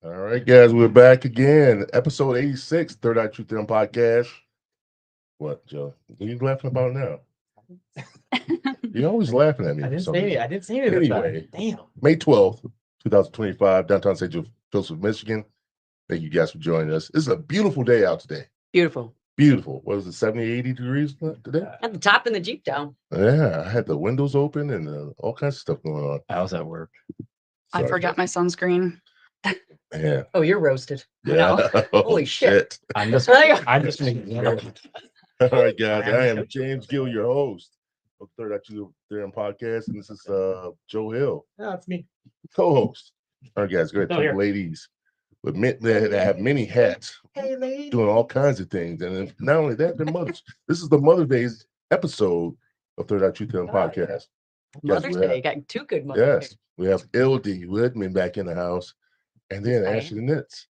All right, guys, we're back again. Episode 86, Third Eye Truth Theorem podcast. What, Joe? What are you laughing about now? You're always laughing at me. I didn't say it. I didn't say it. Anyway, damn. May 12th, 2025, downtown St. Joseph, Michigan. Thank you guys for joining us. This is a beautiful day out today. Beautiful. Beautiful. What was it, 70, 80 degrees today? At the top in the Jeep down. Yeah, I had the windows open and all kinds of stuff going on. I was at work. I forgot my sunscreen. Yeah. Oh, you're roasted. Yeah. Holy shit. I'm just making it. All right, guys. I am James Gill, your host of Third Eye Truth Theorem podcast, and this is Joe Hill, That's me. co-host. All right, guys, great. Oh, here. Ladies with that have many hats, doing all kinds of things, and then not only that, they're mothers. This is the Mother's Day episode of Third Eye Truth Theorem podcast. Mother's Day. Got two good Mother's Yes, we have Ildiko Widman back in the house, and then Hi. Ashley Nitz.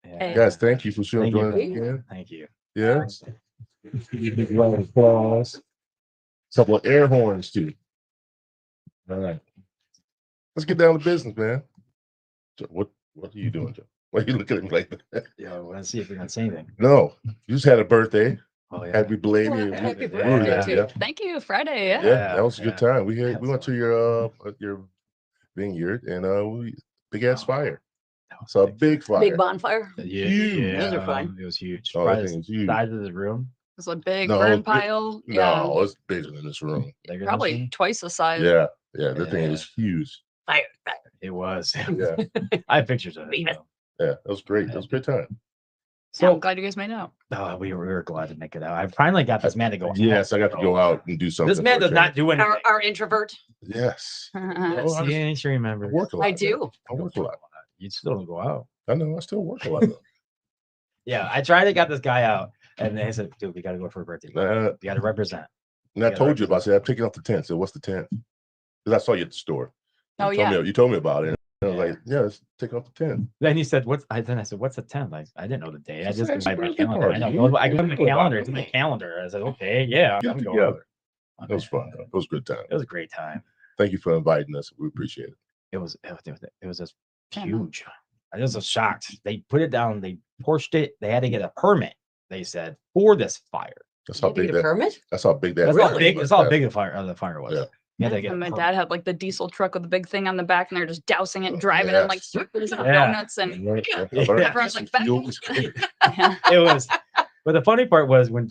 Yeah. Guys, thank you for Thank joining us you. again. Thank you. Yeah. Couple of air horns too. All right. Let's get down to business, man. So what are you doing, Joe? Why are you looking at me like that? Yeah, let's see if we can say anything. No, you just had a birthday. Oh yeah. Happy belated. Happy We were there, birthday, yeah. Thank you, Friday. Yeah, Yeah. that was a good time. We went to your vineyard and we big ass fire. So a big fire. Big bonfire. Yeah, Huge. yeah, Those are fun. It was huge. Oh, that thing is huge. Size of the room. It was a big No, burn it- pile. Yeah. No, it's bigger than this room. Bigger than Probably this room? twice the size. Yeah, that thing is huge. Fire. It was. Yeah, I have pictures of it. Leave it. though. yeah, that was great. That was a great time. Yeah, I'm So glad you guys made it out. we were glad to make it out. I finally got this man to go. Yes, I got to go out and do something. This man for a does not change. do anything. Our introvert. Yes. I Oh, I Yeah, she remembers. work a lot. I do. I work a lot. You still don't go out. I know. I still work a lot. Though. Yeah, I tried to get this guy out, and they said, "Dude, we got to go for a birthday. Uh, You got to represent." and I Yeah, told you about. I said I'm taking off the tent. So what's the tent? Because I saw you at the store. Oh, you told yeah. Me, you told me about it. And I was Yeah. like, yeah, let's take off the tent. Then he said, "What's?" Then I said, "What's the 10th?" I didn't know the day. I It's just a go by my birthday calendar. I party. know. I go to my You know calendar. about It's in my it. calendar. I said, "Okay, yeah, Get I'm going." together. Okay. It was fun. Though. It was a good time. It was a great time. Thank you for inviting us. We appreciate it. It was just Yeah, no. huge. I was just shocked. They put it down. They torched it. They had to get a permit. They said for this fire. That's You how had to big get a permit? That's how big that. That's how fire big. was. That's how Yeah. big the fire was. Yeah. You had to And get a my permit. dad had like the diesel truck with the big thing on the back, and they're just dousing it and driving Yes. in like circles and Yeah. donuts. And Yeah. everyone's like, back. Fuel was great. Yeah. It was. But the funny part was when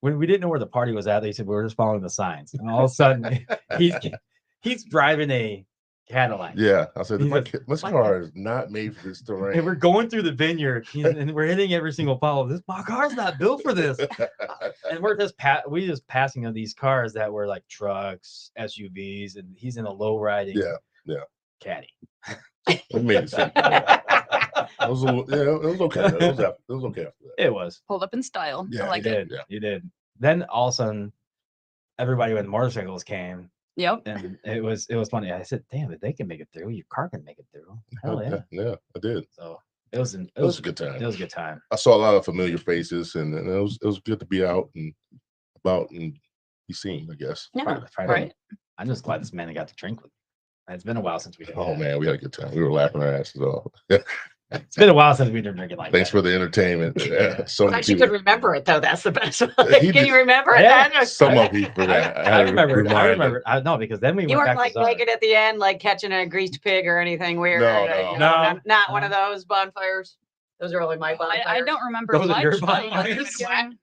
when we didn't know where the party was at, they said we were just following the signs, and all of a sudden he's driving a Cadillac. Yeah, I said He's my, a- my car is not made for this terrain. And we're going through the vineyard, and we're hitting every single pole. My car's not built for this. And we're just passing of these cars that were like trucks, SUVs, and he's in a low riding caddy. It made sense. It was, it was okay. It was okay after that. It was. Pulled up in style. Yeah, I like you it. did. Yeah. You did. Then all of a sudden, everybody with motorcycles came, Yep. and it was funny. I said, "Damn, if they can make it through, your car can make it through." Hell yeah! Yeah, I did. So it was It was a good time. It was a good time. I saw a lot of familiar faces, and it was good to be out and about and be seen. I guess. Yeah. Friday. Right. I'm just glad this man got to drink with me. It's been a while since we. Oh man, we had a good time. We were laughing our asses off. It's been a while since we've been drinking like Thanks that. for the entertainment. So many Glad you people- could remember it though. That's the best. He Can did- you remember it Yeah. then? Some of you for that. I had to remember. remind I them. remember. No, because then we You went weren't back like to Zara. naked at the end, like catching a greased pig or anything weird. No, you no. know, No. not one of those bonfires. Those are only my bonfires. I don't remember Those are your much. but I keep bonfires? hearing-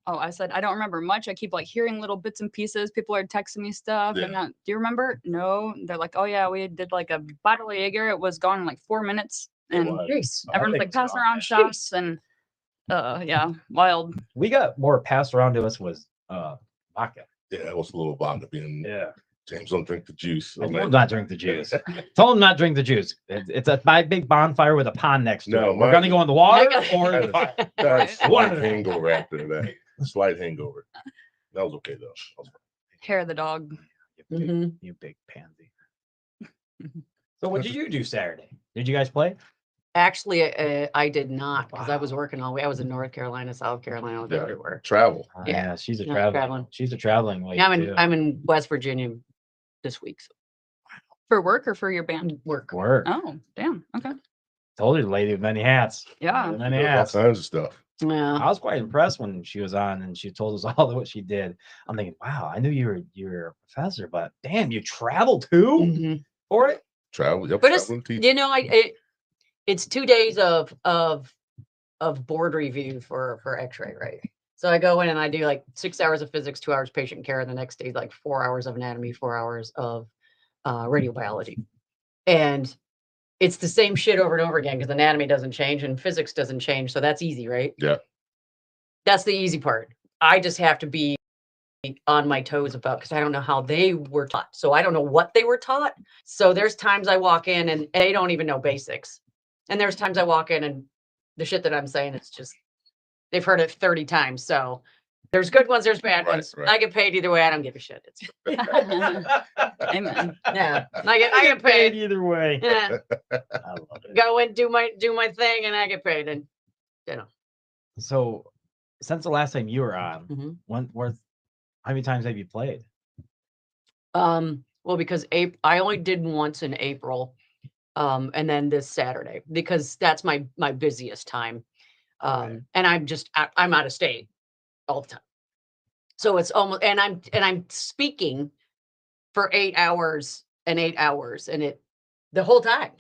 Oh, I said I don't remember much. I keep like hearing little bits and pieces. People are texting me stuff. Yeah. And do you remember? No. They're like, oh yeah, we did like a bottle of Jaeger. It was gone in like 4 minutes. It And was. Jeez. I everyone's think like passing so. around shots and yeah, wild. We got more passed around to us was vodka. Yeah, it was a little vodka being. Yeah. James, don't drink the juice. I told him not drink the juice. Told him not drink the juice. It's a big bonfire with a pond next to No, it. We're mine- gonna go in the water I got- or in the fire. Got a Right. slight hangover after that. Slight hangover. That was okay though. That was fine. Hair of the dog. Mhm. You big pansy. So what did you do Saturday? Did you guys play? Actually, I did not because I was Wow. working all the way. I was in North Carolina, South Carolina, I was Yeah. everywhere. Travel. Yeah. She's a Yeah, traveling. traveling. She's a traveling lady. Yeah, too. I'm in West Virginia this week. So For work or for your band? work. Work. Oh, damn. Okay. Told you, the lady with many hats. Yeah. Many All hats. kinds of stuff. Yeah. I was quite impressed when she was on and she told us all what she did. I'm thinking, wow, I knew you were a professor, but damn, you travel too Mhm. for it. Travel. Yep. But it's, traveling teacher. you know, it's 2 days of board review for X-ray, right? So I go in and I do like 6 hours of physics, 2 hours patient care, and the next day like 4 hours of anatomy, 4 hours of radiobiology, and it's the same shit over and over again because anatomy doesn't change and physics doesn't change, so that's easy, right? Yeah. That's the easy part. I just have to be on my toes about because I don't know how they were taught, so I don't know what they were taught. So there's times I walk in and they don't even know basics, and there's times I walk in and the shit that I'm saying, it's just they've heard it 30 times. So there's good ones, there's bad Right, ones. right. I get paid either way. I don't give a shit. It's Amen. yeah. I get paid. either way. Yeah. I love it. Go and do my thing, and I get paid. And So, since the last time you were on, Mhm. how many times have you played? Well, because I only did once in April, and then this Saturday because that's my busiest time. Right. And I'm out of state all the time. So it's almost, and I'm speaking for 8 hours and 8 hours and it the whole time.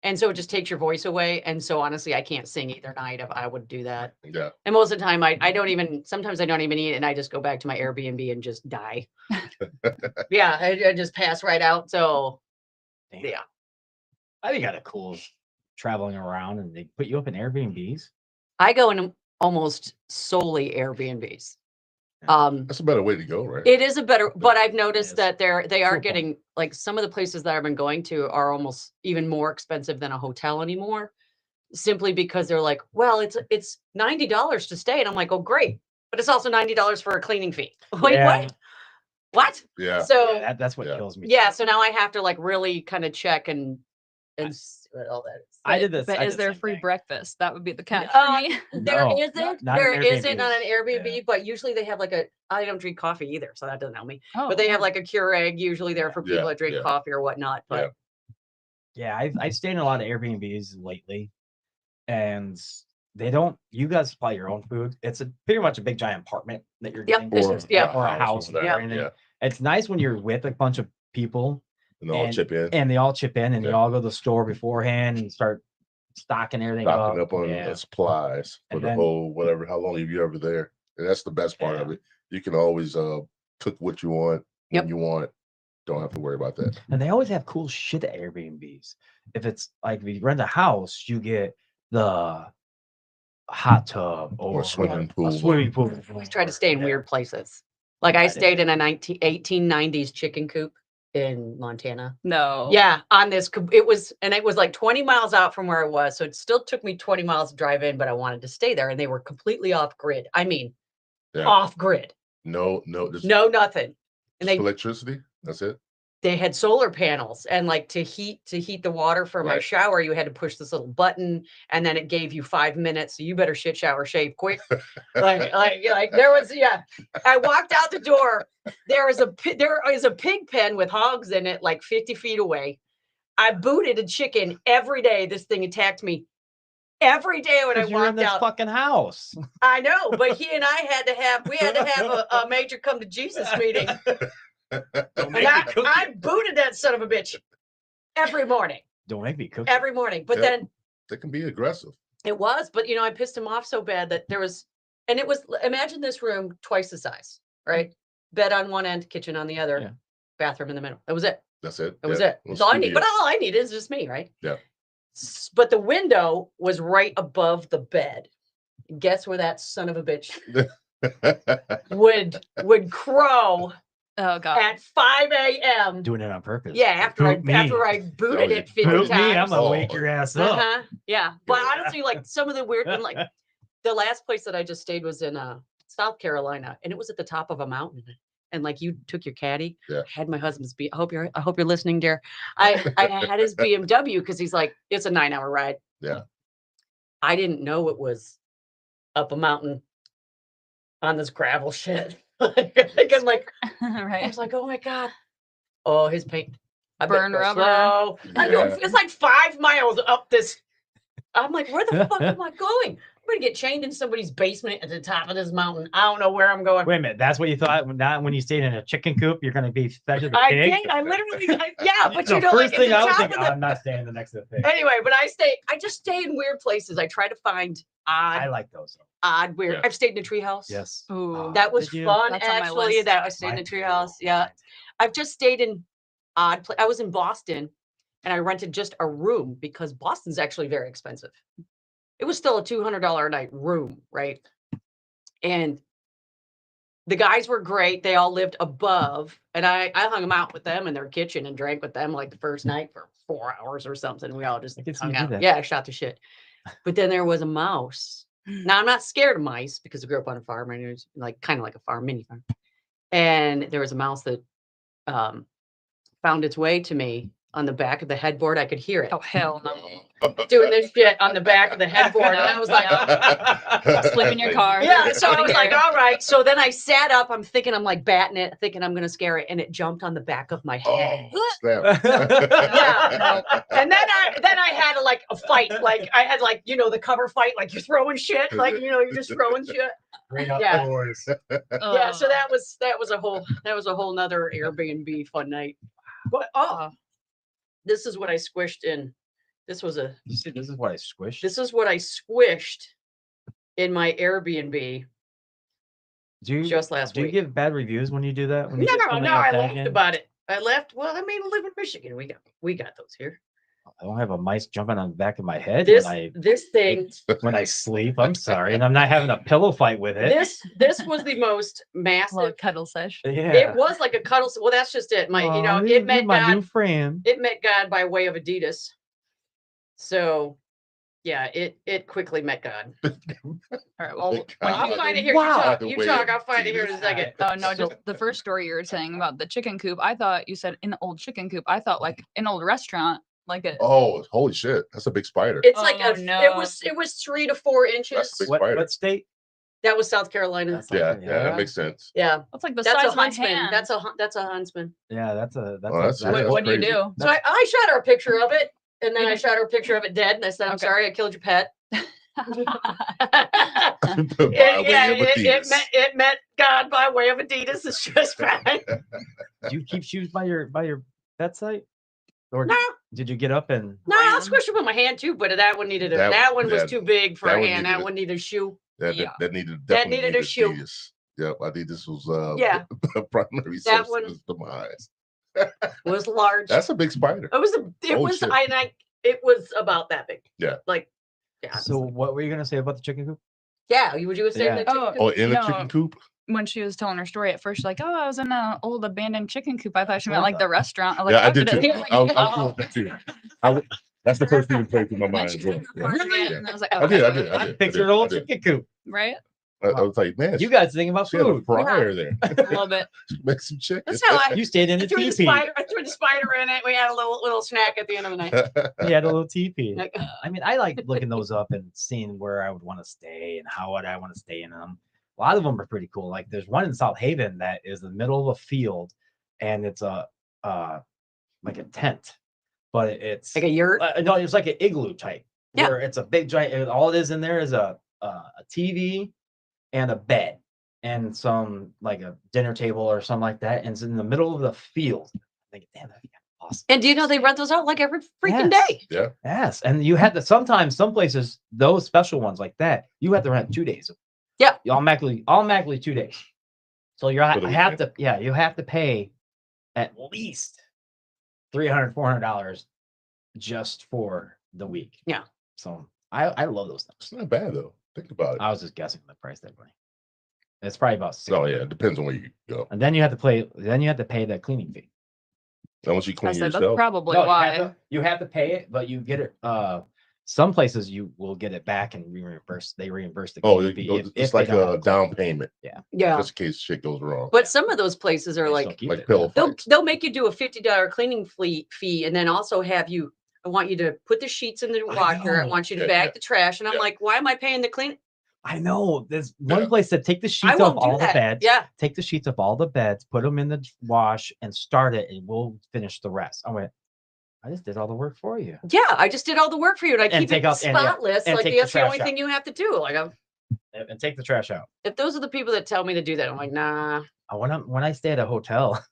And so it just takes your voice away. And so honestly, I can't sing either night if I would do that. Yeah. And most of the time I don't even, sometimes I don't even eat it and I just go back to my Airbnb and just die. Yeah. I just pass right out. So Damn. yeah. I think got a cool traveling around and they put you up in Airbnbs. I go in almost solely Airbnbs. That's a better way to go, right? It is a better, but I've It noticed is. that they are Cool point. getting like some of the places that I've been going to are almost even more expensive than a hotel anymore, simply because they're like, well, it's $90 to stay, and I'm like, oh great, but it's also $90 for a cleaning fee. Wait, Yeah. what? Yeah. So Yeah, that's what Yeah. kills me. yeah, so now I have to like really kind of check and all that. I did this. But I is did the there same free thing. breakfast? That would be the catch Uh, for me. There No, isn't. not an There isn't on an Airbnb. Airbnb, but usually they have like I don't drink coffee either, so that doesn't help me. Oh, But they have yeah. like a Keurig usually there for people Yeah, that drink yeah. coffee or whatnot. But Yeah, I've stayed in a lot of Airbnbs lately, and they don't. You guys supply your own food. It's pretty much a big giant apartment that you're Yep, getting, it's Or just- yeah. or a house or or that, anything. yeah. It's nice when you're with a bunch of people And they all chip in. and they all chip in and they Yeah. all go to the store beforehand and start stocking everything Stocking up. up on Yeah. supplies for And the then- whole whatever, how long have you ever there? And that's the best part of Yeah. it. You can always cook what you want when Yep. you want. Don't have to worry about that. And they always have cool shit at Airbnbs. If it's like if you rent a house, you get the hot tub or swimming a pool. swimming pool. always try to stay in Yeah. weird places. Like I I did. stayed in a 1890s chicken coop in Montana. No. Yeah, on this, it was like 20 miles out from where I was. So it still took me 20 miles to drive in, but I wanted to stay there. And they were completely off grid. I mean, Yeah. off grid. No, just No, nothing. And they electricity. That's it. had solar panels, and like to heat the water for my Right. shower, you had to push this little button, and then it gave you 5 minutes. So you better shit, shower, shave quick. like there was, yeah. I walked out the door. There is a pig pen with hogs in it, like 50 feet away. I booted a chicken every day. This thing attacked me every day when I 'Cause you're in walked this out. fucking house. I know, but he and I had to have a major come to Jesus meeting. Don't And I booted that son of a bitch every morning. Don't make me cook. Every morning. But Yep. then They can be aggressive. it was, but I pissed him off so bad that imagine this room twice the size, right? Bed on one end, kitchen on the other, Yeah. bathroom in the middle. That was it. That's it. That was Yeah. it. That's all I need. But all I need is just me, right? Yeah. But the window was right above the bed. Guess where that son of a bitch would crow Oh god. at 5 a.m. Doing it on purpose. Yeah, after I Poop me. booted it 50 Poop times. me, I'm gonna Oh. wake your ass up. Uh-huh. Yeah. But Yeah. honestly, like some of the weird and like the last place that I just stayed was in South Carolina, and it was at the top of a mountain. And like you took your caddy. Yeah. I had my husband's I hope you're listening, dear. I had his BMW because he's like, it's a 9-hour ride. Yeah. I didn't know it was up a mountain on this gravel shit. I'm like, I Right. was like, oh my God. Oh, his paint. I bet Burn go rubber. slow. I know, Yeah. it's like 5 miles up this I'm like, where the fuck am I going? I'm gonna get chained in somebody's basement at the top of this mountain. I don't know where I'm going. Wait a minute. That's what you thought not when you stayed in a chicken coop, you're going to be fed to the I pig? can't. I literally, yeah, but The you know, first like at thing the I was top thinking, of the. I'm not staying next to the pig. Anyway, but I just stay in weird places. I try to find I odd, like those. weird. Yeah. I've stayed in a treehouse. Yes. Ooh. That was Did you? fun, That's on my actually. list. That I stayed in a treehouse. Yeah. I've just stayed in odd I was in Boston and I rented just a room because Boston's actually very expensive. It was still a $200 a night room, right? And the guys were great. They all lived above, and I hung them out with them in their kitchen and drank with them like the first night for 4 hours or something. We all just I can see hung you do out. that. Yeah, I shot the shit. But then there was a mouse. Now I'm not scared of mice because I grew up on a farm and it was like kind of like a farm, mini farm. And there was a mouse that found its way to me on the back of the headboard. I could hear it Oh hell no! doing this shit on the back of the headboard. And I was like, Sleep in your car. yeah. So I was like, Here. all right. So then I sat up. I'm thinking I'm like batting it, thinking I'm going to scare it. And it jumped on the back of my head. Oh, snap. Yeah. And then I had like a fight. Like I had like, you know, the cover fight, like you're throwing shit. Like, you know, you're just throwing shit. Great Yeah. outdoors. Yeah. So that was a whole nother Airbnb fun night. But this is what I squished in. This was a You see, this is what I squished. this is what I squished in my Airbnb do you just last do you week. give bad reviews when you do that? When you get No, something I like that laughed in? about it. I laughed. Well, I mean, I live in Michigan. We got those here. I don't have a mice jumping on the back of my head This when thing. when I sleep. I'm sorry, and I'm not having a pillow fight with it. This was the most Little massive. cuddle sesh. Yeah. It was like a cuddle. Well, that's just it. My, you know, Aw, it you're met my new God. friend. It met God by way of Adidas. So, yeah, it quickly met God. All right. Well, Thank when I'll you- find it here. Wow. You talk. I'll find it here in a second. oh no, just the first story you were saying about the chicken coop. I thought you said an old chicken coop. I thought like an old restaurant, like a. Oh, holy shit. That's a big spider. It's like Oh, it no. was 3 to 4 inches. That's big. What Spider. state? That was South Carolina. That's Yeah, like- yeah, that makes sense. Yeah, That's like the that's size a of my huntsman. hand. That's a huntsman. Yeah, that's a that's. Oh, a- that's it. that's That's What do you crazy. do? So I shot her a picture of it, and then I Mhm. shot her a picture of it dead, and I said, "I'm Okay. sorry, I killed your pet." By way of Adidas. It met God by way of Adidas. It's just fine. Do you keep shoes by your bedside? Or No, did you get up and no, I'll Ram. squish them with my hand too, but that one needed That- one was yeah, too big for that a one hand. needed That it. one needed a shoe. Yeah. That needed That definitely needed a shoe. Adidas. Yep, Adidas was Yeah. primary That source one- of his demise. Was large. That's a big spider. It was Oh, shit. it was about that big. Yeah. Like, yeah. so what were you gonna say about the chicken coop? Yeah, would you have said Yeah. that? Oh, Oh, in a No. chicken coop? When she was telling her story at first, she's like, "Oh, I was in an old abandoned chicken coop." I thought she That's meant what I like the restaurant. I was Yeah, like, I "Oh, did too. it?" I was cool with that too. That's the first thing that played through my And then mind. she as well. took it Yeah. apart again, Yeah. and I was like, I did, "Okay." I pictured an I old did. chicken coop. Right? I was like, man, You guys thinking about she had a food? fryer there. A little bit. Make some chicken. That's how I You stayed in I a threw the teepee. I threw the spider in it. We had a little snack at the end of the night. You had a little teepee. Like, I mean, I like looking those up and seeing where I would want to stay and how would I want to stay in them. A lot of them are pretty cool. Like there's one in South Haven that is the middle of a field, and it's a like a tent, but it's like a yurt. no, it's like an igloo type. Yeah. Where it's a big giant. And all it is in there is a TV and a bed and some like a dinner table or something like that, and it's in the middle of the field. I think, damn, that'd be awesome. And do you know they rent those out like every freaking Yes. day? Yes, and you had to sometimes some places those special ones like that you have to rent 2 days. Yeah. You automatically 2 days. So you For the have to you have to pay at least $300-$400 just for the week. Yeah. So I love those things. It's not bad though. Think about it. I was just guessing the price that way. It's probably about $6. Oh yeah, it depends on where you go. And then you have to pay. Then you have to pay the cleaning fee. Unless you I clean said that's yourself. probably No, why. you have to pay it, but you get it. Some places you will get it back and reimburse. They reimburse the Oh, cleaning fee. it's if they like don't have a to clean. down payment, Yeah. just in case shit goes wrong. But some of those places are They like still keep Like it, pillow yeah. fights. they'll make you do a $50 cleaning fee and then also have you. I want you to put the sheets in the washer. I know. want you to Yeah, bag yeah. the trash. And I'm Yeah. like, why am I paying the clean? I know. There's one Yeah. place that take the I sheets off won't do all the that. beds. Yeah. Take the sheets off all the beds, put them in the wash, and start it, and we'll finish the rest. I went, I just did all the work for you. Yeah, I just did all the work for you, and I And keep take it out- and, yeah, spotless. and Like take the that's the only trash thing you have to do. Like, And take the trash out. if those are the people that tell me to do that, I'm like, nah. When I stay at a hotel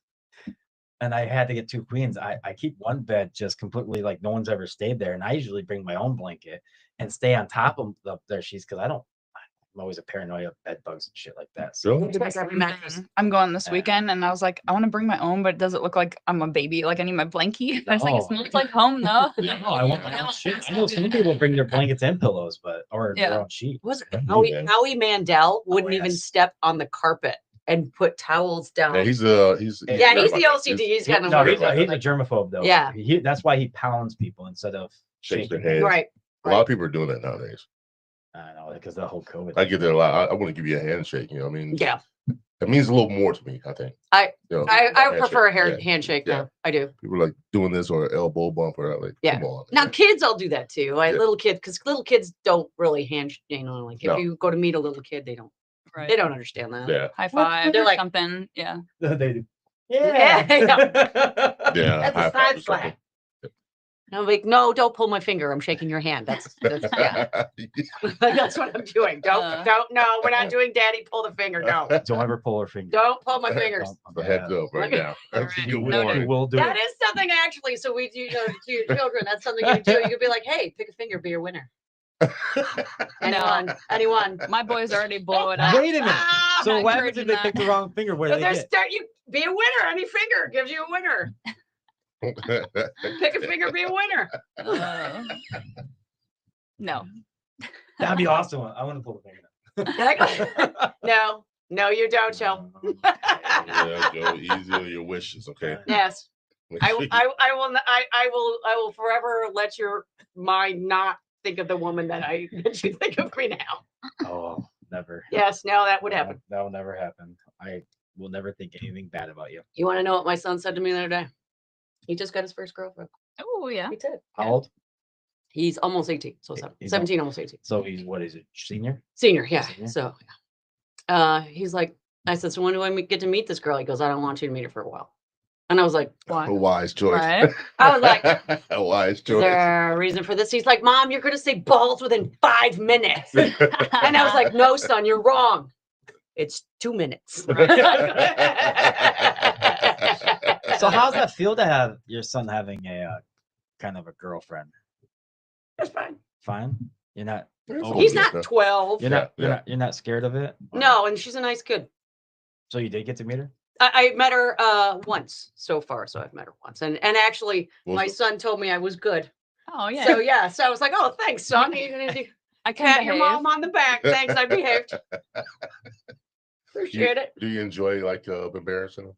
and I had to get 2 queens, I keep one bed just completely like no one's ever stayed there, and I usually bring my own blanket and stay on top of their sheets because I'm always a paranoia of bed bugs and shit like that. So Really? Check every mattress. I'm going this Yeah. weekend, and I was like, I want to bring my own, but does it look like I'm a baby? Like I need my blankie. I was like, No. it smells like home though. no, I want my own shit. I know some people bring their blankets and pillows, or Yeah. their own sheet. Was Yeah, Howie, man. Howie Mandel wouldn't even yes. step on the carpet and put towels down. Yeah, he's yeah, he's the OCD. He's got no No, worries. he's a germaphobe though. Yeah. That's why he pounds people instead of Shakes their shaking hand. Right. A lot of people are doing that nowadays. I know because the whole COVID. I get that a lot. I want to give you a handshake. You know, I mean, Yeah. it means a little more to me. I think. I handshake. prefer a Yeah. handshake Yeah. now. I do. People are like doing this or elbow bump or that. Like, Yeah. come on. Now man. kids, I'll do that too. Like Yeah. little kids, because little kids don't really handshake. You know, like if No. you go to meet a little kid, they don't Right. understand that. Yeah. High five They're or like- something. Yeah. they do. Yeah. Yeah. That's a high side five or slap. something. And I'm like, no, don't pull my finger. I'm shaking your hand. That's yeah. That's what I'm doing. Don't. No, we're not doing daddy pull the finger. No, Don't ever pull her finger. don't pull my fingers. The heads up right now. That's a Alright. good Noted. warning. We'll do That it. is something actually. So we do, to your children. That's something you do. You could be like, hey, pick a finger, be your winner. Anyone. My boys already blow it up. Wait a minute. Ah, So I'm what happens if they encouraging pick the wrong finger? Where do they There's get? start. You be a winner. Any finger gives you a winner. Pick a finger, be a winner. Uh, no. That'd be awesome. I want to pull the finger. No, you don't, Joe. Yeah, Joe, easy on your wishes, okay? Yes. Make I sure will. I will forever let your mind not think of the woman that you think of me now. Oh, never. Yes, no, that would happen. That will never happen. I will never think anything bad about you. You want to know what my son said to me the other day? He just got his first girlfriend. Oh yeah. He did. How Yeah. old? He's almost 18, so He's 17, almost 18. So he's what is it? Senior? Senior, yeah. Senior? So, he's like, I said, so when do I get to meet this girl? He goes, I don't want you to meet her for a while. And I was like, a why? wise choice. Right. I was like, a wise is choice. there a reason for this? He's like, Mom, you're going to say balls within 5 minutes. And I was like, no, son, you're wrong. It's 2 minutes. So how's that feel to have your son having a kind of a girlfriend? That's fine. Fine. You're not. Oh, He's yeah, not 12. You're not. Yeah, You're yeah. not. You're not scared of it. Or- No, and she's a nice kid. So you did get to meet her. I met her once so far, so I've met her once, and actually, What was my it? son told me I was good. Oh yeah. So yeah, so I was like, oh, thanks, son. You I can pat your behave. mom on the back. Thanks, I behaved. Appreciate it. Do you enjoy like embarrassing them?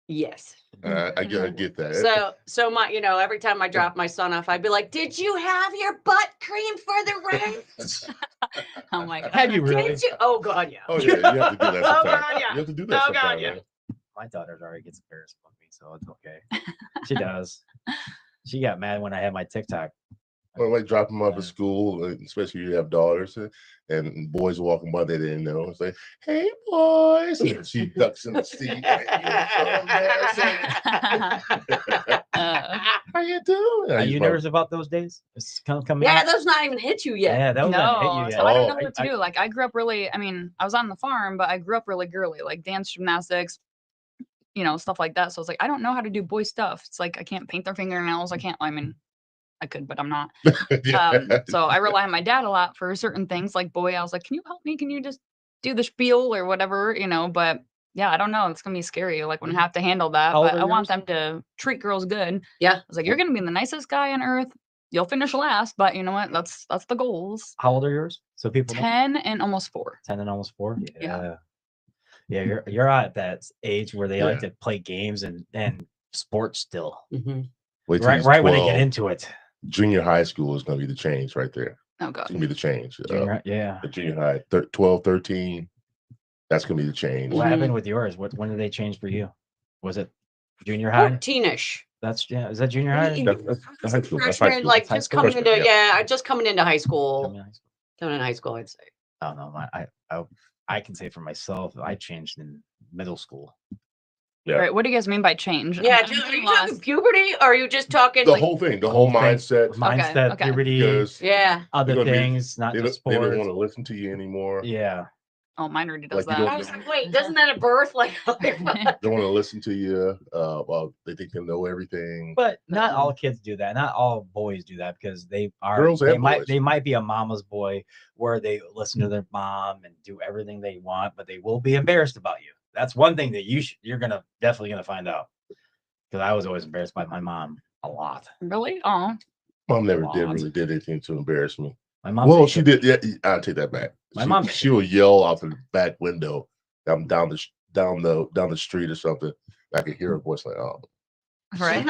Yes. I get that. So my, every time I drop my son off, I'd be like, "Did you have your butt cream for the race? Oh my god. Have you really? Did you?" Oh God, yeah. Oh yeah, you have to do that Oh, sometimes. God, yeah. You have to do that Oh, God, sometimes. yeah. man. My daughter already gets embarrassed with me, so it's okay. She does. She got mad when I had my TikTok. Well, like drop them off Yeah. at school, especially if you have daughters, and boys walking by, they didn't know. It's like, "Hey, boys!" And she ducks in the seat. Like, How you doing? Are you nervous about those days? It's kind of coming. Yeah, up? those not even hit you yet. Yeah, that was gonna hit No, you. so Yeah. I don't Oh. know what to do. Like I grew up really, I mean, I was on the farm, but I grew up really girly, like dance, gymnastics, stuff like that. So it's like I don't know how to do boy stuff. It's like I can't paint their fingernails. I mean, I could, but I'm not. So I rely on my dad a lot for certain things. Like boy, I was like, can you help me? Can you just do the spiel or whatever? But yeah, I don't know. It's gonna be scary. Like when I have to handle that. How old But are I want yours? them to treat girls good. Yeah. I was like, you're gonna be the nicest guy on earth. You'll finish last, but you know what? That's the goals. How old are yours? So people know? 10 and almost 4. 10 and almost 4. Yeah. Yeah, you're at that age where they like Yeah. to play games and sports still. Mhm. Wait till Right, he's right when they get 12. into it. Junior high school is going to be the change right there. Oh god. It's going to be the change. Yeah. The junior high, 12, 13, that's going to be the change. What Mhm. happened with yours? When did they change for you? Was it junior high? 14ish. That's Is that junior high? That's high school. That's high Freshman, school. like That's high just school. coming into Freshman, just coming into high school. Coming in high school? Coming in high school, I'd say. Oh no, I can say for myself, I changed in middle school. Yeah. Right. What do you guys mean by change? Yeah, I'm are you lost. talking puberty or are you just talking The like, whole thing, the whole thing. mindset. Mindset, okay. puberty, Because yeah. other they're gonna be- things, not they just don't sports. want to listen to you anymore. Yeah. Oh, mine already does Like, you I that. was like, wait, doesn't that at birth? Like, Don't want to listen to you. Well, they think they know everything. But not all kids do that. Not all boys do that because they are Girls and boys. they might be a mama's boy where they listen to their mom and do everything they want, but they will be embarrassed about you. That's one thing that you're definitely gonna find out. Because I was always embarrassed by my mom a lot. Really? Oh. Mom never Lot. really did anything to embarrass me. My mom. Well, she did. Yeah, I'll take that back. My mom- She will yell out the back window. I'm down the street or something. I could hear her voice like, "Oh." Right.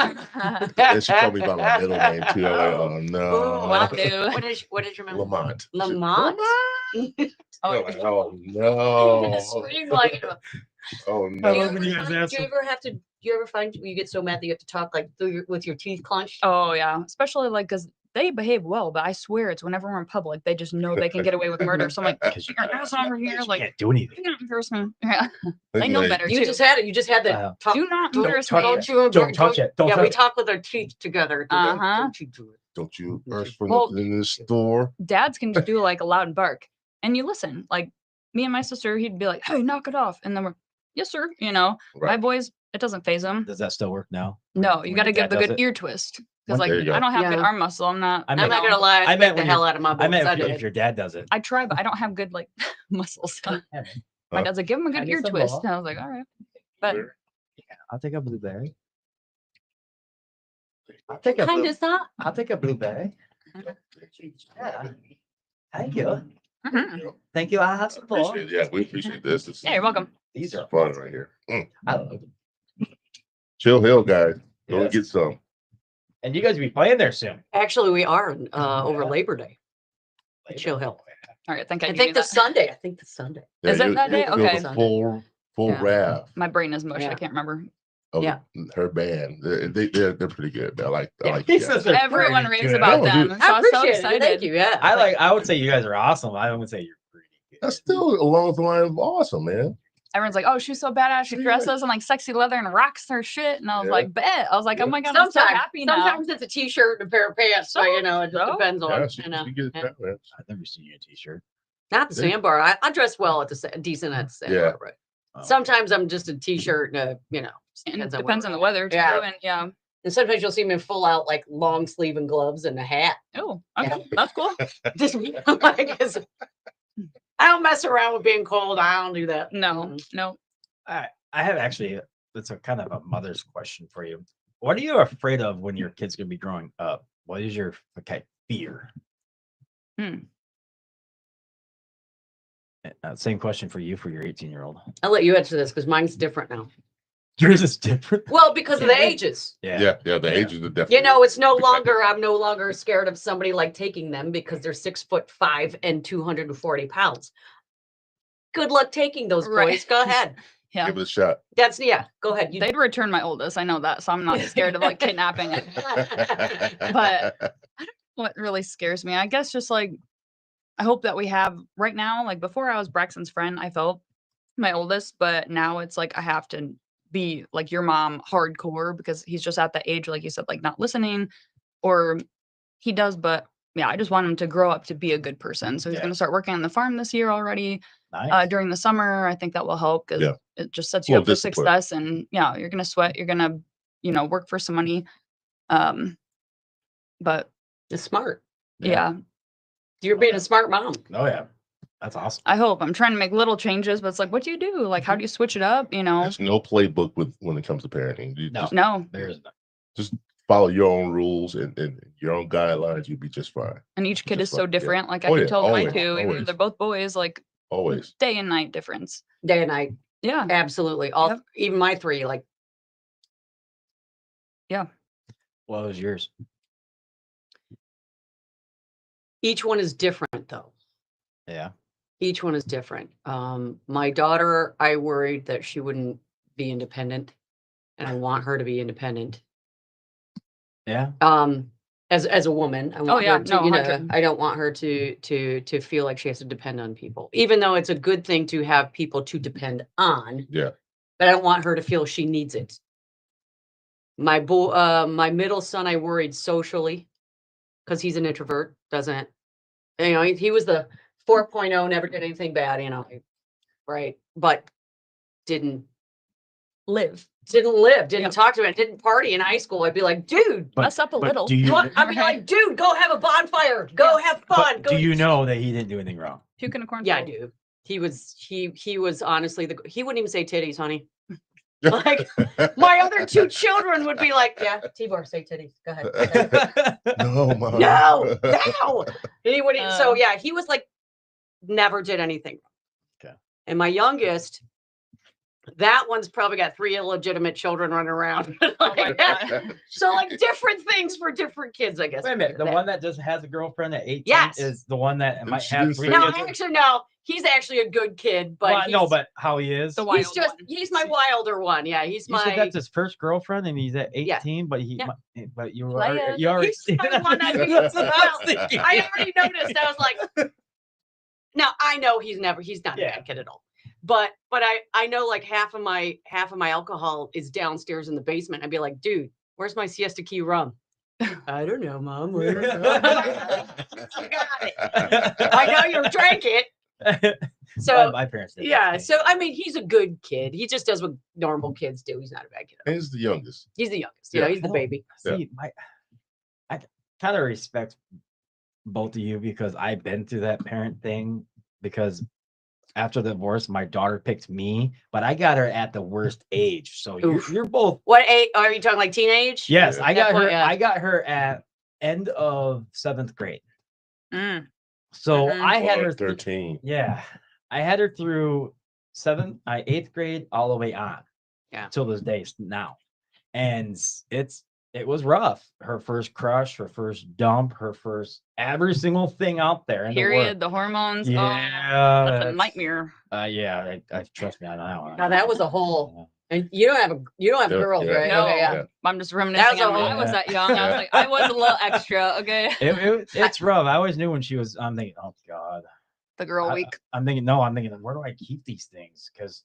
And she called me by my middle name too. I'm like, "Oh no." What do? What is your name? Lamont. Lamont? I'm Oh, like, oh You're gonna no. scream like, Oh I no. love when you guys do ask you ever have to? Do you ever find you get so mad that you have to talk like with your teeth clenched? oh yeah. Especially like because they behave well, but I swear it's whenever we're in public, they just know they can get away with murder. So I'm like, because you you're an ass over here. you Like, can't do anything. do not embarrass me. Yeah. They know Like, better You too. just had it. You just had the talk. Do not don't embarrass touch me. it. Don't you? Don't touch it. Don't Yeah, touch we it. talk with our teeth together. Uh-huh. Don't you do it. Don't you burst from Well- in the store? Dads can just do like a loud bark and you listen. Like me and my sister, he'd be like, hey, knock it off. And then we're, yes, sir. You know, my Right. boys, it doesn't phase them. Does that still work now? No, When you got to your give dad the does good it? ear twist. Because There like you go. I don't have good Yeah. arm muscle. I'm not. I'm meant- not gonna lie. I I meant meant the when hell out of my I boys. meant did. if your dad does it. I try, but I don't have good like muscles. My Huh? dad's like, give him a I good need ear some twist. more. And I was like, all right. But I'll take a blueberry. I'll take a Kind of that. I'll take a blueberry. Yeah. Thank you. mhm. Thank you. I'll have some more. Appreciate it. Yeah, we appreciate this. This Yeah, you're welcome. These are fun right here. I love them. Chill Hill, guys. Go Yes. get some. And you guys will be playing there soon. Actually, we are over Labor Day. Chill Hill. All right. I think I, I knew think the that. Sunday. I think the Sunday. Is it you'll- that day? you'll feel Okay. the full Yeah. wrath My brain is mush. Yeah. I can't remember. of Yeah. her band. They're pretty good. I like Yeah, you he guys. says they're Everyone pretty raves good. about No, them. dude. So I I was so appreciate it. excited. Thank you. Yeah. I would say you guys are awesome. I would say you're pretty good. That's still along the line of awesome, man. Everyone's like, oh, she's so badass. She Yeah. dresses in like sexy leather and rocks her shit. And I was Yeah. like, bet. I was like, Yeah. oh my God, I'm so Sometimes, happy now. sometimes it's a t-shirt and a pair of pants. So you know, it just So? depends on. Yeah, You know, she gets yeah. that, man. I've never seen you in a t-shirt. Not the Yeah. sandbar. I dress well at the decent at the sandbar, Yeah. right? Oh. Sometimes I'm just a t-shirt and a, And depends it on depends on the where weather too. Yeah. And yeah. and sometimes you'll see me in full out like long sleeve and gloves and a hat. Oh, okay. That's cool. Just like, I don't mess around with being cold. I don't do that. No, no. I have actually. That's a kind of a mother's question for you. What are you afraid of when your kid's gonna be growing up? What is your fear? Same question for you for your 18-year-old. I'll let you answer this because mine's different now. Yours is different. Well, because of the ages. Yeah, the ages are definitely. You know, it's no longer, I'm no longer scared of somebody like taking them because they're 6'5" and 240 pounds. Good luck taking those boys. Right. Go ahead. Yeah. Give it a shot. Go ahead. You They'd return my oldest. I know that. So I'm not scared of like kidnapping it. But what really scares me, I guess, just like, I hope that we have right now, like before I was Braxton's friend, I felt my oldest, but now it's like I have to be like your mom hardcore because he's just at the age, like you said, like not listening, or he does, but yeah, I just want him to grow up to be a good person. So he's Yeah. going to start working on the farm this year already. Nice. During the summer, I think that will help because Yeah. it just sets you Well, up for discipline. success. And yeah, you're going to sweat, you're going to, work for some money. But It's smart. yeah, You're being a smart mom. Oh yeah, that's awesome. I hope. I'm trying to make little changes, but it's like, what do you do? Like, how do you switch it up? There's no playbook when it comes to parenting. You No. just No. There's no. follow your own rules and your own guidelines. You'll be just fine. And each kid Just is so like, yeah. different. Like I Oh, can yeah, tell mine always, too, even though always. they're both boys, like Always. day and night difference. Day and night. Yeah. Absolutely. All Yep. even my three, like What was yours? each one is different though. Yeah. Each one is different. My daughter, I worried that she wouldn't be independent, and I want her to be independent. Yeah. As a woman, I want yeah, her to, no, you know, 100. I don't want her to feel like she has to depend on people, even though it's a good thing to have people to depend on. Yeah. but I don't want her to feel she needs it. My my middle son, I worried socially because he's an introvert. Doesn't, he was the 4.0, never did anything bad, right? But didn't didn't talk to it, didn't party in high school. I'd be like, dude, Mess up a little. Do you, I'd be like, dude, go have a bonfire, go have fun. Go do you know that he didn't do anything wrong? Puke in a corn. Yeah, I do. He was honestly he wouldn't even say titties, honey. Like my other two children would be like, yeah, Tibor, say titties. Go ahead. No, Mom. No. And he wouldn't. So yeah, he was like, never did anything. Okay. And my youngest, that one's probably got 3 illegitimate children running around. So like different things for different kids, I guess. Wait a minute. The one that just has a girlfriend at 18 Yes. is the one that might She have didn't 3 say No, kids? actually, no. He's actually a good kid, but Well, no, but how he is? The wild one. he's my wilder one. Yeah, he's You said my. that's his first girlfriend, and he's at 18. Yeah. But he, Yeah. but you Playa. you already. He's my one that That's what I was well, thinking. I already noticed. I was like, now I know he's not a Yeah. bad kid at all. But I know like half of my alcohol is downstairs in the basement. I'd be like, dude, where's my siesta key rum? I don't know, Mom. Where is it? I got it. I know you drank it. So my parents did. yeah. So I mean, he's a good kid. He just does what normal kids do. He's not a bad kid. And he's the youngest. He's the youngest. Yeah. He's the baby. See, I kind of respect both of you because I've been through that parent thing. Because after the divorce, my daughter picked me, but I got her at the worst age. So you're both. What age are you talking? Like teenage? Yes, Yeah. I got her. Yeah. I got her at end of 7th grade. Mm. So Mhm. I had her 13. Yeah, I had her through 8th grade all the way on. Yeah. Till this day now, and it was rough. Her first crush, her first dump, her first every single thing out there. in the world. Period. The hormones. Yeah, That's a nightmare. Yeah, I trust me on that one. Now that was a whole. And you don't have Yeah, girls, yeah. right? No. Okay, yeah. Yeah. I'm just reminiscing on when I was that young. I was like, I was a little extra. Okay. It's rough. I always knew when she was. I'm thinking, oh God. The girl week. I'm thinking, where do I keep these things? Because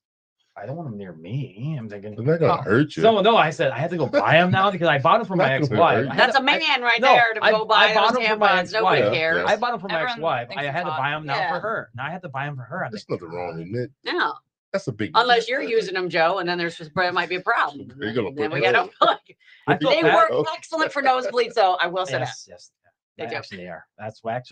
I don't want them near me. I'm thinking, They're not gonna hurt you. no, I said I have to go buy them now because I bought them for my Not gonna ex-wife. hurt you. I had That's to- a man right no, there to I- go buy I bought those them for my tampons. Nobody ex-wife. cares. I bought them for my Everyone ex-wife. thinks I it's had to hot. buy them now Yeah. for her. Now I have to buy them for her. I'm There's thinking, nothing wrong with it. No, That's a big. unless you're using them, Joe, and then there's just might be a problem. You're gonna Then put we gotta. I felt They bad. work excellent for nosebleeds, though. I will say that. Yes, They do. actually they are. That's what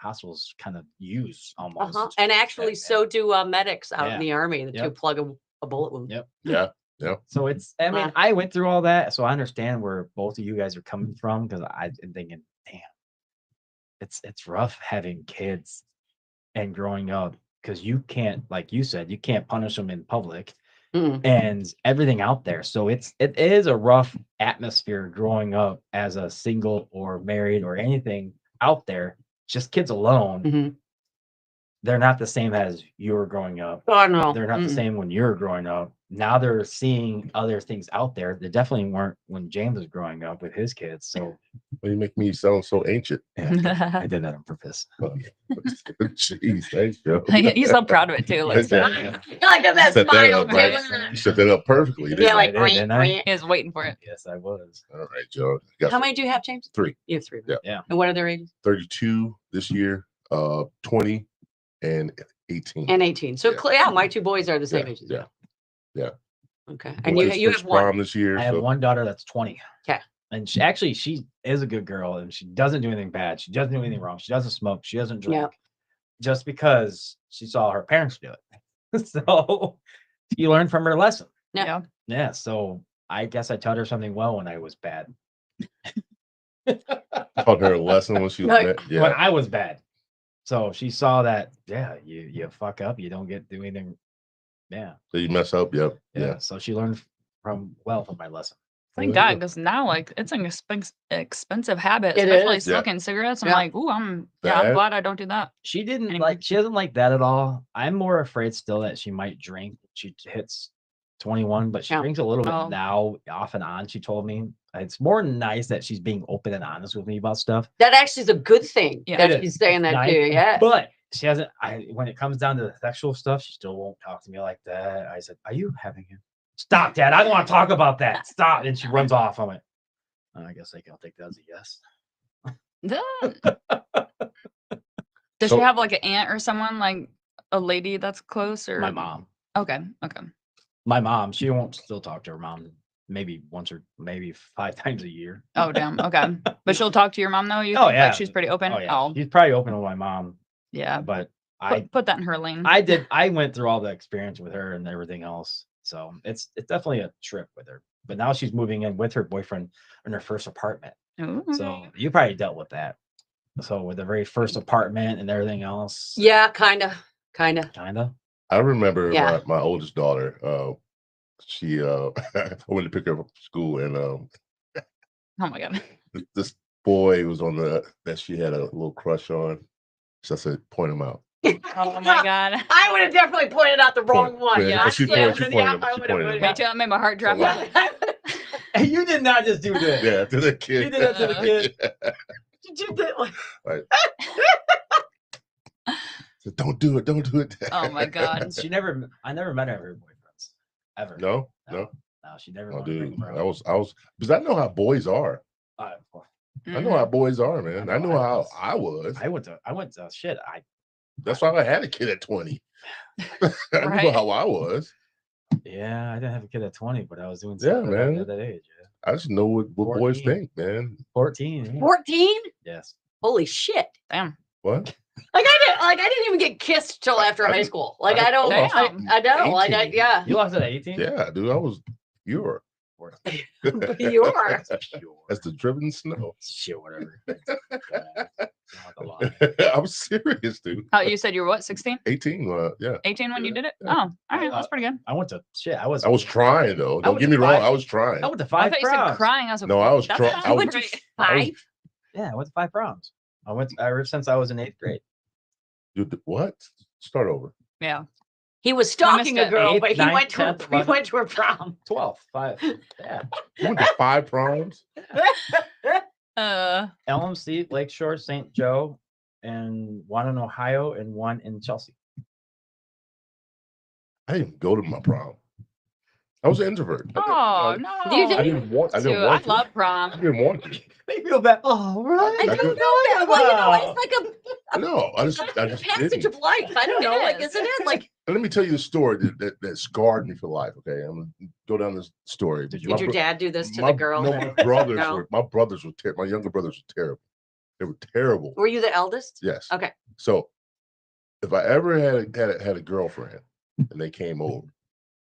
hospitals kind of use almost. And actually, Yeah. so do medics out in Yeah. the army. The two Yep. plug a bullet wound. Yep. Yeah. So I mean, I went through all that, so I understand where both of you guys are coming from because I'm thinking, damn, it's rough having kids and growing up because you can't, like you said, you can't punish them in public Mm-mm. and everything out there. So it is a rough atmosphere growing up as a single or married or anything out there. Just kids alone, Mhm. they're not the same as you were growing up. Oh no, They're not the same when you're growing up. Now they're seeing other things out there that definitely weren't when James was growing up with his kids. So Well, you make me sound so ancient. yeah, I did that on purpose. Jeez, thanks, Joe. He's so proud of it too. Like, Yeah. I got that Set that smile. up, right? You set that up perfectly. didn't Yeah, you? like I did, didn't I? "Wait." he was waiting for it. Yes, I was. All right, Joe. Got How many do you have, James? 3. You have 3. Yeah. Yeah. And what are their ages? 32 this year, 20 and 18. And 18. So yeah, my 2 boys are the same age. As Yeah. Yeah. Okay. Boy And just you finished have 1. prom this year. I have so- one daughter that's 20. 'Kay. And she is a good girl and she doesn't do anything bad. She doesn't do anything wrong. She doesn't smoke. She doesn't drink. Yep. Just because she saw her parents do it. So she learned from her lesson. Yeah. Yeah. So I guess I taught her something well when I was bad. Taught her a lesson when she was No, bad. When Yeah. I was bad. So she saw that, yeah, you fuck up, you don't get do anything. Yeah. So you mess up. Yep. Yeah. Yeah. So she learned from my lesson. Thank Well, God, because now like it's an expensive habit, It especially is. Yeah. smoking cigarettes. I'm Yeah. like, ooh, I'm Bad. glad I don't do that. She didn't Anymore. she doesn't like that at all. I'm more afraid still that she might drink. She hits 21, but she Yeah. drinks a little bit Oh. now, off and on. She told me it's more nice that she's being open and honest with me about stuff. That actually is a good thing Yeah. that It she's is. saying that Nice, too. Yeah. But she hasn't. When it comes down to the sexual stuff, she still won't talk to me like that. I said, "Are you having him?" Stop, Dad. I don't want to talk about that. Stop. And she runs off. I went, I guess I'll take that as a yes. Does she have like an aunt or someone, like a lady that's close, or My mom. Okay. My mom. She won't still talk to her mom. Maybe once or maybe 5 times a year. Oh damn. Okay. But she'll talk to your mom though. You Oh think, yeah. like she's pretty open. Oh yeah. She's probably open with my mom. Yeah. But put that in her lane. I went through all the experience with her and everything else. So it's definitely a trip with her. But now she's moving in with her boyfriend in her first apartment. Ooh. So you probably dealt with that. So with the very first apartment and everything else. Yeah, kind of. I remember my oldest daughter. She I went to pick her up from school, and oh my god, this boy was on that she had a little crush on. So I said, point him out. oh my god. I would have definitely pointed out the wrong one. Yeah, she pointed him. Me too. That made my heart drop. And you did not just do that. Yeah, to the kid. You did that to the kid. You did Right. So don't do it. Oh my god. I never met her boyfriends. Ever. No. No, she never. Oh, dude, I was because I know how boys are. I know how boys are, man. I know how I was. I went to shit. That's why I had a kid at 20. I knew how I was. Yeah, I didn't have a kid at 20, but I was doing something at that age. Yeah. I just know what boys think, man. 14. Yeah. 14? Yes. Holy shit. Damn. What? I didn't even get kissed till after high school. Like I don't. I know. 18. Like yeah. You lost at 18? Yeah, dude. I was pure. You are. That's the driven snow. Shit, whatever. I'm serious, dude. Oh, you said you were what? 16? 18. Yeah. 18 when you did it? Yeah. Oh, all right. That's pretty good. I went to shit. I was trying though. Don't get me wrong. I was trying. I went to I 5 thought you said proms. crying. I was like, No, I was trying. I went to 5. Yeah, I went to 5 proms. I went ever since I was in 8th grade. Dude, what? Start over. Yeah. He was stalking a girl, 8th, but he 9th, went to 10th, he went to a prom. 12, 5. Yeah. You went to 5 proms? LMC, Lakeshore, St. Joe, and one in Ohio and one in Chelsea. I didn't go to my prom. I was an introvert. Oh no! You I didn't want. I didn't Dude, want I love prom. I didn't want to. They feel bad. Oh, right. I don't know that. Well, you know, it's like No, I just passage didn't. of life. I don't know. It Like, is. isn't it? Like, And let me tell you the story that scarred me for life. Okay, I'm gonna go down this story. did your dad do this to my, the girl? No, my brothers No? were. My brothers were terrible. My younger brothers were terrible. They were terrible. Were you the eldest? Yes. Okay. So, if I ever had a girlfriend and they came over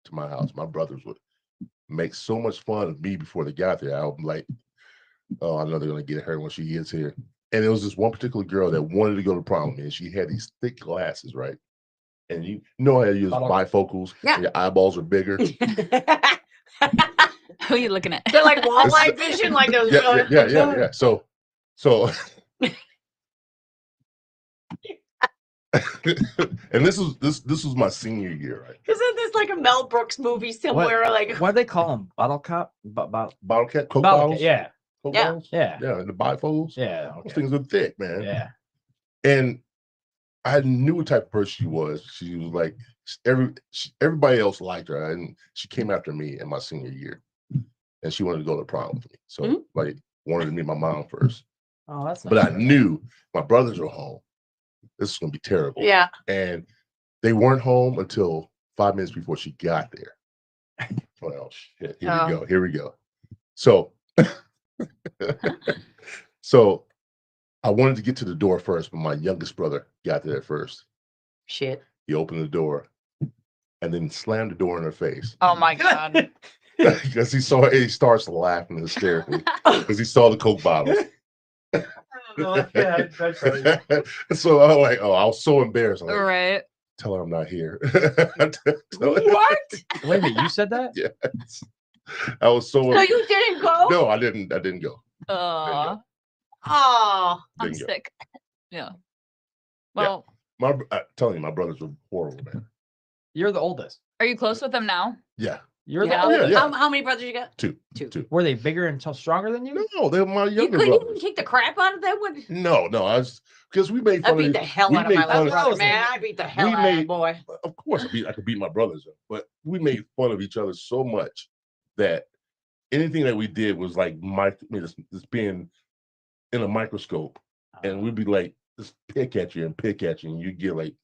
to my house, my brothers would make so much fun of me before they got there. I'm like, oh, I know they're gonna get her when she gets here. And it was this one particular girl that wanted to go to prom with me, and she had these thick glasses, right? And you know how you use bifocals, and your eyeballs are bigger. Who are you looking at? They're like walleye vision, like those. Yeah. So. And this was my senior year, right? Isn't this like a Mel Brooks movie somewhere? Like, what do they call them? Bottle cap? Bottle cap, Coke Bottle bottles? cap, yeah. Coke Yeah. bottles? Yeah. Yeah, and the bifocals? Yeah. Those Okay. things are thick, man. Yeah. And I knew what type of person she was. She was like, everybody else liked her, and she came after me in my senior year. And she wanted to go to prom with me. So, like, wanted to meet my mom first. Oh, that's nice. But I knew my brothers were home. This is going to be terrible. yeah. And they weren't home until 5 minutes before she got there. Well, shit. Here we go. So, so I wanted to get to the door first, but my youngest brother got there first. Shit. He opened the door and then slammed the door in her face. Oh my god! Because he starts laughing hysterically because he saw the Coke bottles. So I was like, I was so embarrassed. I'm like, Right. tell her I'm not here. What? Wait a minute, you said that? Yes. I was so. So you didn't go? No, I didn't go. Oh. I'm Didn't go. sick. Yeah. Well, I'm telling you, my brothers were horrible, man. You're the oldest. are you close with them now? Yeah. You're Yeah. the oldest. Yeah. How many brothers you got? Two. Were they bigger and stronger than you? No, they're my You younger couldn't even brothers. kick the crap out of them one. No, I was because we made I fun beat of the hell we out of my made little fun brother, of- man. I beat the hell we out of made- him, boy. Of course, I could beat my brothers up, but we made fun of each other so much that anything that we did was like just being in a microscope, and we'd be like, just pick at you, and you get like,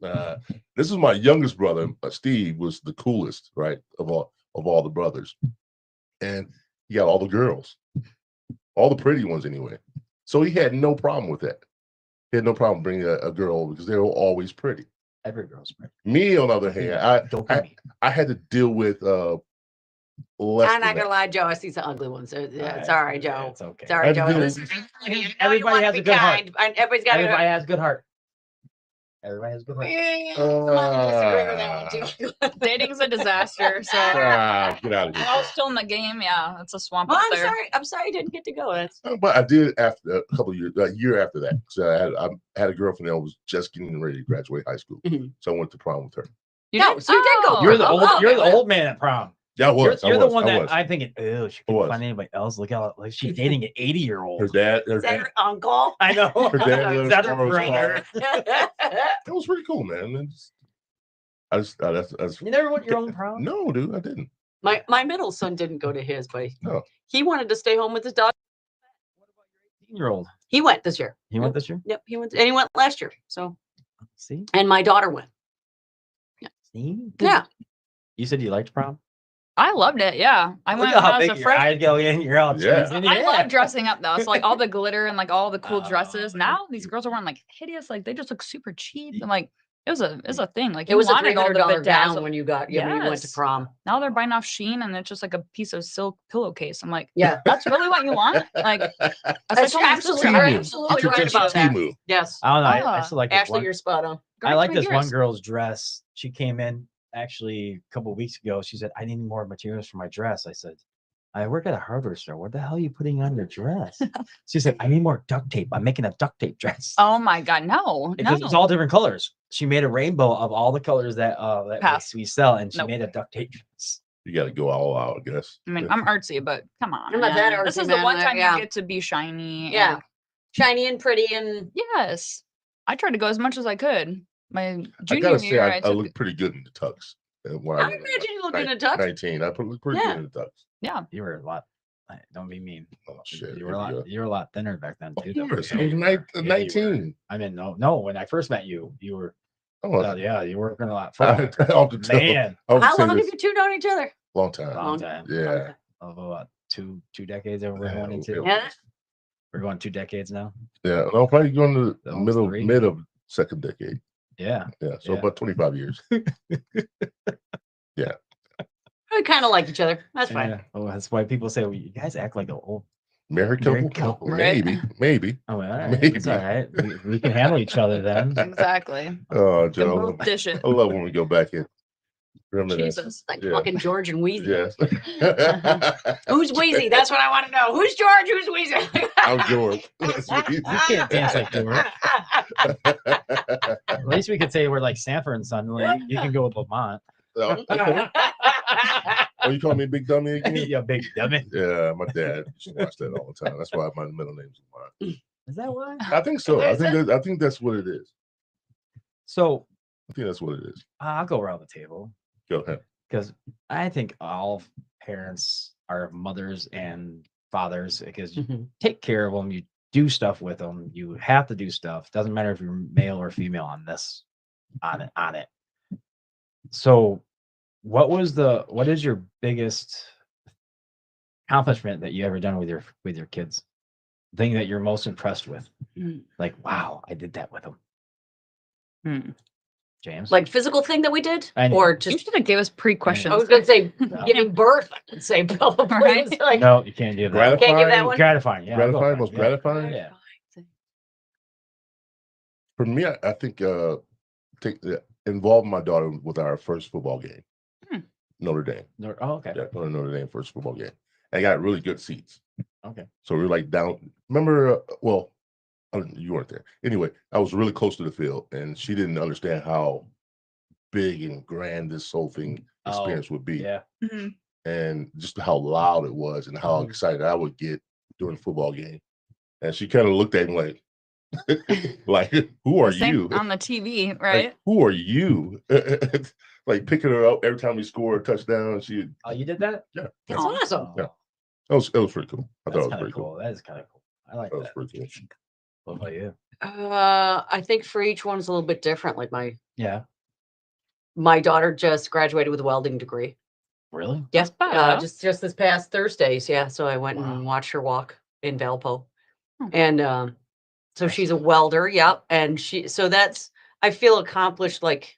this is my youngest brother, Steve, was the coolest, right, of all the brothers, and he got all the girls, all the pretty ones anyway. So he had no problem with that. He had no problem bringing a girl over because they were always pretty. Every girl's pretty. Me, on the other hand, Don't be me. I had to deal with less. I'm than not gonna that. lie, Joe. I see some ugly ones. Yeah, sorry, Joe. It's okay. Sorry, Joe. Everybody- Listen, I know you Everybody wanna has be a good heart. kind, and everybody's got Everybody a has good heart. Everybody has good heart. I'm not disagree with that one too. Dating's a disaster. So Get out of we're all here. still in the game. Yeah, it's a swamp Well, up I'm there. sorry. I'm sorry you didn't get to go. That's But I did after a couple of years, a year after that. So I had a girlfriend that was just getting ready to graduate high school. Mhm. So I went to prom with her. You No, did? so you did go. Oh. You're the Oh, old. okay, You're the well. old man at prom. Yeah, I was. You're the one I that was. I'm thinking. Oh, she I couldn't was. find anybody else. Look out! Like she's dating an 80-year-old. Her dad. Is that your uncle? I know. Her dad Is that her lives brother? It was pretty cool, man. That's You never went to your own prom? no, dude, I didn't. My middle son didn't go to his, but No. he wanted to stay home with his dog. 18-year-old. He went this year. He went this year. Yep, he went, and he went last year. So, See. and my daughter went. See. Yeah, You said you liked prom. I loved it. Yeah, I Look went at when how I was big a your freshman. eyes go in. You're all Yeah. cheesy. I love dressing up though. So like all the glitter and like all the cool Oh, dresses. Now these girls are wearing like hideous, like they just look super cheap. And like it was a thing. Like it you was a wanted all the $300 gown bedazzle. when you got when you went to Yes. prom. Now they're buying off Shein and it's just like a piece of silk pillowcase. I'm like, Yeah, that's really what you want? Like that's told my absolutely sister, you're Temu. absolutely It's right just a about that. Temu. Yes, I don't know. I Ah, still like this Ashley, one. you're spot on. I great like for this one years. girl's dress. She came in actually a couple of weeks ago. She said, "I need more materials for my dress." I said, "I work at a hardware store. What the hell are you putting on your dress?" She said, "I need more duct tape. I'm making a duct tape dress." Oh my god, no. Because it's all different colors. She made a rainbow of all the colors that Pass. we sell, and she Nope. made a duct tape dress. You got to go all out, I guess. I mean, I'm artsy, but come on. I'm not that man. This artsy, is the one man. time Yeah. you get to be shiny. Yeah, and- shiny and pretty and Yes. I tried to go as much as I could. My I junior gotta say, year, I I took look pretty good in the tux. When I was, imagine you look like, in a tux. 19. I look pretty Yeah. good in the tux. yeah. You were a lot. Don't be mean. Oh shit! You were a lot. You were a lot thinner back then too. Of though. course, Yeah, I was you were. Yeah, you were. 19. I mean, no. When I first met you, you were. Oh, Yeah, you were looking a lot. I fuller. often tell- Man, I often How say long have this- you two known each other? Long time. long time. Yeah. Of about two decades that we're Yeah, going into. Yeah. We're going 2 decades now. Yeah. No, probably going to the Almost three. mid of second decade. Yeah. Yeah. So Yeah. about 25 years. We kind of like each other. That's fine. Yeah. Oh, that's why people say, well, you guys act like an old. Married Married couple? couple, right? Maybe. Oh, well, all right. It's all right. We can handle each other then. Exactly. Oh, Can Joe. both dish it. I love when we go back and reminisce. Jesus. Like Yeah. fucking George and Wheezy. Yes. Who's Wheezy? That's what I want to know. Who's George? Who's Wheezy? I'm George. You can't dance like George. At least we could say we're like Sanford and Son. Like, you can go with Lamont. Oh, you call me Big Dummy again? You big dummy. Yeah, my dad used to watch that all the time. That's why my middle name's Lamont. Is that why? I think so. I think that's what it is. So I think that's what it is. I'll go around the table Go ahead. because I think all parents are mothers and fathers because you Mhm. take care of them. You do stuff with them. You have to do stuff. Doesn't matter if you're male or female on it. So what is your biggest accomplishment that you ever done with your kids? Thing that you're most impressed with? Mm. Like, wow, I did that with them. Hmm. James? Like physical thing that we did, I know. or You just should have gave us pre-questions. I was gonna say No. giving birth. I would say probably. Right? Like, No, you can't do that. Gratifying. Can't give that one? Gratifying, yeah. I'll go Gratifying, for it, most yeah. gratifying. Yeah. For me, I think involving my daughter with our first football game, Hmm. Notre Dame. Oh, okay. Yeah, going to Notre Dame first football game. I got really good seats. Okay. So we were like down. Remember? You weren't there. Anyway, I was really close to the field, and she didn't understand how big and grand this whole thing experience would be. Yeah. Mhm. and just how loud it was and how excited I would get during the football game. And she kind of looked at me like, like, who are Same you? on the TV, right? Like, who are you? Like picking her up every time we score a touchdown. She, Oh, you did that? yeah, That's Oh, awesome. Yeah. it was pretty cool. I thought That's it was kind of pretty cool. cool. That is kind of cool. I like That was that. pretty cool. What about you? I think for each one's a little bit different. Like Yeah. my daughter just graduated with a welding degree. Really? Yes, badass. just this past Thursdays. Yeah, so I went Wow. and watched her walk in Valpo, Oh. and so she's a welder. Yep, and so that's I feel accomplished. Like,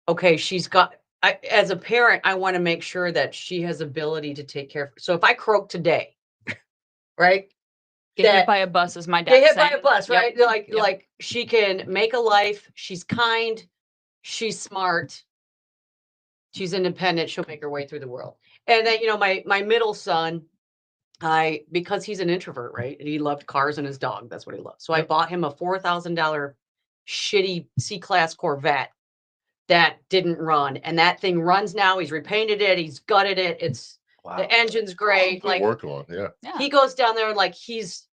okay, she's got. As a parent, I want to make sure that she has ability to take care of. So if I croak today, right? Get hit that- by a bus is my dad. Get hit by a bus, Yep. right? Like she can make a life. She's kind. She's smart. She's independent. She'll make her way through the world. And then, my middle son, because he's an introvert, right? And he loved cars and his dog. That's what he loved. So I bought him a $4,000 shitty C-Class Corvette that didn't run. And that thing runs now. He's repainted it. He's gutted it. It's Wow. the engine's great. Good Like work on, yeah. Yeah. he goes down there and like he's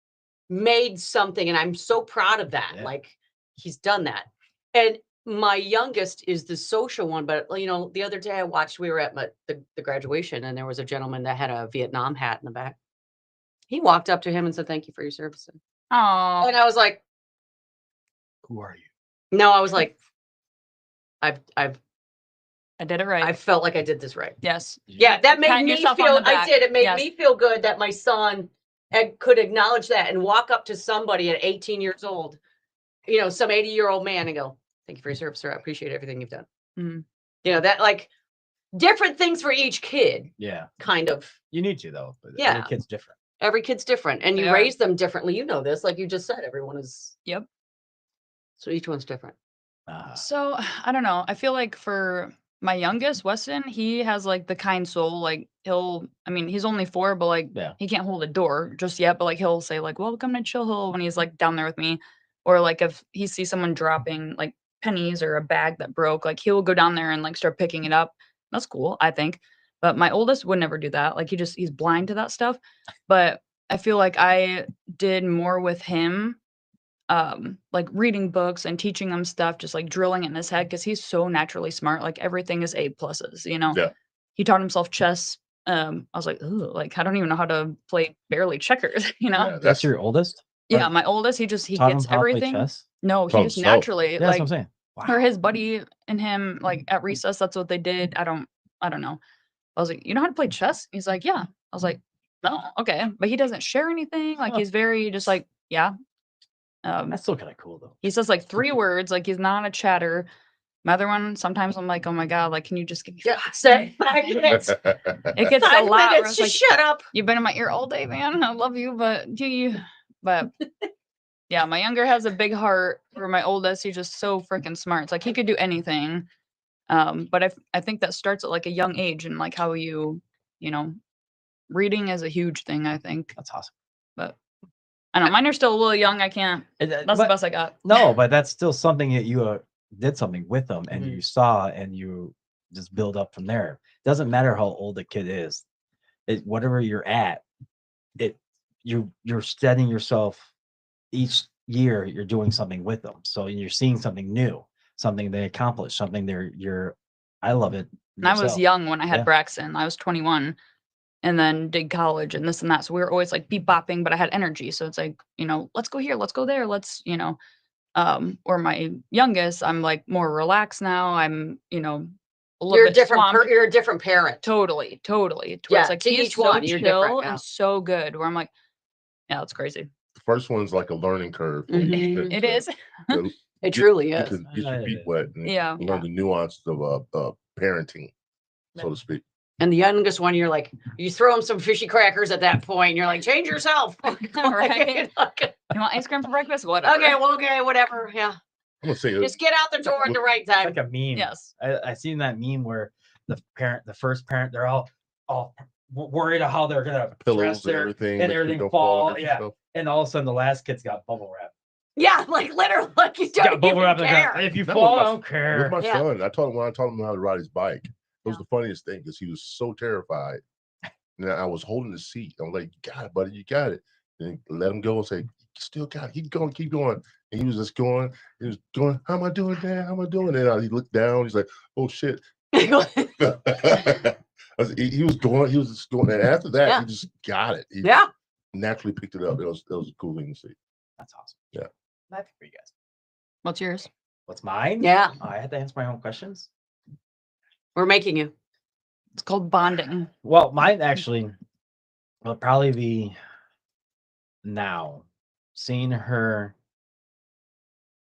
made something, and I'm so proud of that. Yeah. Like he's done that. And my youngest is the social one, but the other day we were at the graduation, and there was a gentleman that had a Vietnam hat in the back. He walked up to him and said, "Thank you for your services." Oh. And I was like, Who are you? no, I was like, I did it right. felt like I did this right. Yes. Yeah, that made Pat me yourself on feel. the I back. did. It made Yes. me feel good that my son could acknowledge that and walk up to somebody at 18 years old, some 80-year-old man, and go, "Thank you for your service, sir. I appreciate everything you've done." Mhm. That like different things for each kid, Yeah. kind of. You need to though. But Yeah. Every kid's different. Every kid's different, and They you are. raise them differently. You know this, like you just said, everyone is. Yep. So each one's different. So I don't know. I feel like for my youngest, Weston, he has like the kind soul. Like he's only 4, but like Yeah. he can't hold a door just yet. But like he'll say like, "Welcome to Chill Hill" when he's like down there with me, or like if he sees someone dropping like pennies or a bag that broke, like he'll go down there and like start picking it up. That's cool, I think. But my oldest would never do that. Like he's blind to that stuff. But I feel like I did more with him, like reading books and teaching him stuff, just like drilling it in his head because he's so naturally smart. Like everything is A pluses, Yeah. He taught himself chess. I was like, ooh, like I don't even know how to play barely checkers, Yeah, That's your oldest? Yeah, my oldest, he Taught him gets how to play everything. chess? No, he Taught just himself. naturally Yeah, that's like what I'm saying. or his buddy and him like at recess, that's what they did. I don't know. I was like, "You know how to play chess?" He's like, "Yeah." I was like, "No, okay." But he doesn't share anything. Like Huh. he's very just like, yeah. That's still kind of cool though. He says like 3 words, like he's not a chatter. My other one, sometimes I'm like, "Oh my god, like can you just give me Yeah, 5 say 5 minutes. It gets a 5 lot. where minutes. it's Just like, shut up. you've been in my ear all day, man. I love you, but do you? But yeah, my younger has a big heart. For my oldest, he's just so freaking smart. It's like he could do anything. But I think that starts at like a young age and like how reading is a huge thing, I think. That's awesome. But I don't know, mine are still a little young. I can't. That's the But- best I got. No, but that's still something that you did something with them and Mhm. you saw and you just build up from there. Doesn't matter how old the kid is. Whatever you're at, you're setting yourself each year you're doing something with them. So you're seeing something new, something they accomplished, something I love it. And I was yourself. young when I had Yeah. Braxton. I was 21 and then did college and this and that. So we were always like bopping, but I had energy. So it's like, let's go here, let's go there, or my youngest, I'm like more relaxed now. I'm, a little You're a bit different. swamped. You're a different parent. Totally. To where Yeah, it's like to he's each so one, you're chill different, yeah. and so good. Where I'm like, yeah, that's crazy. The first one's like a learning curve. Mhm. It is. It truly Get is. your feet wet and Yeah. learn the nuances of parenting, so to speak. And the youngest one, you're like, you throw him some fishy crackers at that point. And you're like, change yourself. Right. Okay, You want ice cream for breakfast? Whatever. okay, whatever. Yeah. I'm gonna say Just get out the door at the right It's time. like a meme. Yes. I seen that meme where the first parent, they're all worried of how they're gonna pillows dress and their everything, and make sure everything don't fall. against Yeah, yourself. and all of a sudden the last kid's got bubble wrap. Yeah, like literally, like you Got don't bubble even wrap. Like, care. if you That fall, was I don't With care. my Yeah. son, I taught him how to ride his bike, was the funniest thing because he was so terrified. And I was holding the seat. I'm like, "You got it, buddy. You got it." And let him go and say, "You still got it. Keep going, keep going." And he was just going. He was going. "How am I doing, Dad? How am I doing?" And he looked down. He's like, "Oh shit." He was going. He was just going. And after that, he just got it. He naturally picked it up. It was a cool thing to see. That's awesome. Yeah. I'm happy for you guys. What's yours? What's mine? Yeah. Oh, I had to answer my own questions. We're making you. It's called bonding. Well, mine actually will probably be now seeing her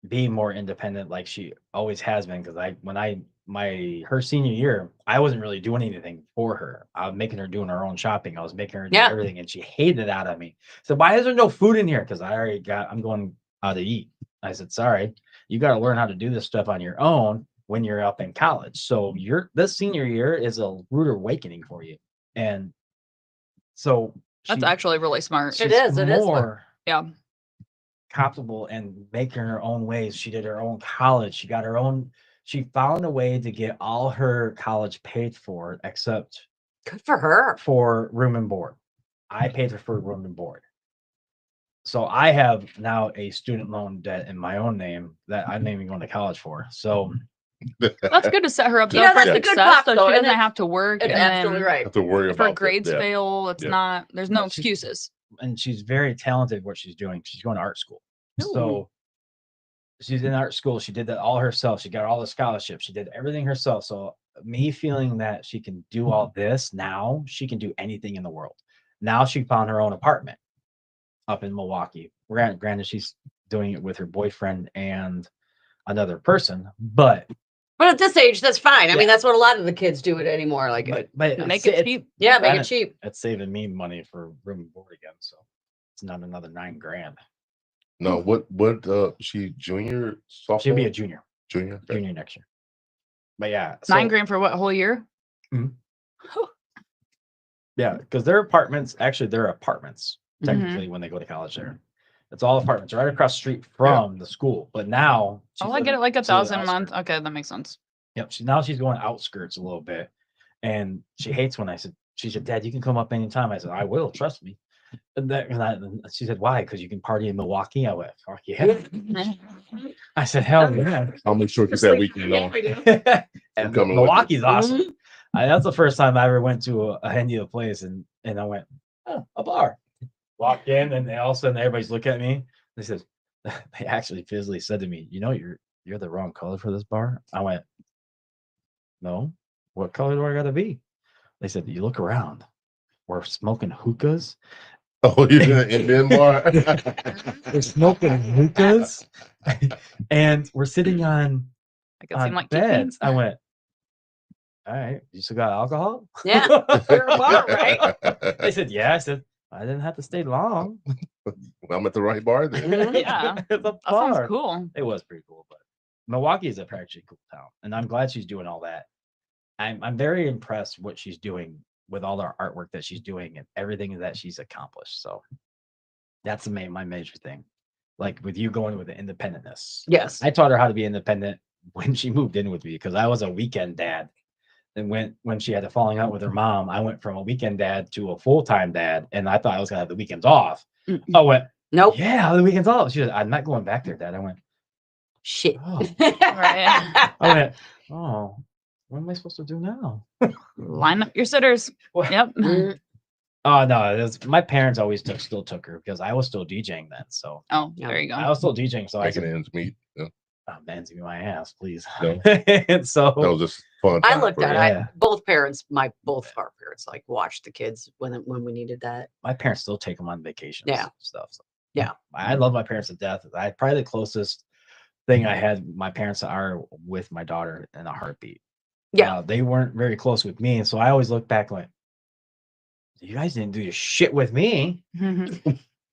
be more independent like she always has been. Because her senior year, I wasn't really doing anything for her. I was making her doing her own shopping. I was making her do everything, and she hated it out of me. So why is there no food in here? Because I'm going out to eat. I said, sorry, you got to learn how to do this stuff on your own when you're up in college. So this senior year is a rude awakening for you. And so That's actually really smart. It is. more Yeah. comfortable and making her own ways. She did her own college. She got her own. She found a way to get all her college paid for, except Good for her. for room and board. I paid for room and board. So I have now a student loan debt in my own name that I'm not even going to college for. So That's good to set her up though Yeah, for that's a good success, pop, so though, she isn't doesn't it? have to work. It's And absolutely then right. Have to worry if her about grades that. fail, it's Yeah. not. There's no But she's- excuses. and she's very talented at what she's doing. She's going to art school. So she's in art school. She did that all herself. She got all the scholarships. She did everything herself. So me feeling that she can do all this now, she can do anything in the world. Now she found her own apartment up in Milwaukee. Granted, she's doing it with her boyfriend and another person, but at this age, that's fine. I mean, Yeah. that's what a lot of the kids do it anymore. Like, but Make it's- it cheap. yeah, make and it cheap. It's saving me money for room and board again. So it's not another $9,000. No, what she junior, sophomore? She'll be a junior junior. Okay. next year. But yeah, $9,000 for what, whole year? Yeah, because they're apartments. Actually, they're apartments Mhm. technically when they go to college there. It's all apartments right across the street from the school. But now Oh, she's I get it living like to the 1,000 a month. outskirts. Okay, that makes sense. Yep. She's going outskirts a little bit. And she hates when she said, Dad, you can come up anytime. I said, I will, trust me. And she said, why? Because you can party in Milwaukee. I went, fuck yeah. I said, hell yeah. I'll make sure to get that weekend Yeah, on. we do. And coming with Milwaukee's you. awesome. That's the first time I ever went to a India place, and I went, oh, a bar. Walked in, and all of a sudden everybody's looking at me. They said, they actually physically said to me, you're the wrong color for this bar. I went, no, what color do I gotta be? They said, you look around. We're smoking hookahs. Oh, you're in an Indian bar? We're smoking hookahs, and we're sitting on Like it seemed like beds. I went, all right, you still got alcohol? Yeah. You're a bar, right? They said, yeah. I said, I didn't have to stay long. I'm at the right bar then. Yeah. It's a That sounds bar. cool. It was pretty cool, but Milwaukee is actually a cool town, and I'm glad she's doing all that. I'm very impressed what she's doing with all the artwork that she's doing and everything that she's accomplished. So that's my major thing. Like with you going with the independentness. Yes. I taught her how to be independent when she moved in with me because I was a weekend dad. And when she had a falling out with her mom, I went from a weekend dad to a full-time dad, and I thought I was gonna have the weekends off. I went, Nope. yeah, the weekend's off. She said, I'm not going back there, Dad. I went, Shit. oh. Right. I went, oh, what am I supposed to do now? Line up your sitters. What? Yep. Oh no, my parents always still took her because I was still DJing then. So Oh, Yeah. there you go. I was still DJing. So I Making said, ends meet. Yeah. oh, man, give me my ass, please. No. And so That was just fun. I time looked for at her. it. Yeah. Both our parents like watched the kids when we needed that. my parents still take them on vacations. Yeah. And stuff. So, Yeah. I love my parents to death. Probably the closest thing I had. My parents are with my daughter in a heartbeat. Yeah. They weren't very close with me, and so I always look back like, you guys didn't do your shit with me. Why?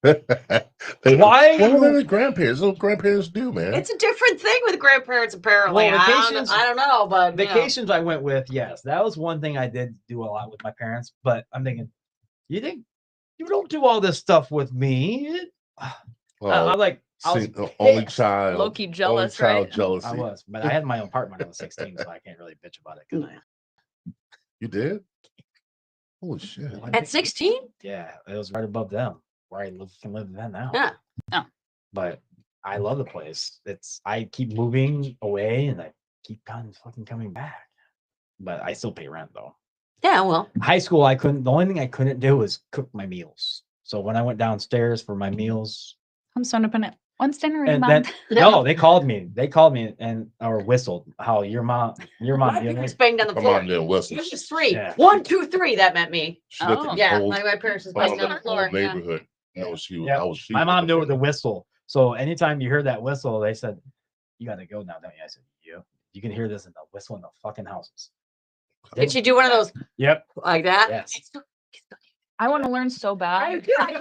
Well, they're the grandparents. That's what grandparents do, man. It's a different thing with grandparents, apparently. Well, I vacations- don't know, but you know. Vacations I went with, yes, that was one thing I did do a lot with my parents. But I'm thinking, you think you don't do all this stuff with me? Well, I'm like, I was see, the only pissed. child. Low-key only jealous, child right? jealousy. I was, but I had my own apartment when I was 16, so I can't really bitch about it. 'cause You did? Holy shit! At 16? Yeah, it was right above them where I can live then now. Yeah. Oh. But I love the place. I keep moving away and I keep fucking coming back. But I still pay rent though. Yeah, well. High school, the only thing I couldn't do was cook my meals. So when I went downstairs for my meals, I'm so independent. When's dinner, and Mom? then no, they called me and or whistled. How your mom My parents banged on the My floor. mom didn't whistle. It was 3. Yeah. 1, 2, 3. That meant me. She let Oh. the Yeah, whole, my parents just all banged on the the floor. whole Yeah. neighborhood. No, she was. Yeah. I was. She My was mom looking knew for the it. whistle. So anytime you heard that whistle, they said, "You got to go now, don't you?" I said, "Yep." You can hear this in the whistle in the fucking houses. Did she do one of those Yep. like that? Yes. I want to learn so I bad. do. I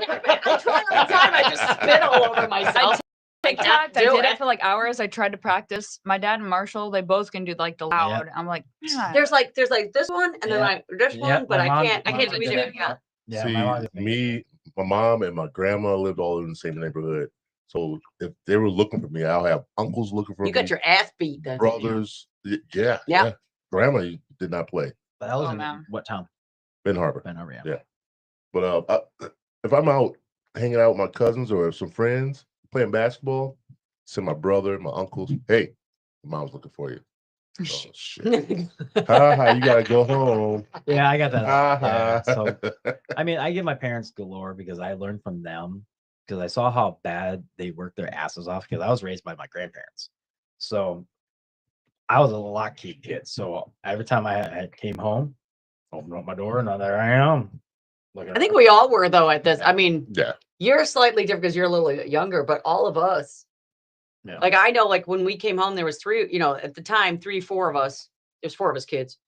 try all the time. I just spit all over myself. TikTok, I did it for like hours. I tried to practice. My dad and Marshall, they both can do like the loud. I'm like, "Ah." There's like this one and then this Yeah, one, but my mom- I my can't mom do did either. it. Yeah. Yeah. See, my mom did me, my mom, and my grandma lived all in the same neighborhood. So if they were looking for me, I'll have uncles looking for You me. got your ass beat, then. brothers. Yeah. Yeah. Grandma did not play. But that was Oh, in man. what town? Ben Harbor. Ben Harbor. Yeah. But if I'm out hanging out with my cousins or some friends playing basketball, send my brother, my uncles, hey, mom's looking for you. Oh shit. Ha, you gotta go home. Yeah, I got that. Ha, Yeah, so I mean, I give my parents galore because I learned from them because I saw how bad they worked their asses off because I was raised by my grandparents. So I was a lock-key kid. So every time I came home, opened up my door and there I am. I think we all were though at this. I mean, Yeah. you're slightly different because you're a little younger, but all of us. Yeah. Like I know, like when we came home, there was 3. You know, at the time, 3, 4 of us. There's 4 of us kids,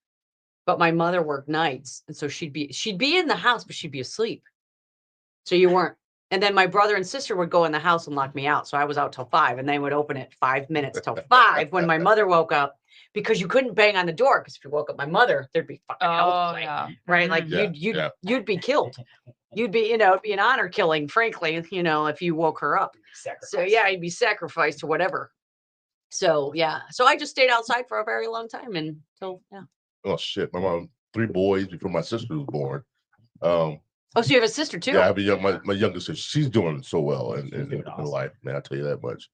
but my mother worked nights, and so she'd be in the house, but she'd be asleep. So you weren't. And then my brother and sister would go in the house and lock me out. So I was out till 5, and they would open it 5 minutes till 5 when my mother woke up, because you couldn't bang on the door because if you woke up my mother, there'd be fucking hell to play, yeah. right? Like Yeah, you'd be killed. You'd be, it'd be an honor killing, frankly, if you woke her up. So yeah, you'd be sacrificed to whatever. So yeah, so I just stayed outside for a very long time until yeah. Oh shit. My mom, 3 boys before my sister was born. Oh, so you have a sister too? Yeah, I have my youngest sister. She's doing so well in doing her awesome. life, man. I tell you that much.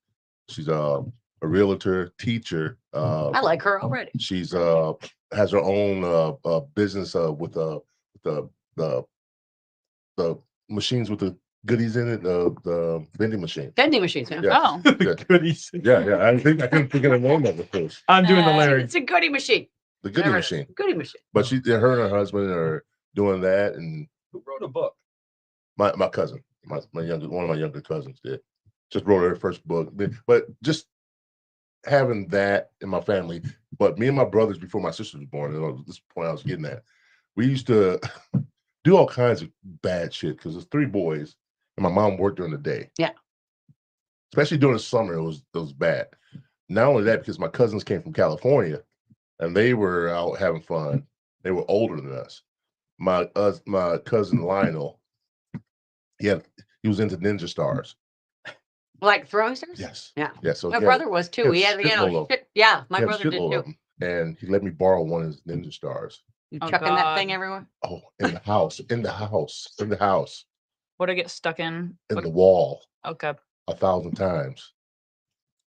She's a realtor, teacher. I like her already. She's has her own business with the machines with the goodies in it, the vending machine. Vending machines, yeah. Yeah. Oh, Yeah. Goodies. Yeah. I couldn't think of the name of it first. I'm doing the lyrics. It's a goodie machine. The goodie Whatever it is. machine. Goodie machine. But her and her husband are doing that, and Who wrote a book? my cousin, one of my younger cousins did. Just wrote her first book. But just having that in my family. But me and my brothers, before my sister was born, this point I was getting at, we used to do all kinds of bad shit because there's 3 boys, and my mom worked during the day. Yeah. Especially during the summer, it was bad. Not only that, because my cousins came from California, and they were out having fun. They were older than us. My cousin Lionel, he was into Ninja Stars. Like throwing stars? Yes. Yeah. Yeah. So My brother was too. He had shitload of- yeah, my he had a brother did shitload too. of them, and he let me borrow one of his Ninja Stars. You Oh, chucking that God. thing everywhere? Oh, in the house, in the house, would I get stuck in? in the wall Okay. 1,000 times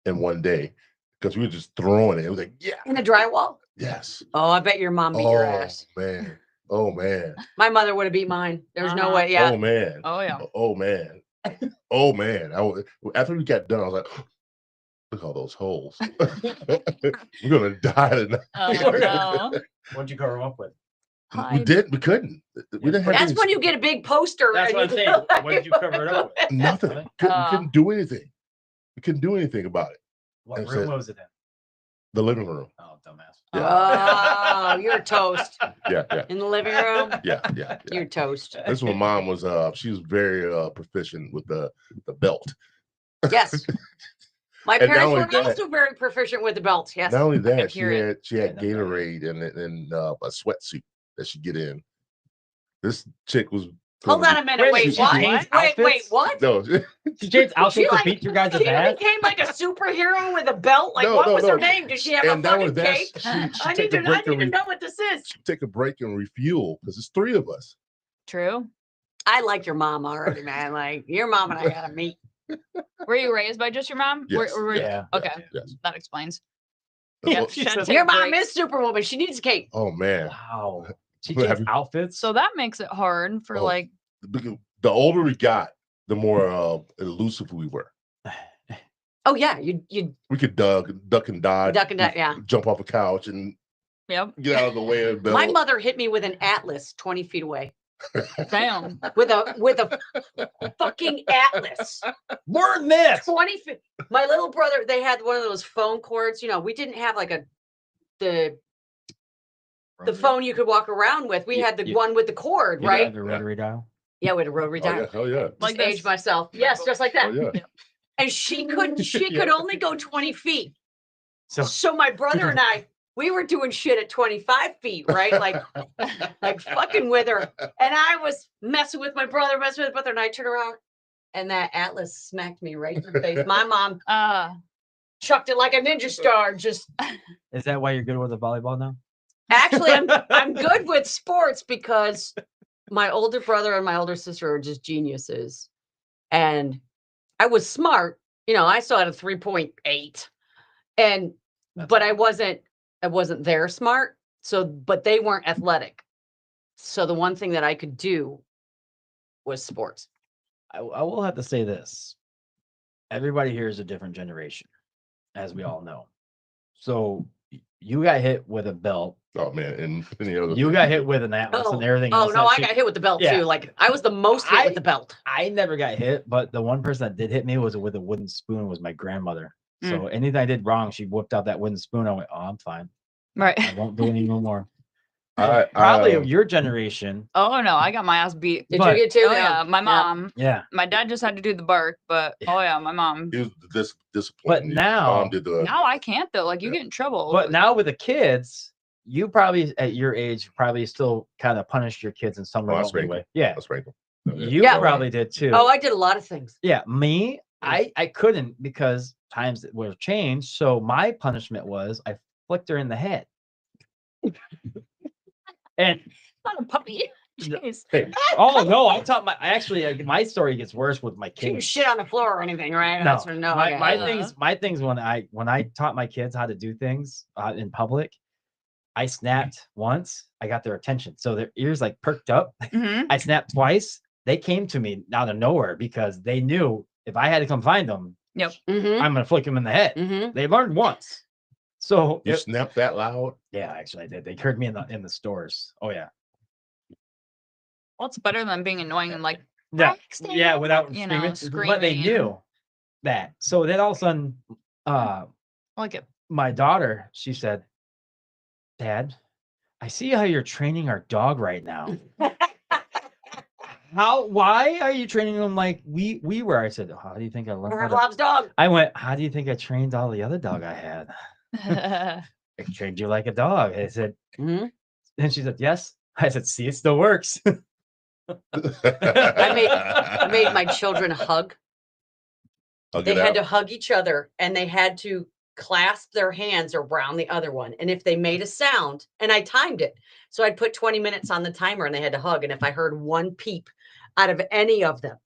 in one day because we were just throwing it. It was like, yeah, In the drywall? yes. Oh, I bet your mom beat your ass. Man. Oh man. My mother would have beat mine. There's no way. Yeah. Oh man. Oh yeah. Oh man. Oh man. After we got done, I was like, look at all those holes. We're gonna die tonight. Oh no. What'd you cover them up with? We couldn't. We didn't have That's any- when you get a big poster. That's and what I'm you saying. feel like What did you cover it up with? nothing. We couldn't do anything. We couldn't do anything about it. What And room so- was it in? The living room. Oh, dumbass. Oh, you're toast. Yeah. In the living room, Yeah. you're toast. This one, mom was she was very proficient with the belt. Yes. My And not parents only were that- also very proficient with the belts. Yes. Not only can that, hear it. she had Yeah, no, Gatorade and a sweatsuit that she get in. This chick was Hold on a minute. Wait, Wait, she what? changed Wait, outfits? what? No, She changed outfits to like- beat your guys' She ass. became like a superhero with a belt. Like, No, what no, was her no. name? Did she have and a that was fucking that. cape? She I take need a to. I break and need to know what this is. take a break and refuel because it's 3 of us. True. I like your mom already, man. Like your mom and I gotta meet. Were you raised by just your mom? Yes. Yeah. Okay. Yes. That explains. Yeah. Yeah. she had to take Your a mom break. is Superwoman. She needs a cape. Oh man. Wow. She Have changed you- outfits. So that makes it hard for Oh. like. The older we got, the more elusive we were. Oh yeah, you We could duck and dodge, duck and duck. Yeah. jump off a couch and Yep. get out of the way of My mother hit me with an atlas 20 feet away. Damn. With a fucking atlas. More than this. 20 feet. My little brother, they had one of those phone cords. You know, we didn't have like the phone you could walk around with. We had the one with the cord, You right? have the rotary dial. Yeah, we had a rotary dial. Oh yeah. Just Like age this. myself. Yes, just like that. Oh yeah. And she could Yeah. only go 20 feet. So So my brother and I, we were doing shit at 25 feet, right? Like fucking with her. And I was messing with my brother, and I turned around and that atlas smacked me right in the face. My mom chucked it like a ninja star. Just is that why you're good with the volleyball now? actually, I'm good with sports because my older brother and my older sister are just geniuses. And I was smart. You know, I still had a 3.8. And but I wasn't their smart. So, but they weren't athletic. So the one thing that I could do was sports. I will have to say this. Everybody here is a different generation, as we all know. So you got hit with a belt. Oh man, and the other You got hit with an atlas and everything Oh else. no, that I shit- got hit with the belt Yeah. too. Like I was the most hit with the belt. I never got hit, but the one person that did hit me was with a wooden spoon. Was my grandmother. So anything I did wrong, she whipped out that wooden spoon. I went, "Oh, I'm fine. Right. I won't do any no more." Probably Probably of your generation. Oh no, I got my ass beat. Did But- you get two? Oh yeah, my mom. Yeah, My dad just had to do the bark, but oh yeah, my mom. It was this discipline. but Your now, mom did the Now I can't though. Like you Yeah. get in trouble. but now with the kids, you probably at your age probably still kind of punished your kids in some I remote spanked way. them. Yeah, That's right. you Yeah. probably did too. Oh, I did a lot of things. Yeah, me, I couldn't because times would have changed. So my punishment was I flicked her in the head. And not a puppy. Jeez. oh no, my story gets worse with my She didn't kids. shit on the floor or anything, right? No, That's- no. my, okay. my things when I taught my kids how to do things in public, I snapped once. I got their attention, so their ears like perked up. Mhm. I snapped twice. They came to me out of nowhere because they knew if I had to come find them, Mhm, I'm gonna flick them in the head. mhm. They learned once, so You snapped that loud? yeah, actually I did. They heard me in the stores. Oh yeah, Well, it's better than being annoying and like yeah, Braxton, yeah, without you screaming. know, But they screaming. knew that. So then all of a sudden, like it. my daughter, she said, "Dad, I see how you're training our dog right now. Why are you training him like we were?" I said, "How do you think I learned how to-" Bob's dog. I went, "How do you think I trained all the other dog I had? I trained you like a dog." I said, Mhm. and she said, "Yes." I said, "See, it still works." I made my children hug. Hug They it had out. to hug each other and they had to clasp their hands around the other one. And if they made a sound, and I timed it, so I'd put 20 minutes on the timer and they had to hug. And if I heard one peep out of any of them,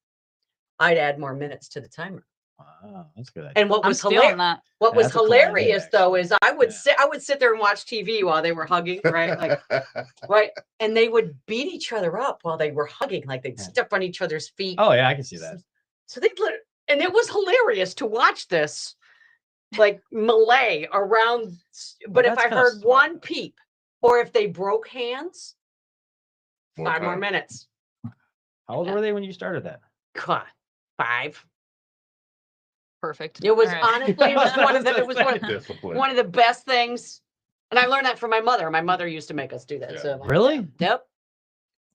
I'd add more minutes to the timer. Wow, that's good. And what I'm was stealing hilarious, that. what was That's a cool idea, hilarious though, is I would Yeah. sit there and watch TV while they were hugging, right? Like, right. And they would beat each other up while they were hugging, like they'd Yeah. step on each other's feet. Oh yeah, I can see that. So and it was hilarious to watch this, like melee around. But if that's I kinda heard smart, one though. peep, or if they broke hands, More 5 more time. minutes. How old were they when you started that? God, 5. Perfect. It was All right. honestly, it was one of the, it was Discipline. one of the best things. And I learned that from my mother. My mother used to make us do that. Yeah. So Really? yep.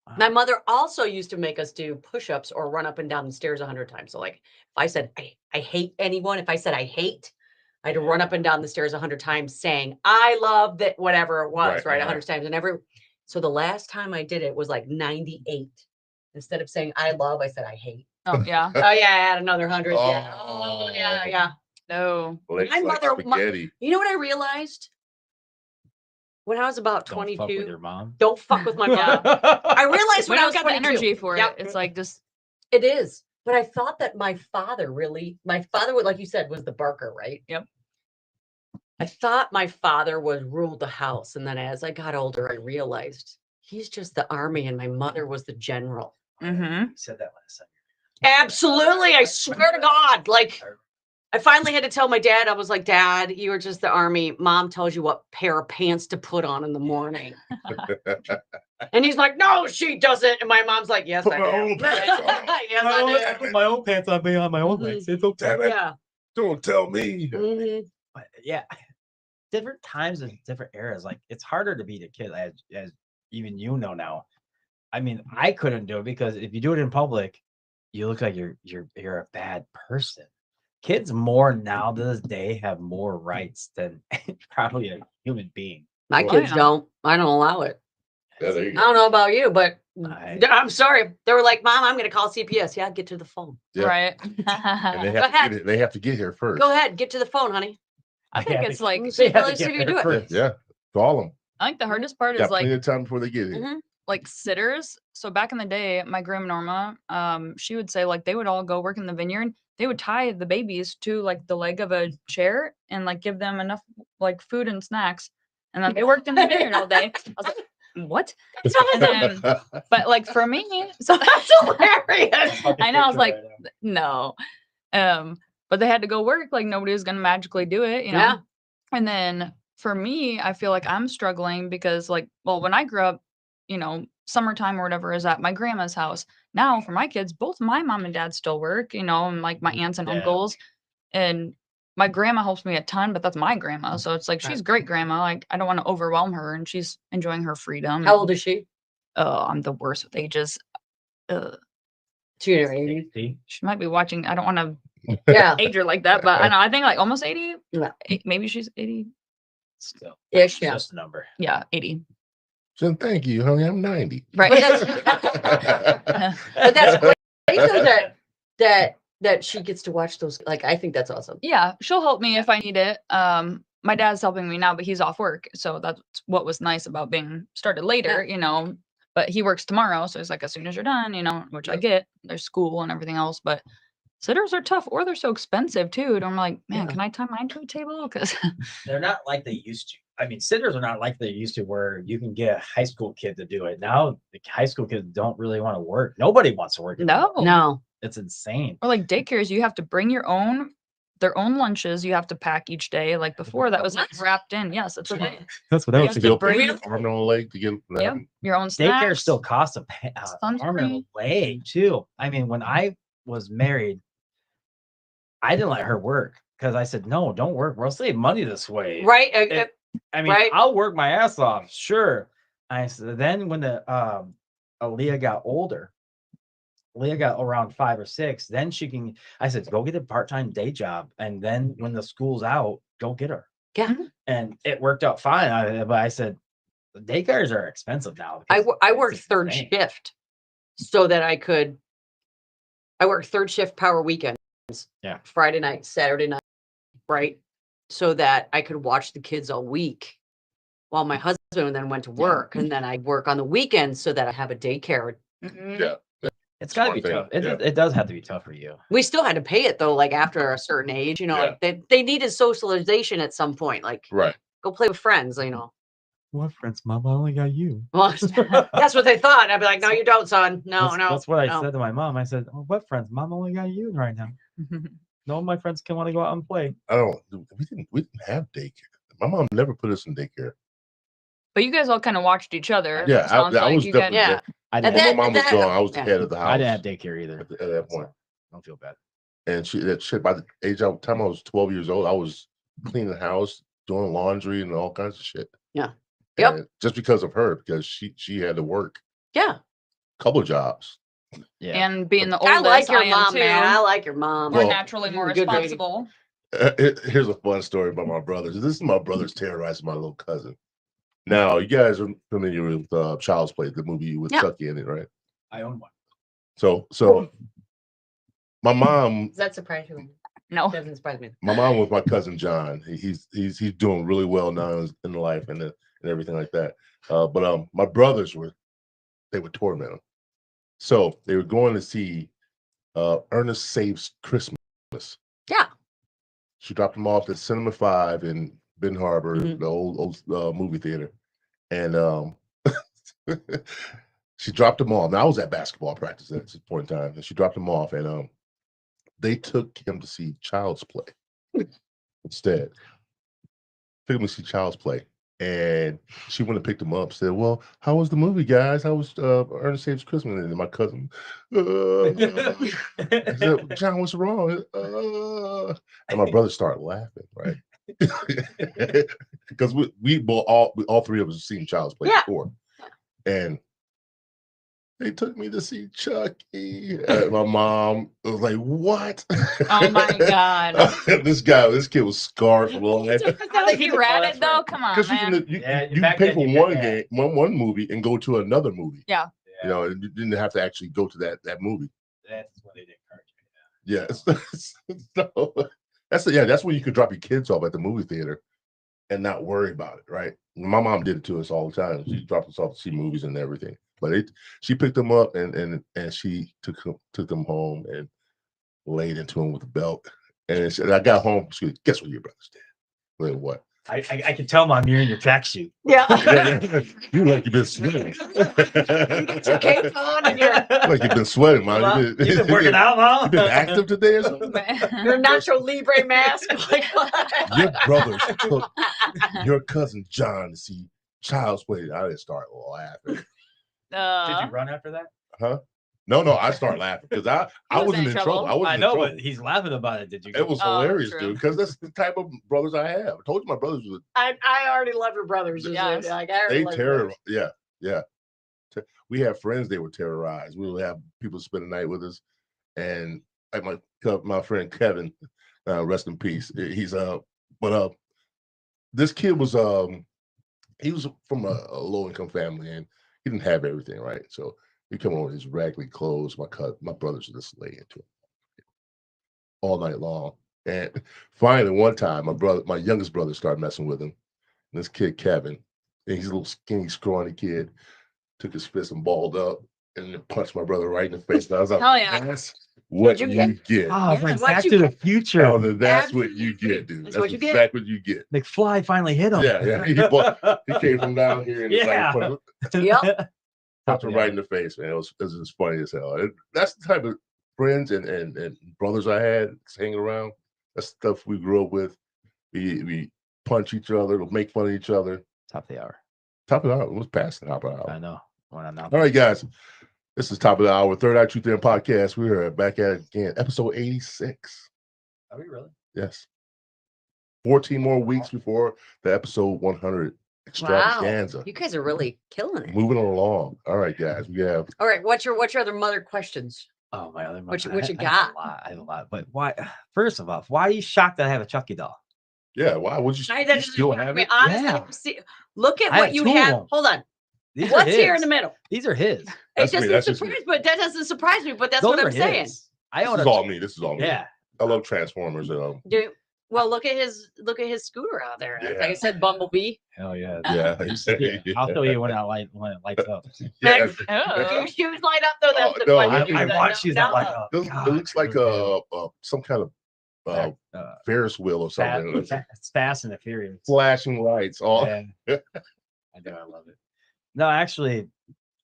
Wow. My mother also used to make us do push-ups or run up and down the stairs 100 times. So like if I said I hate anyone, if I said I hate, I had to run up and down the stairs 100 times saying I love that, whatever it was, Right, right? right. 100 times. And so the last time I did it was like 98. Instead of saying I love, I said I hate. Oh yeah. Oh yeah, I had another 100. Yeah. Oh. Oh yeah, yeah. No. Legs My like mother- my- spaghetti. You know what I realized? When I was about Don't fuck with 22, your mom. don't fuck with my mom. Yeah. I realized We when I don't was got the 22. energy for Yep. it. It's like just It is. But I thought that my father, like you said, was the barker, right? Yep. I thought my father was ruled the house. And then as I got older, I realized he's just the army and my mother was the general. mm-hmm. You said that last time. Absolutely. I swear to God. Like, I finally had to tell my dad, I was like, Dad, you are just the army. Mom tells you what pair of pants to put on in the morning. And he's like, no, she doesn't. And my mom's like, yes, Put I my do. own pants on. Yes, I do. my own pants on, on my own Mhm. legs. It's okay. Damn it. Yeah. Don't tell me. Mhm. But yeah, different times and different eras. Like it's harder to be the kid, as even you know now. I mean, I couldn't do it because if you do it in public, you look like you're a bad person. Kids more now to this day have more rights than probably a human being. My Oh, kids yeah. don't. I don't allow it. Yeah, there you I go. don't know about you, but I- I'm sorry. They were like, Mom, I'm going to call CPS. Yeah, get to the phone. Yeah. Right. And they Go have, ahead. they have to get here first. Go ahead, get to the phone, honey. I think Yeah, it's they- like See if have to see if get you do there it. first. Yeah. Call them. I think the hardest part Got is like plenty of time before they get here. Mhm. like sitters. So back in the day, my grandma Norma, she would say like they would all go work in the vineyard. They would tie the babies to like the leg of a chair and like give them enough like food and snacks. And then they worked in the vineyard all day. I was like, what? And then, but like for me, so That's hilarious. I know, I was like, no. But they had to go work, like nobody was gonna magically do it, you know. Yeah. And then for me, I feel like I'm struggling because like, well, when I grew up, you know, summertime or whatever is at my grandma's house. Now for my kids, both my mom and dad still work, you know, and like my aunts and Yeah. uncles. And my grandma helps me a ton, but that's my grandma. So it's like she's great grandma. Like I don't want to overwhelm her and she's enjoying her freedom. How old is she? Oh, I'm the worst with ages. Junior 80. See? She might be watching. I don't want to Yeah. age her like that, but I know I think like almost 80. Yeah. Maybe she's 80. Still, Ish, it's yeah. just a number. Yeah, 80. So thank you, honey. I'm 90. Right. But that's great though that she gets to watch those. Like, I think that's awesome. Yeah, she'll help me if I need it. My dad's helping me now, but he's off work, so that's what was nice about being started later, you know. But he works tomorrow, so it's like as soon as you're done, you know, which I get. There's school and everything else, but sitters are tough, or they're so expensive too. And I'm like, man, Yeah. can I tie mine to a table? Because They're not like they used to. I mean, sitters are not like they used to, where you can get a high school kid to do it. Now, the high school kids don't really want to work. Nobody wants to work. no, No. It's insane. or like daycares, you have to bring their own lunches. You have to pack each day. Like before, that was like wrapped in. Yes, it's a That's what I I was was Still bring- put your arm on a leg to get Yep. your own Daycare snacks. still costs a arm and a Sunscreen. leg too. I mean, when I was married, I didn't let her work because I said, no, don't work. We'll save money this way. Right. I mean, Right. I'll work my ass off, sure. I said, then when the Aaliyah got older, Leah got around 5 or 6, then she can. I said, go get a part-time day job, and then when the school's out, go get her. Yeah. And it worked out fine. But I said, the daycares are expensive now. I because worked it's third insane. shift so that I worked third shift power weekends. Yeah. Friday night, Saturday night, right? So that I could watch the kids all week while my husband then went to work. And then I'd work on the weekends so that I have a daycare. Mhm. Yeah. It's got to Smart be thing, tough. yeah. It does have to be tough for you. We still had to pay it though, like after a certain age, you know, Yeah. like they needed socialization at some point, like Right. go play with friends, you know. What friends, Mom? I only got you. Well, that's what they thought. I'd be like, no, you don't, son. No, no. That's what I no. said to my mom. I said, oh, what friends? Mom only got you right now. No of my friends can want to go out and play. I don't. We didn't have daycare. My mom never put us in daycare. But you guys all kind of watched each other. Yeah, it sounds I like was you got- definitely. Yeah. I And didn't, When that- my mom was that- gone, I was the yeah. head of the house. I didn't have daycare either. at that point. So I don't feel bad. And that shit, by the time I was 12 years old, I was cleaning the house, doing laundry, and all kinds of shit. Yeah. Yep. And just because of her, because she had to work Yeah. a couple jobs. Yeah. And being the I oldest, like your am mom, too. man. I like your mom. We're Well, naturally more good lady. responsible. Here's a fun story about my brothers. This is my brothers terrorizing my little cousin. Now, you guys are familiar with Child's Play, the movie with Yeah. Chucky in it, right? I own one. So my mom, Does that surprise you? No. Doesn't surprise me. my mom was my cousin John. He's doing really well now in life and everything like that. But my brothers would torment him. So they were going to see Ernest Saves Christmas. Yeah. She dropped him off at Cinema 5 in Ben Harbor, Mhm. the old movie theater, and she dropped him off. Now I was at basketball practice at this point in time, and she dropped him off, and they took him to see Child's Play instead. Took him to see Child's Play, and she went and picked him up. Said, "Well, how was the movie, guys? How was Ernest Saves Christmas?" And my cousin, he said, "John, what's wrong?" And my brother started laughing, right? Because we all three of us have seen Child's Play before, and they took me to see Chucky. And my mom was like, "What?" Oh my God. This kid was scarred for life. How did he read it though? Come on, Because man. you back pay then for you did one that. game, one movie, and go to another movie. Yeah. You know, and you didn't have to actually go to that movie. That's when they did cartoon. Yeah. So that's when you could drop your kids off at the movie theater and not worry about it, right? My mom did it to us all the time. She dropped us off to see movies and everything. But she picked them up and she took them home and laid into them with a belt. And I got home. She goes, "Guess what your brothers did?" Like, what? I can tell, Mom, you're in your tracksuit. Yeah. You like you've been sweating. Your cape on and you're Like you've been sweating, Mom. Well, you've been working out, Mom. You've been active today or something? your Nacho Libre mask. Like, Your brothers took your cousin John to see Child's Play. I didn't start laughing. Did you run after that? Huh? No, I start laughing because I wasn't in trouble. I wasn't I know, in trouble. but he's laughing about it. Did you? It was Oh, hilarious, true. dude, because that's the type of brothers I have. I told you my brothers were I already love your brothers. Yes. Like, I already they love your brothers. yeah. We have friends they would terrorize. We would have people spend the night with us, and like my friend Kevin, rest in peace. He's but this kid was he was from a low income family and he didn't have everything, right? So he come on with his raggedy clothes. My brothers would just lay into him all night long. And finally, one time, my youngest brother started messing with him. And this kid, Kevin, and he's a little skinny, scrawny kid, took his fist and balled up and then punched my brother right in the face. And I was like, Hell yeah. "That's what you get." Oh, Yeah, like what Back you to the get. Future. Oh, that's what you get, dude. That's That's what you get. exactly what you get. McFly finally hit him. Yeah. He came from down here and Yeah. Yep. punched him right in the face, man. It was just funny as hell. That's the type of friends and brothers I had hanging around. That's stuff we grew up with. We punch each other, make fun of each other. Top of the hour. Top of the hour. It was past the top of the hour. I know. All right, guys. This is Top of the Hour, Third Eye Truth and Podcast. We are back at it again. Episode 86. Are we really? Yes. 14 more weeks before the episode 100 extravaganza. Wow. You guys are really killing it. Moving along. All right, guys. We have All right. What's your other mother questions? Oh, my other. What you I got? have a lot. But why? First of all, why are you shocked that I have a Chucky doll? why would you That you doesn't still surprise have me. it? Honestly, Yeah. see, look at I what have you two of have. them. Hold on. These What's are his. here in the middle? These are his. That's me. It That's doesn't just me. surprise, but that doesn't surprise me. But that's Those what are I'm saying. his. I This own is a. all me. This is all me. Yeah. I love Transformers. Well, look at his scooter out there. Yeah. Like I said, Bumblebee. Hell yeah. Yeah. I'll show you when it lights up. Yeah. Oh. Your shoes light up though. That's Oh, the no, funny I thing. watch these. I'm like, oh, It God, looks like some kind of Ferris wheel or something. It's Fast and the Furious. Flashing lights. All Yeah. I do. I love it. No, actually,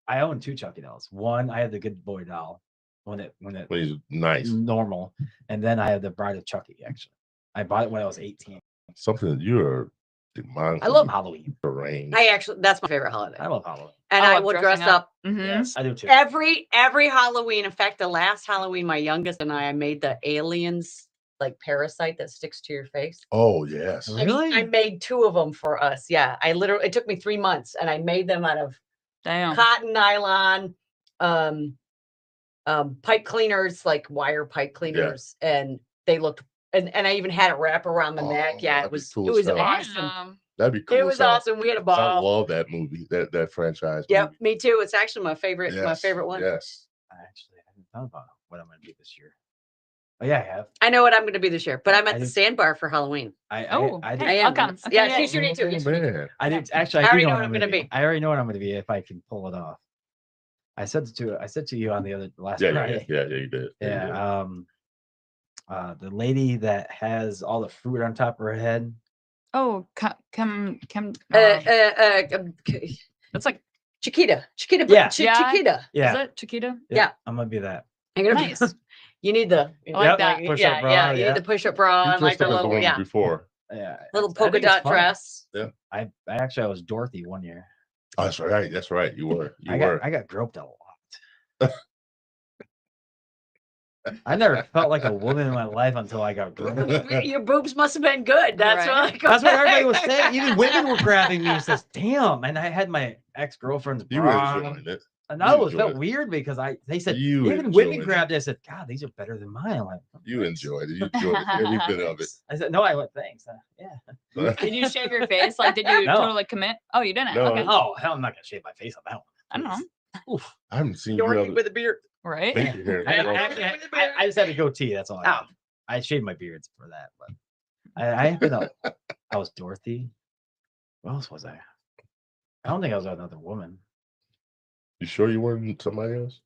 I own two Chucky dolls. One, I have the Good Boy doll when it He's nice. normal, and then I have the Bride of Chucky. Actually, I bought it when I was 18. Something that you're demonic. I love Halloween. Terrain. That's my favorite holiday. I love Halloween. And I I love will dress dressing up up. Mhm. Yes, I do too. every Halloween. In fact, the last Halloween, my youngest and I made the aliens like parasite that sticks to your face. Oh yes. Really? I made two of them for us. Yeah, it took me 3 months, and I made them out of Damn. cotton nylon, pipe cleaners, like wire pipe cleaners, and they looked. And I even had it wrap around the neck. Yeah, that'd it be was cool it as was hell. awesome. That'd be cool. It was as hell. awesome. We had a 'Cause I ball. love that movie, that franchise. Yep, movie. me too. It's actually my favorite Yes, one. Yes. I actually haven't thought about what I'm going to do this year. Oh yeah, I have. I know what I'm going to be this year, but I'm I at the did- sandbar for Halloween. Oh, I hey, I I'll am. come. Yeah, Okay, you should be too. Oh, You should be too. man. I did actually. I I already do know know what I'm gonna be. I already know what I'm going to be if I can pull it off. I said to you on the last Friday. Yeah, you did. Yeah. The lady that has all the fruit on top of her head. Oh, it's like Chiquita. Yeah. Chiquita. Yeah. is it Chiquita? Yeah. I'm gonna be that. You're gonna be- Nice. You need the I like that. Push-up bra, yeah. You yeah. need the push-up bra You and like dressed the up as a little woman before. Yeah. little I polka think it's dot fun. dress. I was Dorothy one year. Oh, that's right. That's right. You were. I got groped a lot. I never felt like a woman in my life until I got groped. Your boobs must have been good. That's Right. what. That's what everybody was saying. Even women were grabbing me and says, "Damn!" And I had my ex-girlfriend's You were bra. enjoying it. And You that felt enjoyed it. weird because they said You even women enjoyed it. grabbed it. I said, "God, these are better than mine." I'm like, You enjoyed it. You enjoyed every bit of it. I said, "No, I went thanks." Yeah. Did you shave your face? Like, did you No. totally commit? Oh, you didn't. No, Okay. Oh hell, I'm not gonna shave my face on that one. I don't know. Oof. I haven't seen Dorothy you with a beard. Right? make your hair. I just had a goatee. That's all. Oh. I shaved my beards for that, but I was Dorothy. What else was I? I don't think I was another woman. You sure you weren't somebody else?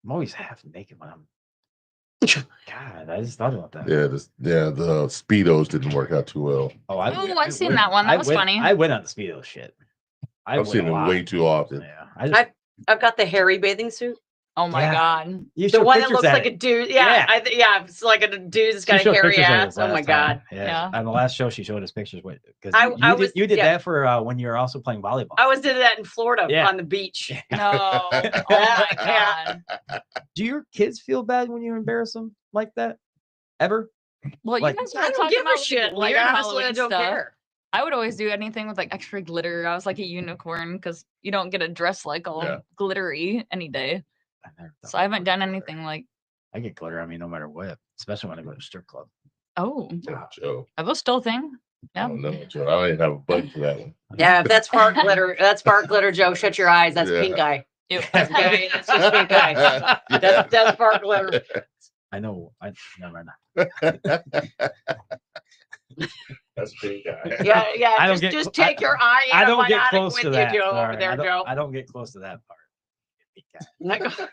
I'm always half naked when I'm. God, I just thought about that. Yeah, the Speedos didn't work out too well. Oh, I've seen that one. That was funny. I went on the Speedo shit. I've seen it way too often. Yeah, I've got the hairy bathing suit. Oh my Yeah. God. You The showed one that pictures looks at like it. a dude. Yeah, Yeah. it's like a dude that's She got a showed hairy pictures of ass. us Oh my last god. time. Yeah. On the last show, she showed us pictures because I was- you did yeah. that for when you were also playing volleyball. I was did that in Florida Yeah. on the beach. No. Oh my God. Do your kids feel bad when you embarrass them like that? Ever? Well, Like- you guys I were don't talking give about a shit. Like weird honestly, I Halloween don't stuff. care. I would always do anything with like extra glitter. I was like a unicorn because you don't get a dress like all Yeah. glittery any day. So I haven't done anything like, I get glitter on me no matter what, especially when I go to a strip club. oh, Joe. are those still a thing? I Yeah. don't know, Joe. I don't even have a budget for that one. Yeah, if that's spark glitter, Joe. Shut your eyes. That's Yeah. pink eye. Ew. Okay, that's just pink eye. That's spark glitter. I know. Never mind. That's big guy. Yeah. I don't Just get- take your eye I don't get antibiotic close with to you, that. Joe, over Sorry. there, Joe. I don't get close to that part.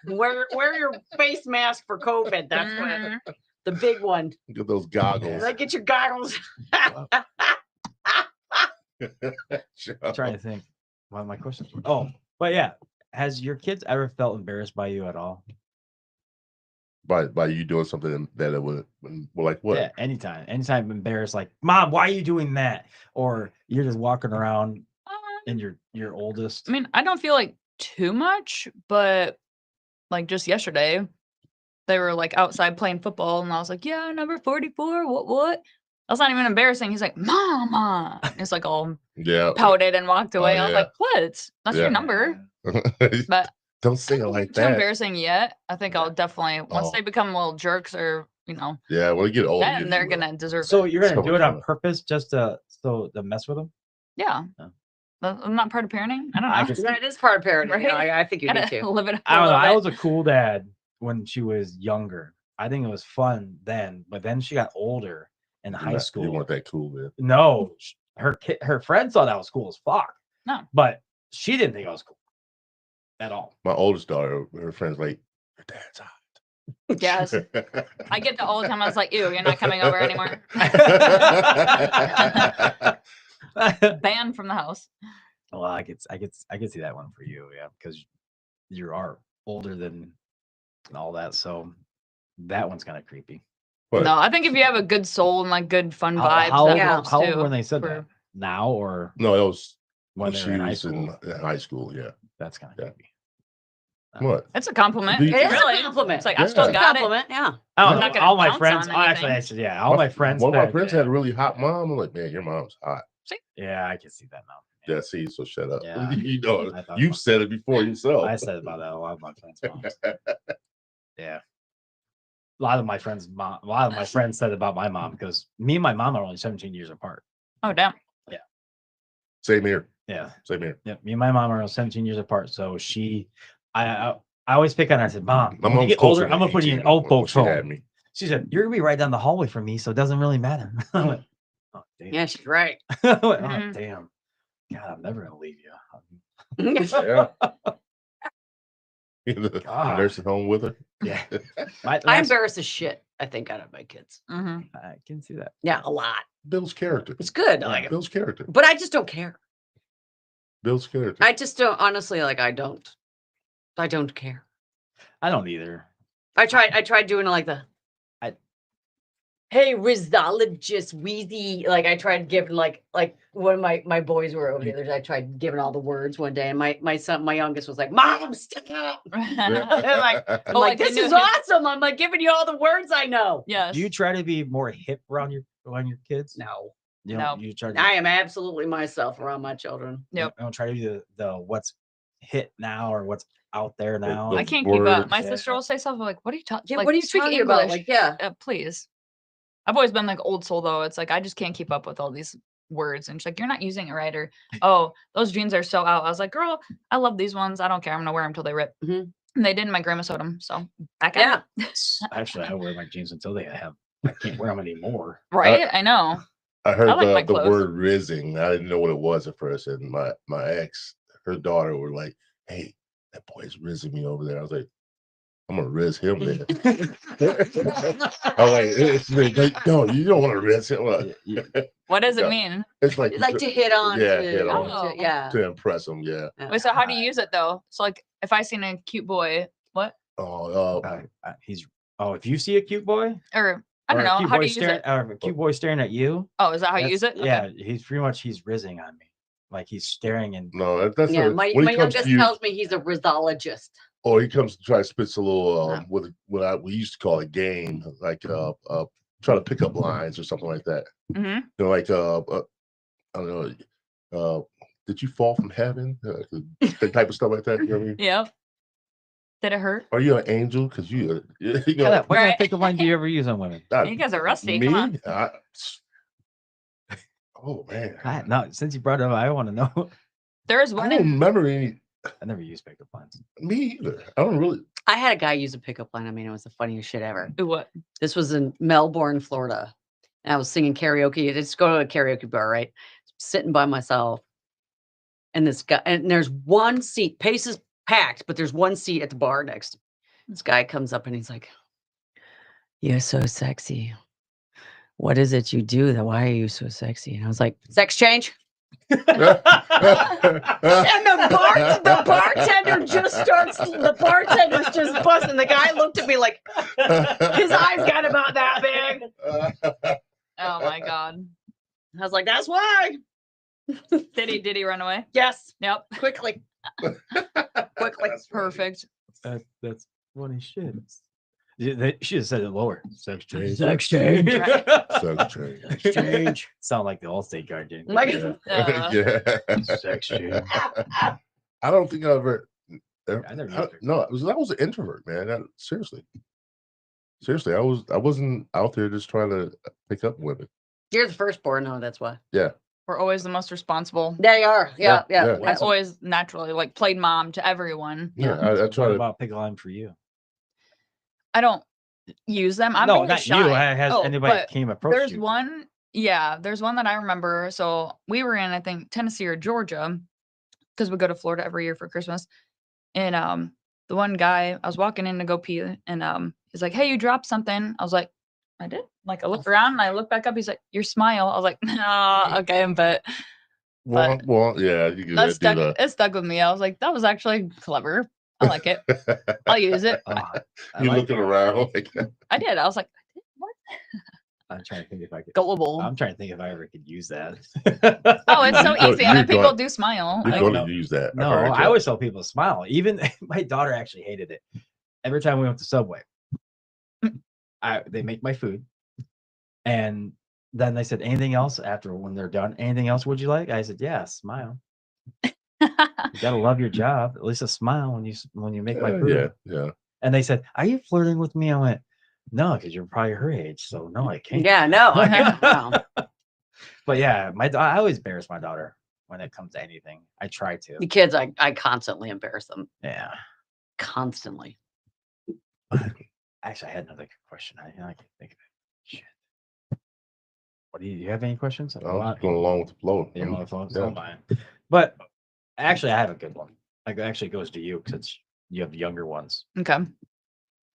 Wear your face mask for COVID. That's what Mhm. the big one. Get those goggles. Like, get your goggles. Joe. I'm trying to think what my questions were. Oh, but yeah. Has your kids ever felt embarrassed by you at all? By you doing something that it would like what? Yeah, anytime. Anytime embarrassed, like, Mom, why are you doing that? Or you're just walking around and your oldest. I mean, I don't feel like too much, but like just yesterday, they were like outside playing football, and I was like, "Yeah, number 44. What? That's not even embarrassing." He's like, "Mama," it's like all Yeah. pouted and walked away. I was yeah. like, "What? That's Yeah. your number." But Don't say it like too that. embarrassing yet. I think I'll definitely once Oh. they become little jerks or Yeah, when you get older, then they're you will. gonna deserve So it. you're gonna So do it much on fun. purpose just to mess with them? Yeah. Oh. I'm not part of parenting. I don't know. I guess- That is part of parenting. Right? You know, I think you need Gotta to. live it up I a don't know. little I bit. was a cool dad when she was younger. I think it was fun then, but then she got older in high You school. weren't that cool, man. No, her friends thought I was cool as fuck. No. But she didn't think I was cool at all. My oldest daughter, her friends like, your dad's hot. Yes. I get that all the time. I was like, "Ew, you're not coming over anymore." Banned from the house. Well, I could see that one for you, yeah, because you are older than all that, so that one's kind of creepy. What? No, I think if you have a good soul and like good fun How, vibes, how, that Yeah. helps how old too. when they said for- that? Now or No, it was when when they she were in high was school? in high school. Yeah. That's kind of Yeah. creepy. What? It's a compliment. It It is really. a compliment. It's like Yeah. I still It's a got it. compliment. Yeah. I I'm don't not know. gonna All my bounce friends. on Oh, actually, anything. yeah, all my friends. One of my said- friends had a really hot mom. I'm like, man, your mom's hot. Yeah, I can see that now. Yeah, see, so shut up. Yeah. You know, I thought you've about said it before yourself. I said about that a lot of my friends' moms. Yeah. A lot of my friends' said about my mom because me and my mom are only 17 years apart. Oh damn. Same here. Yeah. Same here. Yeah. Me and my mom are only 17 years apart. So I always pick on her. I said, Mom, My when you mom's get closer older, than I'm gonna put you in 18 old when folks she had home. me. She said, you're gonna be right down the hallway from me, so it doesn't really matter. I went, oh damn. Yeah, she's right. I went, oh Mhm. damn. God, I'm never gonna leave you. Yeah. In the God. nursing home with her. Yeah. I That's- embarrass the shit, I think, out of my kids. Mhm. I can see that. Yeah, a lot. Builds character. It's good. Yeah. Like, Builds character. but I just don't care. Builds character. I just don't honestly like I don't care. I don't either. I tried doing like the I- hey Rizologist Wheezy. Like I tried giving like one of my boys were over the other day. I tried giving all the words one day, and my son, my youngest, was like, Mom, stop. I'm like, Oh, like they this knew is him. awesome. I'm like giving you all the words I know. Yes. Do you try to be more hip around your kids? No. You No. don't, you try to I am absolutely myself around my children. you Yep. don't try to do the what's hit now or what's out there now. the I can't keep up. words. My Yeah. sister will say something like, "What are you talking? Yeah, like, what are you speak talking about? English. Like, yeah. Please." I've always been like old soul though. It's like I just can't keep up with all these words, and she's like, "You're not using it right," or "Oh, those jeans are so out." I was like, "Girl, I love these ones. I don't care. I'm gonna wear them till they rip." Mhm. And they didn't. My grandma sewed them, so back at Yeah. it. Actually, I wear my jeans until they have. I can't wear them anymore. Right? I know. I heard I like my the clothes. word rizzing. I didn't know what it was at first. And my ex, her daughter, were like, "Hey, that boy's rizzing me over there." I was like, "I'm gonna rizz him then." I'm like, "No, you don't want to rizz him." Like, What does Yeah. it mean? it's like Like to hit on. Yeah, to, hit on. Oh. yeah. to impress him. Yeah. Wait, so how do you use it though? So like, if I seen a cute boy, what? Oh, He's. Oh, if you see a cute boy, Or I or don't a know. cute How boy do you use staring, it? or a cute boy staring at you. Oh, is that how you that's- use it? Okay. Yeah, he's pretty much rizzing on me, like he's staring and no, that's Yeah, when my he comes youngest to you, tells me he's a rizologist. or he comes to try to spits a little Yeah. with what we used to call a game, like try to pick up lines or something like that. Mm-hmm. You know, like I don't know, did you fall from heaven? That type of stuff like that. You know what I mean? Yep. Did it hurt? Are you an angel? Because you know, what kind of Right. pickup line do you ever use on women? not You guys are rusty. me. Come on. Oh man, No, since you brought it up, I want to know. There is I one don't in remember any. I never use pickup lines. Me either. I don't really. I had a guy use a pickup line. I mean, it was the funniest shit ever. Ooh, what? This was in Melbourne, Florida. And I was singing karaoke. I just go to a karaoke bar, right? Sitting by myself. And this guy, and there's one seat, Pace is packed, but there's one seat at the bar next to me. This guy comes up and he's like, "You're so sexy. What is it you do? Why are you so sexy?" And I was like, "Sex change." And the bartender just starts, the bartender's just busting. The guy looked at me like his eyes got about that big. Oh my god. I was like, "That's why." Did he run away? Yes, Yep. quickly. Quickly. Perfect. That's funny shit. They should have said it lower. Sex change. Sex change. Sex change. Change. Sound like the Allstate guard did. Like, Yeah. Sex change. I don't think I've ever. I never used it. No, I was an introvert, man. Seriously, I wasn't out there just trying to pick up women. you're the firstborn, no, that's why. Yeah, We're always the most responsible. They are. Yeah, Yeah, yeah. yeah. I always naturally like played mom to everyone. yeah. I try What to. about pickup line for you? I don't use them. I'm No, really not shy. you. Has Oh, anybody but came approach there's you? one. Yeah, there's one that I remember. So we were in, I think, Tennessee or Georgia, because we go to Florida every year for Christmas. And the one guy, I was walking in to go pee, and he's like, "Hey, you dropped something." I was like, "I did." Like I look around and I look back up. He's like, "Your smile." I was like, "No, okay," but Well, yeah, you can that do stuck. that. It stuck with me. I was like, "That was actually clever. I like it. I'll use it." Oh, I You like looking it. around like I did. I was like, "What?" I'm trying to think if I could. Gullible. I'm trying to think if I ever could use that. Oh, it's so You're easy, and then going- people do smile. you're Like, going no. to use that. No, I always tell people to smile. Even my daughter actually hated it. Every time we went to Subway, they make my food, and then they said, "Anything else?" After when they're done, anything else would you like? I said, "Yeah, smile. You gotta love your job. At least a smile when you make my food." Yeah. And they said, "Are you flirting with me?" I went, "No, because you're probably her age, so no, I can't." Yeah, no. No. But yeah, I always embarrass my daughter when it comes to anything. I try to. The kids, I constantly embarrass them. Yeah. constantly. Actually, I had another question. I can't think of it. Shit. What do you have any questions? I'm just going along with the flow. You know, Yeah. fine. But actually, I have a good one. Like, it actually goes to you because you have younger ones. Okay.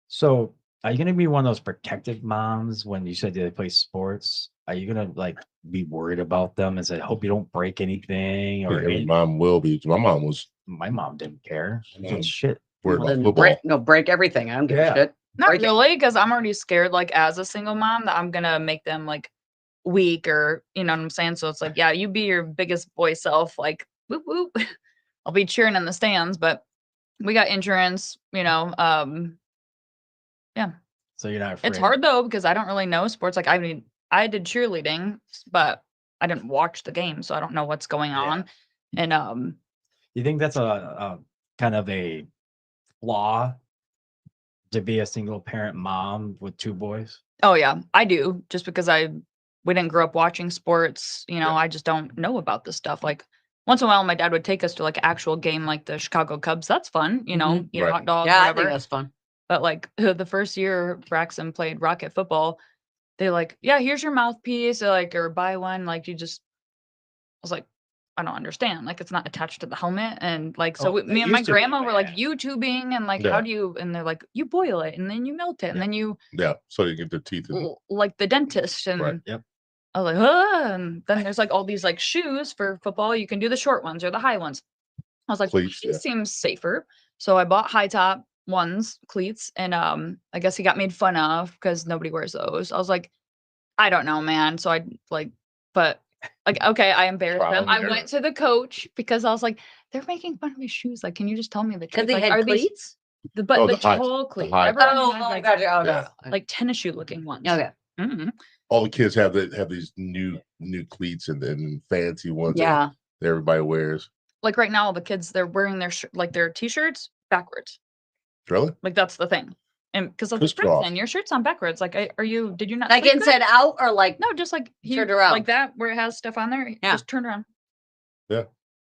So, are you going to be one of those protective moms when you said they play sports? Are you going to like be worried about them and say, "Hope you don't break anything"? Or Yeah, my mom will be. My mom was my mom didn't care. She Mhm. said, "Shit." worried Well, about then football. break everything. I don't give Yeah. a shit. Not Break it. really, because I'm already scared, like, as a single mom, that I'm gonna make them, like, weak or you know what I'm saying? So it's like, yeah, you be your biggest boy self, like, whoop, whoop. I'll be cheering in the stands, but we got insurance, you know, So you're not afraid. it's hard, though, because I don't really know sports, like, I mean, I did cheerleading, but I didn't watch the game, so I don't know what's going Yeah. on, and, You think that's a kind of a flaw to be a single parent mom with 2 boys? oh, yeah, I do, just because we didn't grow up watching sports, you know, Yeah. I just don't know about this stuff, like, once in a while, my dad would take us to, like, an actual game, like the Chicago Cubs, that's fun, you know, eat a Right. hot dog, Yeah, I whatever, think that's fun. but, like, the first year Braxton played Rocket football, they like, "Yeah, here's your mouthpiece," or "Buy one," like, you just I was like, "I don't understand, like, it's not attached to the helmet," and, like, so Oh, we it me and my used to be, grandma were, like, man. YouTubing and, like, Yeah. how do you and they're like, "You boil it, and then you melt it, and Yeah. then you" Yeah, so you get the teeth in. like the dentist, and Right. Yep. I was like, "Ah," and then there's, like, all these, like, shoes for football, you can do the short ones or the high ones. I was like, Cleats, "These yeah. seems safer." So I bought high top ones, cleats, and, I guess he got made fun of because nobody wears those. I was like, "I don't know, man." So I, like but, like, okay, I embarrassed Trial them. and I error. went to the coach because I was like, "They're making fun of my shoes, like, can you just tell me the Because truth? they Like, had are these" cleats? the Oh, the the high- tall the cleats. high Everyone Oh, had, oh, like gotcha. Oh, Yeah. no. like tennis shoe looking ones. Okay. Mhm. All the kids have these new cleats and fancy ones Yeah. that everybody wears. Like, right now, all the kids, they're wearing their T-shirts backwards. Really? Like, that's the thing. And because of the Crisscross. Braxton, your shirt's on backwards. Like, did you not Like sleep good? inside out or like No, just like Turned around. like that, where it has stuff on there. Yeah. Just turned around. Yeah.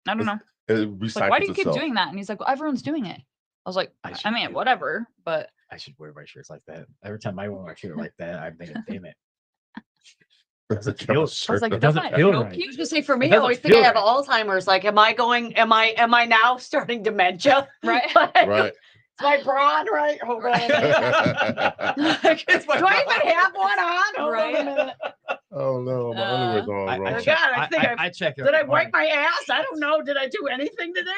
I don't know. It It's recycles like, why do you keep itself. doing that? And he's like, well, everyone's doing it. I was like, I I should mean, do it. whatever, but I should wear my shirts like that. Every time I wear my shirt like that, I'm thinking, damn it. It's a feel- shirt. I was like, It doesn't "That's feel not right. I was gonna say for me, I doesn't always think I feel have right. Alzheimer's. Like, am I now starting dementia? right. Like, Right. Is my bra right? Hold on a minute. Like, do I even have one on? Hold on Right. a minute. Oh no, my underwear's all I wrong. check- God, I think I check it. Did I every wipe morning. my ass? I don't know. Did I do anything today?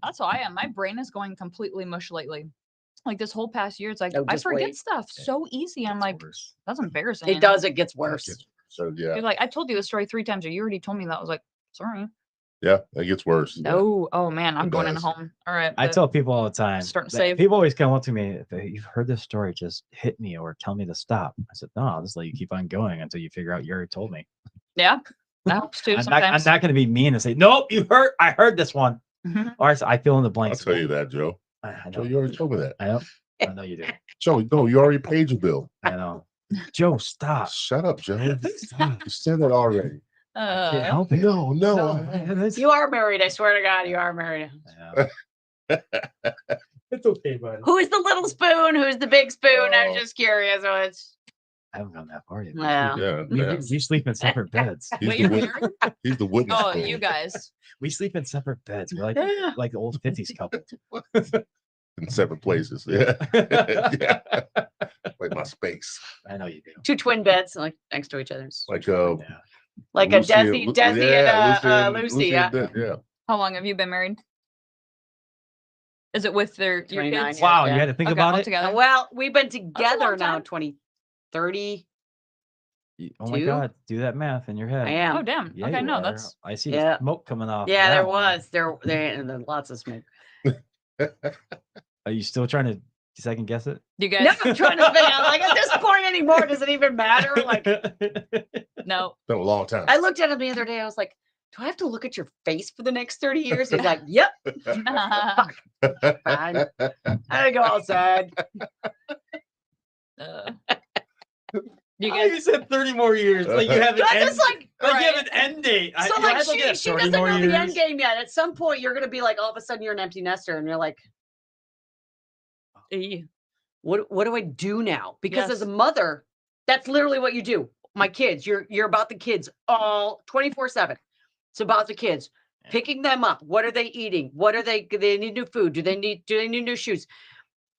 That's how I am. My brain is going completely mush lately. Like this whole past year, it's like Oh, I just forget wait. stuff so easy. I'm It's like, worse. that's embarrassing. It does. It gets worse. So yeah, You're like, I told you the story 3 times. You already told me that. I was like, sorry. yeah, it gets worse. No. Oh man, I'm It going in does. home. All right. I but- tell people all the time. Starting to that save. People always come up to me, if you've heard this story, just hit me or tell me to stop. I said, no, I'll just let you keep on going until you figure out you already told me. Yeah. That helps too I'm sometimes. not going to be mean and say, nope, I heard this one. Mhm. Or I fill in the I'll blanks. tell you that, Joe. I Joe, know. you already told me that. I know you do. Joe, no, you already paid your bill. I know. Joe, stop. Shut up, Joe. Stop. You said that already. I can't help it. No, You are married. I swear to God, you are married. I know. It's okay, buddy. Who's the little spoon? Who's the big spoon? I'm Oh. just curious. So it's I haven't gone that far yet. Yeah. Yeah, We, yeah. we sleep in separate beds. He's Wait, the you're witness. married? He's the witness. Oh, spoon. you guys. We sleep in separate beds. We're Yeah. like the old 50s couple. in separate places. Yeah. Yeah. Like my space. I know you do. 2 twin beds, like next to each other. Like Yeah. Like Lucy a and- Desi, Lu- Desi yeah, and Lucy. and Yeah. Desi, yeah. How long have you been married? Is it with your 29 kids? years. Wow, Yeah. you had to think Okay, about all it. together. Well, we've been together now time. 30. Oh my 2? God, do that math in your head. I am. Oh damn. Yeah, okay, you no, are. that's I see Yeah. the smoke coming off. Yeah, of there that one. was. There and then lots of smoke. Are you still trying to second guess it? you No, guys. I'm trying to think. I'm like, at this point anymore, does it even matter? Like, No. Been a long time. I looked at him the other day. I was like, do I have to look at your face for the next 30 years? He's like, yep. Fine. I go outside. You I guys. said 30 more years. Like you have an I'm end. just like, Like you have right. an end date. So I like had to look at she 30 doesn't more know the end years. game yet. At some point, you're gonna be like, all of a sudden, you're an empty nester, and you're like, What do I do now? Because as a Yes. mother, that's literally what you do. My kids, you're about the kids all 24/7. It's about the kids. Yeah. Picking them up. What are they eating? Do they need new food? Do they need new shoes?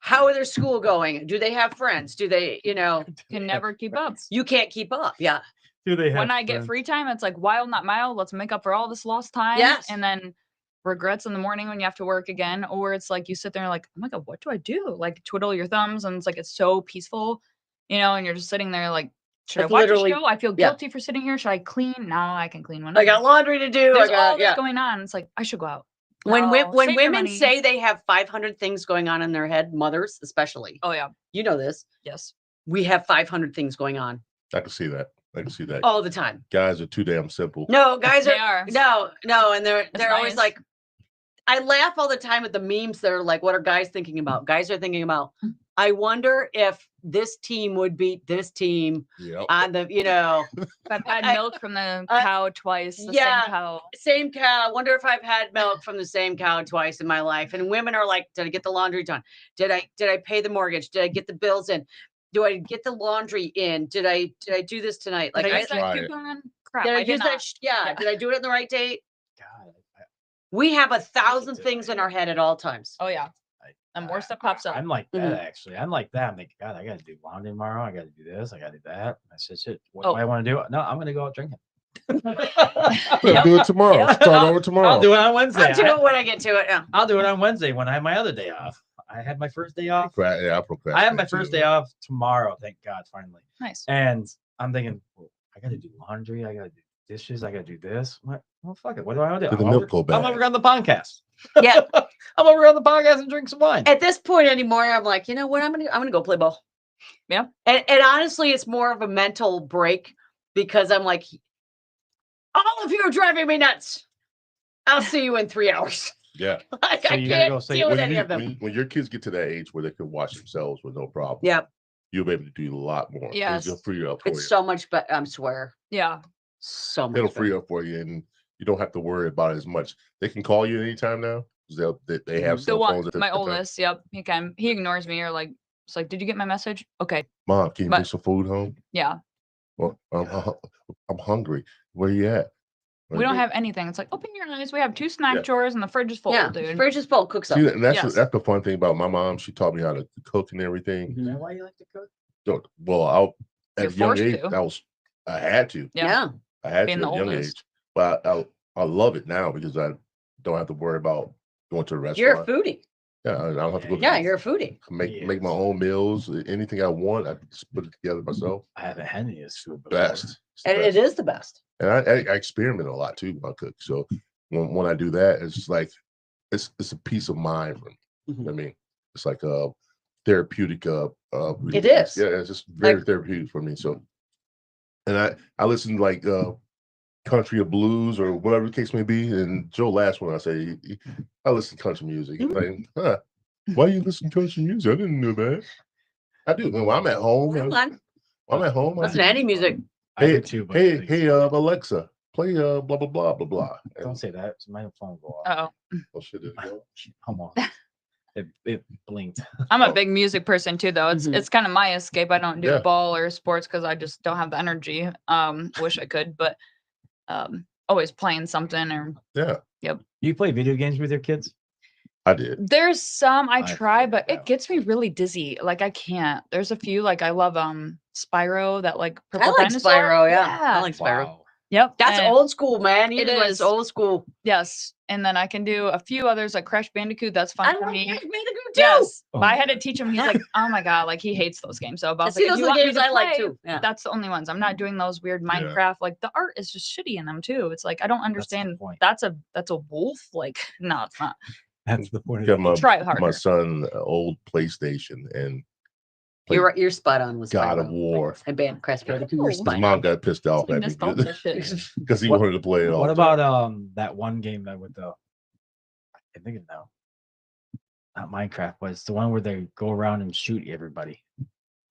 How are their school going? Do they have friends? Do they, Can never keep up. you can't keep up. Yeah. Do they have When I get friends? free time, it's like wild, not mild. Let's make up for all this lost time. Yes. And then regrets in the morning when you have to work again. Or it's like you sit there and like, oh my God, what do I do? Like twiddle your thumbs. And it's like, it's so peaceful, and you're just sitting there like, should That's I watch literally- a show? I feel yeah. guilty for sitting here. Should I clean? No, I can clean when I got laundry to do. There's I got, all this going on. It's like, I should go out. When No, when save your women money. say they have 500 things going on in their head, mothers especially, Oh yeah. you know this, Yes. we have 500 things going on I can see that. I can see that. all the time. Guys are too damn simple. No, guys They are are. no, and they're always nice. like, I laugh all the time at the memes that are like, what are guys thinking about? Guys are thinking about, I wonder if this team would beat this team Yep. on the, I've had I- milk from the cow twice. The yeah. same cow. same cow. I wonder if I've had milk from the same cow twice in my life. And women are like, did I get the laundry done? Did I pay the mortgage? Did I get the bills in? Do I get the laundry in? Did I do this tonight? Like, Did I I, use try that it. coupon? Crap. did I I did use that? not. Yeah. Did I do it on the right date? God, We have 1,000 did things I? in our head at all times. Oh yeah. And more stuff pops up. I'm like that Mhm. actually. I'm like that. I'm like, God, I gotta do laundry tomorrow. I gotta do this. I gotta do that. I said, shit. What Oh. do I want to do? No, I'm gonna go out drinking. We'll do it tomorrow. Yep. Start over tomorrow. I'll do it on Wednesday. I'll do it when I get to it. Yeah. I'll do it on Wednesday when I have my other day off. I had my first day off. Yeah, I I have my procrastinate first too. day off tomorrow. Thank God, finally. Nice. And I'm thinking, well, I gotta do laundry. I gotta do dishes. I gotta do this. What? Well, fuck it. What do I want to do? Did the I'm milk over, go I'm bad? over on the podcast. Yeah. I'm over on the podcast and drink some wine. At this point anymore, I'm like, you know what? I'm gonna go play ball. Yeah. And honestly, it's more of a mental break because I'm like, all of you are driving me nuts. I'll see you in 3 hours. Yeah. Like, So I you gotta go can't say- deal with When, any you, of them. when your kids get to that age where they can watch themselves with no problem, Yeah, you'll be able to do a lot more. Yes. It'll free up for you. it's so much better. I swear, Yeah. so much. It'll better. free up for you, and you don't have to worry about it as much. They can call you anytime now. 'Cause they have The cell one, phones. At my the time. oldest. Yep. He ignores me or like, it's like, did you get my message? Okay. Mom, can you But- bring some food home? Yeah. Well, I'm hungry. Where you at? We don't have anything. It's like, open your eyes. We have 2 snack Yeah. drawers and the fridge is full, Yeah, dude. fridge is full. Cook See, something. and that's Yes. that's the fun thing about my mom. She taught me how to cook and everything. Is that why you like to cook? Well, at You're a young forced age, to. I had to. Yeah. I had Being to the at a young oldest. age. But I love it now because I don't have to worry about going to a You're a restaurant. foodie. Yeah, I don't have to go. Yeah, you're a foodie. make my own meals. Anything I want, I just put it together myself. I haven't had any of this food before. Best. It's the And best. it is the best. And I experiment a lot too when I cook. So when I do that, it's like it's a peace of mind for me. Mhm. I mean, it's like a therapeutic. It is. Yeah, it's just very Like- therapeutic for me. So, and I listen to like country or blues or whatever the case may be. And Joe laughs when I say I listen to country music. He's like, huh, why you listen to country music? I didn't know that. I do. When I'm at home, Come on, I listen to any music. I Hey, do too, but Hey, like, hey, Alexa, play blah blah blah blah blah. don't And, say that. My phone will go off. Uh-oh. oh shit, there you go. Come on. It blinked. I'm a Oh. big music person too, though. Mhm. It's kind of my escape. I don't do Yeah. ball or sports because I just don't have the energy. Wish I could, but always playing something or Yeah, You play video games with your kids? I did. there's some I I try, figured but that it gets me really dizzy. Like I can't. There's a few like I love Spyro, that like I purple like dinosaur. Spyro. Yeah, I like Spyro. Wow. Yep. That's and- old school, man. It It's is. old school. Yes, and then I can do a few others like Crash Bandicoot. That's fun I for like me. Crash Bandicoot too. Yes, Oh but I my had to God. teach him. He's like, oh my god, like he hates those games. So, but I was See, like, if those you are the want me games to I like play, too. Yeah. that's the only ones. I'm not doing those weird Yeah. Minecraft. Like the art is just shitty in them too. It's like I don't That's the understand. point. That's a wolf. Like no, it's not. That's the point. Got my Try harder. my son old PlayStation and played You're right. You're spot on with God of Spyro. War. I banned Crash Bandicoot. Oh. You're His spot mom on. got pissed off Some at me nostalgia shit. because he What- wanted to play it all. What the time. about that one game that with the I think it now. Not Minecraft, but it's the one where they go around and shoot everybody.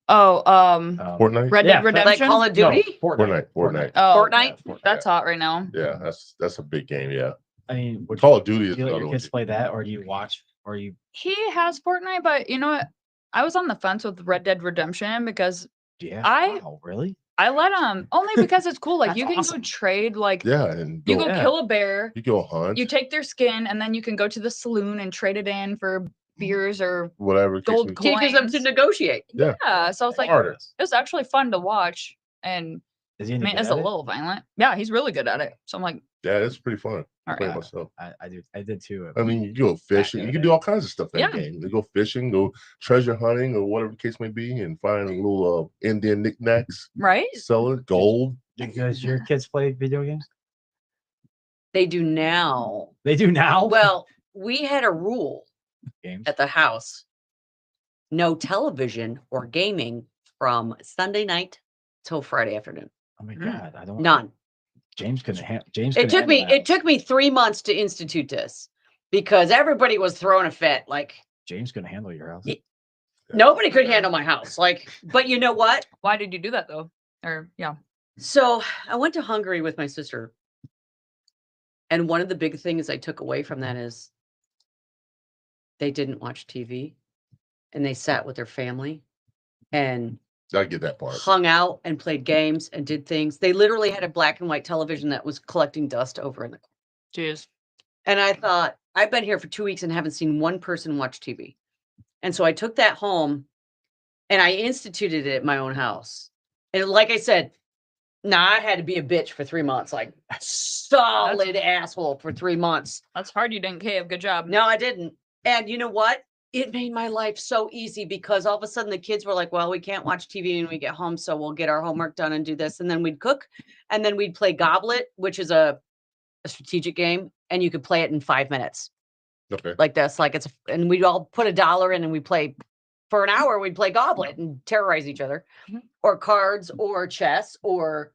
Oh, Fortnite? Red Yeah, Dead but Like Redemption. Call of No, Duty. Fortnite. Oh, Fortnite? Yeah, that's hot right now. Yeah, that's a big game. Yeah, I mean, would Call of Duty is you let another your one. kids play that, or do you watch, or you? He has Fortnite, but you know what? I was on the fence with Red Dead Redemption because Yeah. I- Wow, really? I let only because it's cool. Like That's you can awesome. go trade, like Yeah, and you go, go Yeah. kill a bear, you go hunt, you take their skin, and then you can go to the saloon and trade it in for beers or whatever. the case gold may be. Teaches them to coins. negotiate. Yeah. Yeah, so it's like Harder. it was actually fun to watch, and Is he I any mean good it's at a it? little violent. Yeah, he's really good at it. So I'm like, Yeah, it's pretty fun. all Play right, it myself. I did too. I mean, you go fishing. You can do all kinds of stuff in that Yeah. game. You go fishing, go treasure hunting, or whatever the case may be, and find little Indian knickknacks, right? sell it, gold. Does your kids play video games? They do now. They do now. Well, we had a rule games. at the house: no television or gaming from Sunday night till Friday afternoon. Oh my Mm. god, I don't. None. James couldn't. James. It couldn't took me. handle that. It took me 3 months to institute this because everybody was throwing a fit. Like James couldn't handle your house. nobody could handle my house. Like, but you know what? Why did you do that though? Or yeah, So I went to Hungary with my sister. And one of the big things I took away from that is they didn't watch TV and they sat with their family and I get that part. hung out and played games and did things. They literally had a black and white television that was collecting dust over in the corner. jeez. And I thought, I've been here for 2 weeks and haven't seen one person watch TV. And so I took that home and I instituted it at my own house. And like I said, I had to be a bitch for 3 months, like solid asshole for 3 months. That's hard. You didn't cave. Good job. No, I didn't. And you know what? It made my life so easy because all of a sudden the kids were like, well, we can't watch TV when we get home, so we'll get our homework done and do this. And then we'd cook and then we'd play Goblet, which is a strategic game, and you could play it in 5 minutes Okay. like this. And we'd all put $1 in and we play for an hour. We'd play Goblet and terrorize each other, Mhm. or cards or chess or,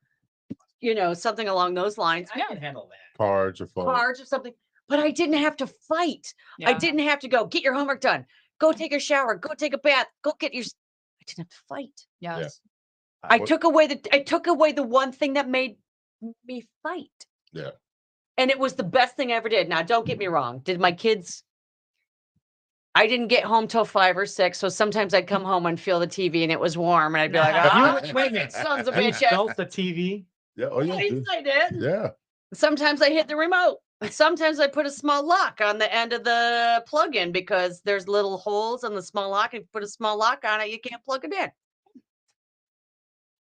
something along those lines. I can handle that. Cards are fun. Cards or something. But I didn't have to fight. I Yeah. didn't have to go get your homework done. Go take a shower. Go take a bath. Go get your. I didn't have to fight. Yes. I What- took away the one thing that made me fight. Yeah. And it was the best thing I ever did. Now, don't get me wrong. Did my kids? I didn't get home till 5 or 6, so sometimes I'd come home and feel the TV and it was warm, and I'd be like, Wait a minute. sons of You bitches. felt the TV. Yeah. Oh yeah. Yes, dude. I did. Yeah. Sometimes I hit the remote. Sometimes I put a small lock on the end of the plug-in because there's little holes in the small lock. If you put a small lock on it, you can't plug it in.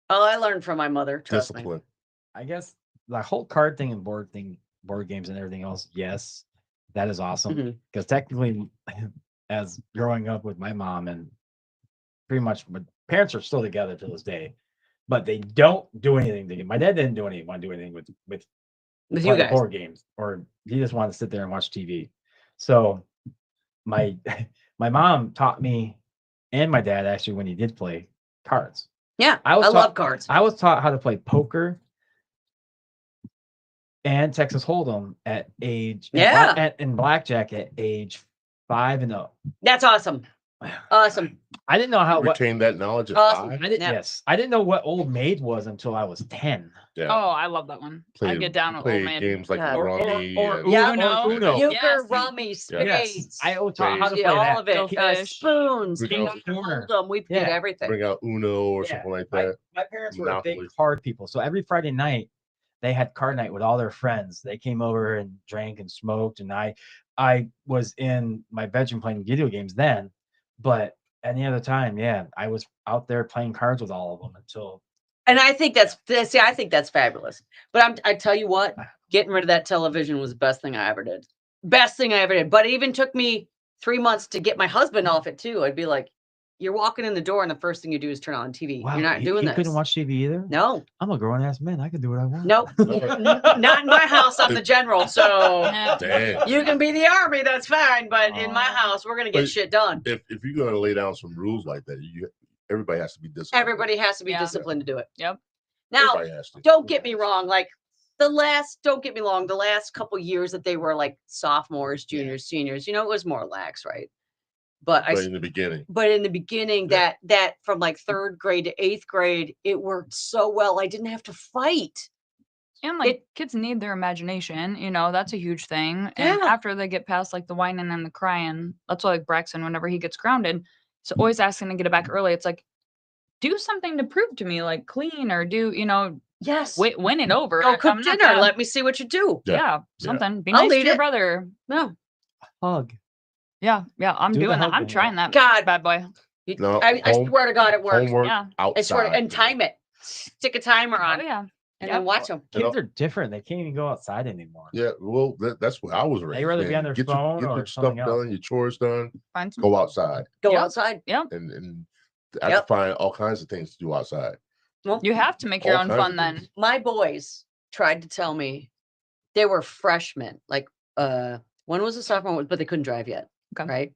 Oh, I learned from my mother. Trust me. Discipline. I guess the whole card thing and board games and everything else. Yes, that is awesome. Mhm. Because technically, as growing up with my mom and pretty much my parents are still together to this day, but they don't do anything together. My dad didn't want to do anything with With play you guys. board games, or he just wanted to sit there and watch TV. So my my mom taught me and my dad actually when he did play cards. Yeah, I I, was love taught- cards. I was taught how to play poker and Texas Hold'em at age and blackjack at age 5 and up. That's awesome. Awesome. I didn't know how what Retain that knowledge at Awesome. 5. I didn't Yeah. yes I didn't know what Old Maid was until I was 10. Yeah. Oh, I love that one. I get down with play old man. games like Yeah. Rummy. Or and- Yeah. Uno. Euchre, Yes. rummy, Yeah. spades. Yes, I was taught how to play yeah, all that. of it. Go fish. Spoons. Bring We out- hold 'em, we did Yeah. everything. bring out Uno or Yeah. something like My, that. my parents were Monopoly. big card people, so every Friday night they had card night with all their friends. They came over and drank and smoked, and I was in my bedroom playing video games then, but any other time, yeah, I was out there playing cards with all of them until And I think I think that's fabulous. But I tell you what, getting rid of that television was the best thing I ever did. Best thing I ever did. But it even took me 3 months to get my husband off it too. I'd be like, you're walking in the door and the first thing you do is turn on TV. wow, You're not doing he this. couldn't watch TV either. No, I'm a grown ass man. I can do what I want. nope. Not in my house. I'm the general. So No. Damn. you can be the army, that's fine. But in my Aw. house, we're gonna get But- shit done. If you're gonna lay down some rules like that, everybody has to be disciplined. Everybody has to be Yeah. disciplined to do it. Yep. Now, Everybody has to. don't get me wrong, like don't get me wrong, the last couple years that they were like sophomores, juniors, seniors, it was more lax, right? But But in the beginning. in the beginning, Yeah. that from like 3rd grade to 8th grade, it worked so well. I didn't have to fight. And like It- kids need their imagination, that's a huge thing. And Yeah. after they get past like the whining and the crying, that's why like Braxton, whenever he gets grounded, So always asking to get it back early. It's like, do something to prove to me, like clean or do, Yes. win it over. Go cook I'm not dinner. that- Let me see what you do. yeah, something. Be I'll nice to eat your it. brother. No. Hug. Yeah, I'm Do the doing that. hug I'm thing. trying that. God. Bad boy. No, I swear to God, it works. Homework Yeah. outside. I swear to, and time it. Stick a timer on Oh yeah. and Yep. then watch them. Kids are different. They can't even go outside anymore. Yeah, well, that's what I was raised. They rather be man. on their Get phone your or stuff something else. done, your chores done. Find some Go outside, Go Yep. outside. Yep. and I can find all kinds of things to do outside. Well, You have to make your All own kinds fun of then. things. my boys tried to tell me they were freshmen. Like, one was a sophomore, but they couldn't drive yet. Okay. Right.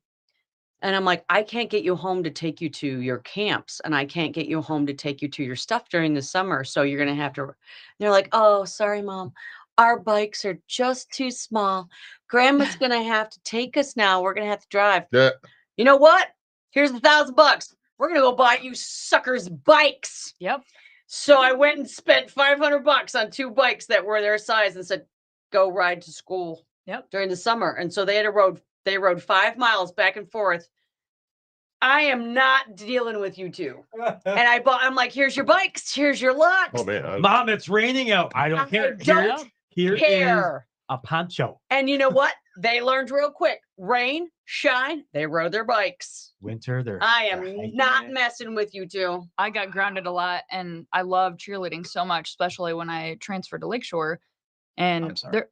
And I'm like, I can't get you home to take you to your camps, and I can't get you home to take you to your stuff during the summer. So you're going to have to. They're like, oh, sorry, Mom. Our bikes are just too small. Grandma's going to have to take us now. We're going to have to drive. Yeah, You know what? Here's $1,000. We're going to go buy you suckers bikes. Yep. So I went and spent $500 on 2 bikes that were their size and said, go ride to school. Yep. During the summer. And so they rode 5 miles back and forth. I am not dealing with you two. And I'm like, here's your bikes. Here's your locks. oh man, Mom, it's raining out. I don't care. Here is Care. a poncho. And you know what? They learned real quick. Rain, shine, they rode their bikes. Winter, they're I am hiking not it. messing with you two. I got grounded a lot and I love cheerleading so much, especially when I transferred to Lakeshore. I'm And sorry.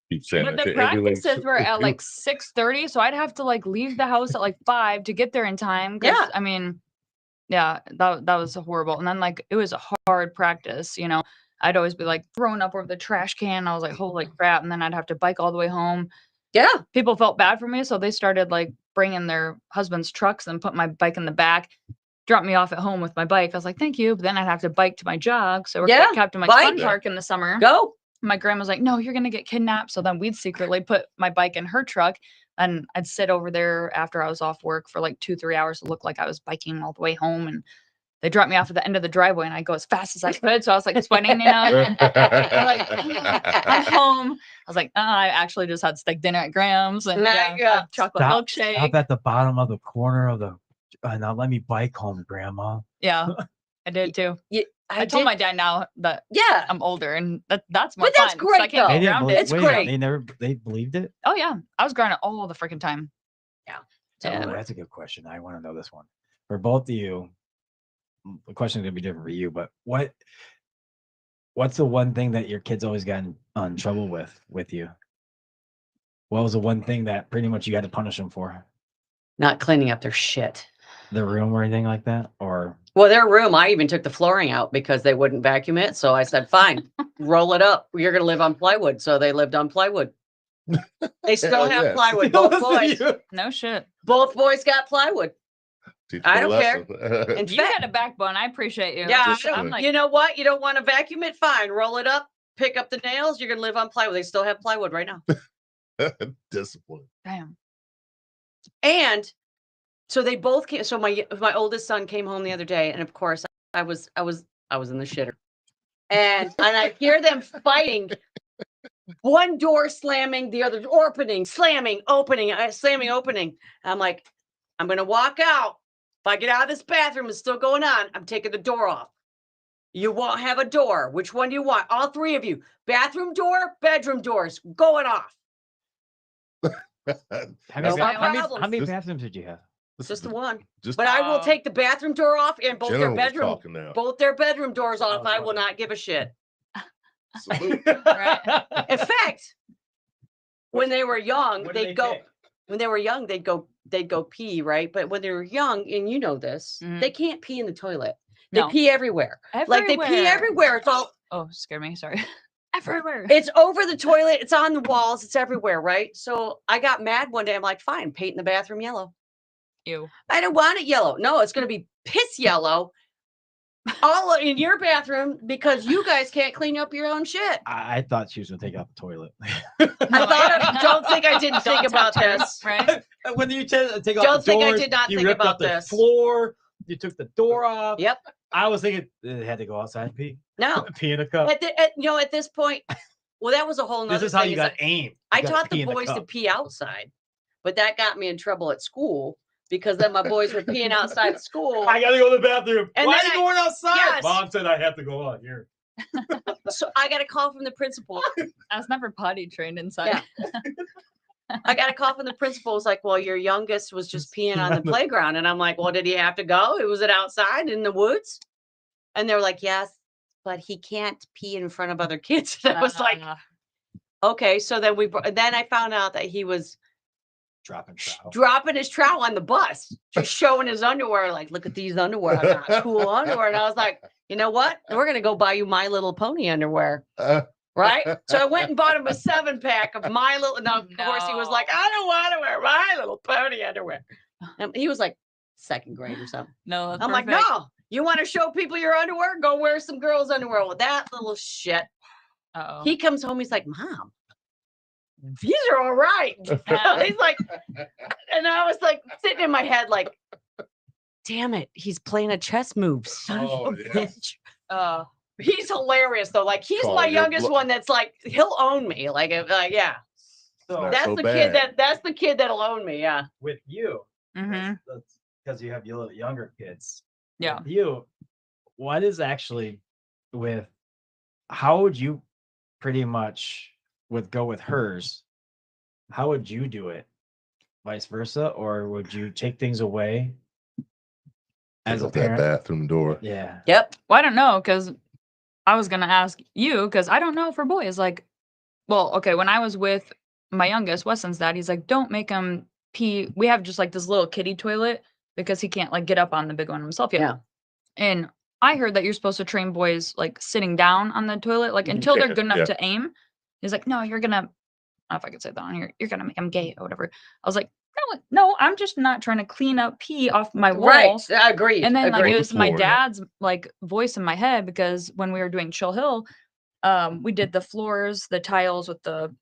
keep saying but that the to ambulance. practices were at like 6:30, so I'd have to like leave the house at like 5 to get there in time. 'Cause, Yeah. I mean, yeah, that was horrible. And then like it was a hard practice, I'd always be like thrown up over the trash can. I was like, holy crap. And then I'd have to bike all the way home. Yeah. People felt bad for me, so they started like bringing their husband's trucks and put my bike in the back, drop me off at home with my bike. I was like, thank you. But then I'd have to bike to my jog. So we're Yeah, kept in my bike. fun park in the summer. Go. My grandma's like, no, you're gonna get kidnapped. So then we'd secretly put my bike in her truck and I'd sit over there after I was off work for like 2-3 hours to look like I was biking all the way home. And they dropped me off at the end of the driveway and I go as fast as I could. So I was like sweating, I'm like, I'm home. I was like, I actually just had steak dinner at Graham's and Yeah. chocolate milkshake. Stop at the bottom of the corner of the. Now let me bike home, Grandma. Yeah, I did too. Yeah, I told my dad now that Yeah. I'm older and that's more But that's fun, 'cause I great, can't though. get They didn't grounded. believe. It's wait a minute, great. They believed it. Oh yeah, I was grounded all the freaking time. Oh, that's a good question. I want to know this one for both of you. The question is gonna be different for you, but what's the one thing that your kids always got in trouble with you? What was the one thing that pretty much you had to punish them for? Not cleaning up their shit. The room or anything like that? Or Well, their room, I even took the flooring out because they wouldn't vacuum it. So I said, fine, roll it up. You're going to live on plywood. So they lived on plywood. They still have Yeah. plywood. Both boys. No shit. Both boys got plywood. Teach I them a don't care. lesson. In You fact, had a backbone. I appreciate you. Yeah, Just I'm like, you know what? You don't want to vacuum it? Fine. Roll it up. Pick up the nails. You're going to live on plywood. They still have plywood right now. Discipline. damn. And so they both came. So my oldest son came home the other day, and of course I was in the shitter, and I hear them fighting. One door slamming, the other opening, slamming, opening, slamming, opening. I'm like, I'm gonna walk out. If I get out of this bathroom, it's still going on. I'm taking the door off. You won't have a door. Which one do you want? All three of you. Bathroom door, bedroom doors, going off. how problems. many bathrooms did you have? Just the one. Just But I will take the bathroom door off and both their General was bedroom, talking now. both their bedroom doors off. Oh, I will funny. not give a shit. Salute. Right. In fact, when they were young, What did they'd go. pick? When they were young, they'd go pee, right? But when they were young, and you know this, Mhm. they can't pee in the toilet. They No. pee everywhere. Like they pee everywhere. It's all Oh, scared me. Sorry. Everywhere. it's over the toilet, it's on the walls, it's everywhere, right? So I got mad one day. I'm like, fine, paint in the bathroom yellow. Ew. I don't want it yellow. No, it's gonna be piss yellow all in your bathroom because you guys can't clean up your own shit. I thought she was gonna take out the toilet. Don't think I didn't think about this. Right? When you take out Don't the think I doors, did not you think ripped about up the this. floor. You took the door off. Yep. I was thinking it had to go outside and pee. No. Pee in a cup. At this point, well, that was a whole nother This is how thing, you is got that aimed. I You gotta taught pee the in boys to cup. pee outside, but that got me in trouble at school because then my boys were peeing outside of school. I gotta go to the bathroom. And Why then are you going outside? Yes. Mom said I have to go out here. So I got a call from the principal. I was never potty trained inside. I got a call from the principal. It's like, well, your youngest was just peeing on the playground. And I'm like, well, did he have to go? Was it outside in the woods? And they're like, yes, but he can't pee in front of other kids. And I was like, okay. So then then I found out that he was dropping his trowel on the bus, just showing his underwear. Like, look at these underwear. I got cool underwear. And I was like, you know what? We're going to go buy you My Little Pony underwear. Right? So I went and bought him a 7-pack of My Little. Now, of course, he was like, I don't want to wear My Little Pony underwear. And he was like 2nd grade or something. No, that's I'm like, perfect. no, you want to show people your underwear? Go wear some girls' underwear. Well, that little shit. Uh-oh. He comes home. He's like, Mom, these are all right. He's like, and I was like sitting in my head, like, damn it, he's playing a chess move. Son of a bitch. He's hilarious though. Like, he's my youngest one that's like, he'll own me. Like, yeah. So That's so the bad. kid that's the kid that'll own me. Yeah. with you, Mhm. because you have younger kids. Yeah. With you, what is actually with? How would you pretty much go with hers? How would you do it? Vice versa, or would you take things away as a Up that parent? bathroom door. Yeah. Yep. Well, I don't know, because I was gonna ask you, because I don't know for boys. Like, well, okay, when I was with my youngest, Weston's dad, he's like, don't make him pee. We have just like this little kiddie toilet because he can't like get up on the big one himself yet. Yeah. And I heard that you're supposed to train boys like sitting down on the toilet, like until they're good enough Yeah. to aim. He's like, no, you're gonna, I don't know if I could say that on here. You're gonna make him gay or whatever. I was like, no, I'm just not trying to clean up pee off my walls. Right. Agreed. And then like Agreed. it was my Floor, yeah. dad's like voice in my head, because when we were doing Chill Hill, we did the floors, the tiles with the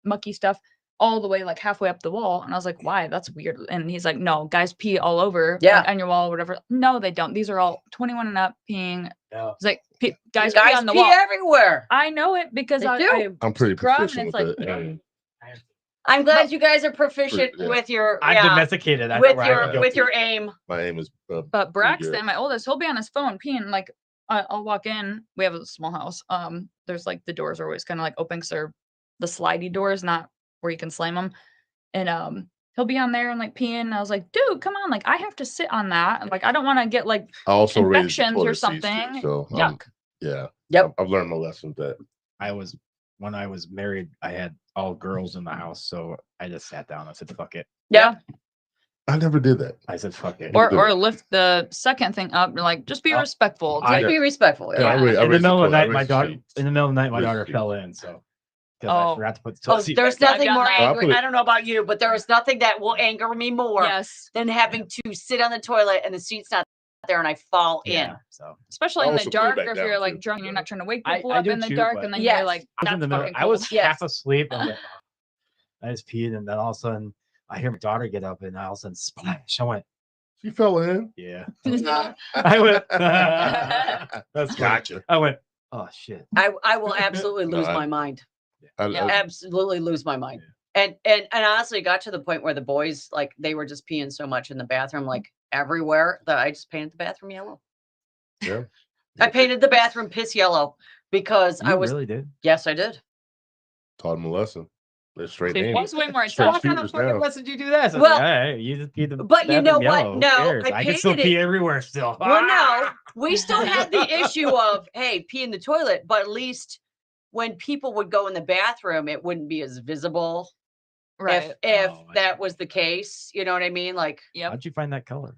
mucky stuff all the way like halfway up the wall. And I was like, why? That's weird. And he's like, no, guys pee all over, Yeah. like, on your wall or whatever. No, they don't. These are all 21 and up peeing. Yeah. It's like guys pee on the pee wall. everywhere. I know it because They I do. I'm pretty scrub and proficient it's with like that. I'm glad you guys are proficient Yeah. with your I'm domesticated. I know with where I can go. your aim. My aim is. But pretty Braxton, good. my oldest, he'll be on his phone peeing. Like I'll walk in. We have a small house. There's like the doors are always kind of like open because they're the slidey doors, not where you can slam them. And he'll be on there and like peeing. And I was like, dude, come on! Like I have to sit on that. And, like I don't want to get like I also raised the infections or toilet seats, something. too, so Yuck. yeah. Yep. I've learned my lesson with that. When I was married, I had all girls in the house, so I just sat down. I said, "Fuck it." Yeah. I never did that. I said, "Fuck it." Or lift the second thing up. Like just be respectful. I- Just be respectful. Yeah, I Yeah. raised- I in the raised middle of the toilet- night, I my raised the daughter. seats. In the middle of the night, my Raised the daughter seats. fell in. So because I Oh. forgot to put the toilet seat. There's back nothing done more that. I'll angry. put it- I don't know about you, but there is nothing that will anger me more Yes. than having to sit on the toilet and the seat's not there and I fall in. Yeah, so Especially I in the also put it dark, back or if down, you're like too. drunk, you're not trying to wake I people up do in the too, dark, but- and then Yes. you're like, I was in that's the middle. fucking I was cold. Yes. half asleep. And I just peed, and then all of a sudden, I hear my daughter get up, and all of a sudden, splash! I went, She fell in. "Yeah." Yeah. I went, "That's Gotcha. gotcha." I went, "Oh shit." I will absolutely lose No, my mind. Yeah. Absolutely lose my mind. And honestly, it got to the point where the boys, like, they were just peeing so much in the bathroom, like everywhere, that I just painted the bathroom yellow. Yeah. I painted the bathroom piss yellow because I You was. really did. Yes, I did. Taught him a lesson. They're straight See, aim. Paul's way more Straight What intelligent. kind of shooters fucking now. lesson did you do that? So I was Well, like, hey, you just peed the but you know bathroom what? yellow. Who No, cares? I can still painted pee it- everywhere still. Well, no, we still had the issue of, hey, pee in the toilet, but at least when people would go in the bathroom, it wouldn't be as visible. Right. If Oh, I that see. was the case, you know what I mean? Like, Yep. How'd you find that color?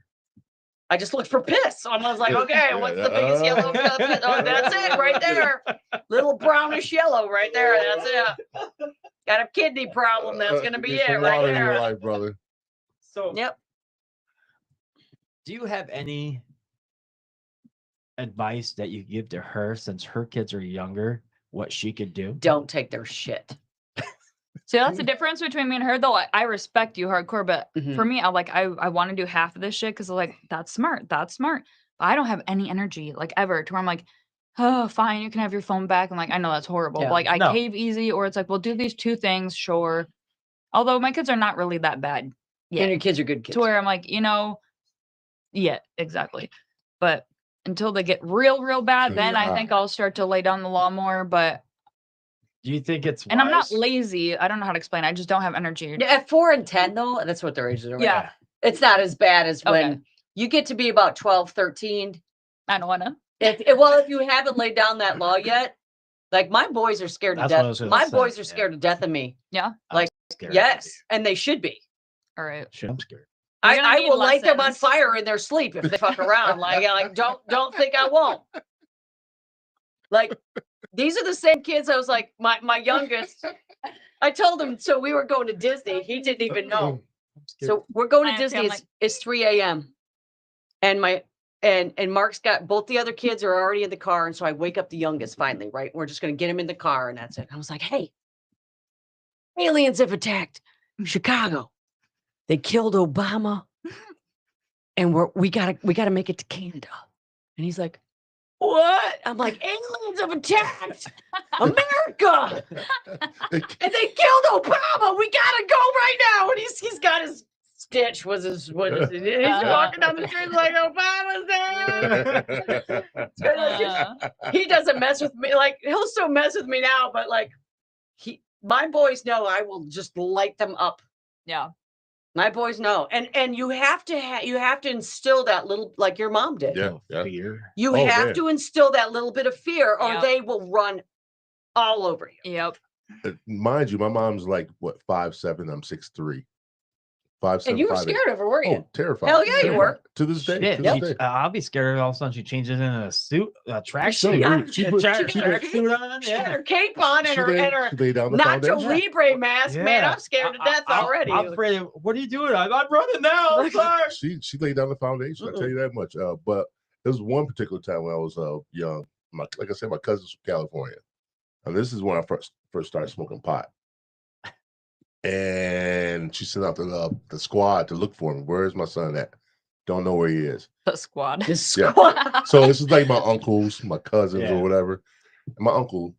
I just looked for piss. So I was like, okay, what's the biggest yellow? Oh, that's it right there. Little brownish yellow right there. That's it. Got a kidney problem. That's going to be Get it some right water in your there. life, brother. So, Yep. do you have any advice that you give to her since her kids are younger? What she could do? Don't take their shit. See, that's the difference between me and her, though. I respect you hardcore, but Mhm. for me, I want to do half of this shit because like that's smart. That's smart. But I don't have any energy like ever to where I'm like, oh, fine, you can have your phone back. I'm like, I know that's horrible. Yeah. But like I No. cave easy, or it's like, we'll do these two things, sure. Although my kids are not really that bad. Yeah. And your kids are good kids. To where I'm like, yeah, exactly. But until they get real bad, then I think I'll start to lay down the law more. But Do you think it's and I'm not wise? lazy. I don't know how to explain. I just don't have energy. Yeah, at 4 and 10, though, that's what their ages are. Right? Yeah. It's not as bad as when Okay. you get to be about 12, 13. I don't want to. If you haven't laid down that law yet, like my boys are scared to That's what I was death. gonna My say, boys are yeah. scared to death of me. Yeah. Like, Scared. yes, and they should be. All right. Shit, I'm scared. You're gonna I need will light them on lessons. fire in their sleep if they fuck around. Like don't think I won't. Like, these are the same kids. I was like, my youngest. I told him, so we were going to Disney. He didn't even know. So we're going to I see, Disney. I'm It's 3 a.m. And and Mark's got both the other kids are already in the car. And so I wake up the youngest finally, right? We're just gonna get him in the car and that's it. I was like, hey, aliens have attacked Chicago. They killed Obama. And we gotta make it to Canada. And he's like, what? I'm like, aliens have attacked America. And they killed Obama. We gotta go right now. And he's got his Stitch was his he's walking down the street like Obama's there. He doesn't mess with me. Like, he'll still mess with me now, but like my boys know I will just light them up. Yeah. My boys know. And you have to instill that little, like your mom did. Yeah. Fear. You Oh, have man. to instill that little bit of fear or Yep. they will run all over you. Yep. Mind you, my mom's like what 5'7", I'm 6'3". 5'7", And you were 5'8". scared of her, were you? Oh, terrified. Hell yeah, you were. To this day. Shit, To this day. I'll be scared if all of a sudden she changes in a suit, a track She suit. got- She a put- track she put- suit on. She had Yeah. her cape on and She her laid down the Nacho foundation. Libre mask. Man, Yeah. I'm scared to death already. I'm afraid of, what are you doing? I'm running now. I'm sorry. She laid down the foundation. I tell you that much. But there was one particular time when I was young. Like I said, my cousin's from California, and this is when I first started smoking pot. And she sent out the squad to look for him. Where's my son at? Don't know where he is. The squad. The Yeah. squad. So this is like my uncles, my cousins, Yeah. or whatever. And my uncle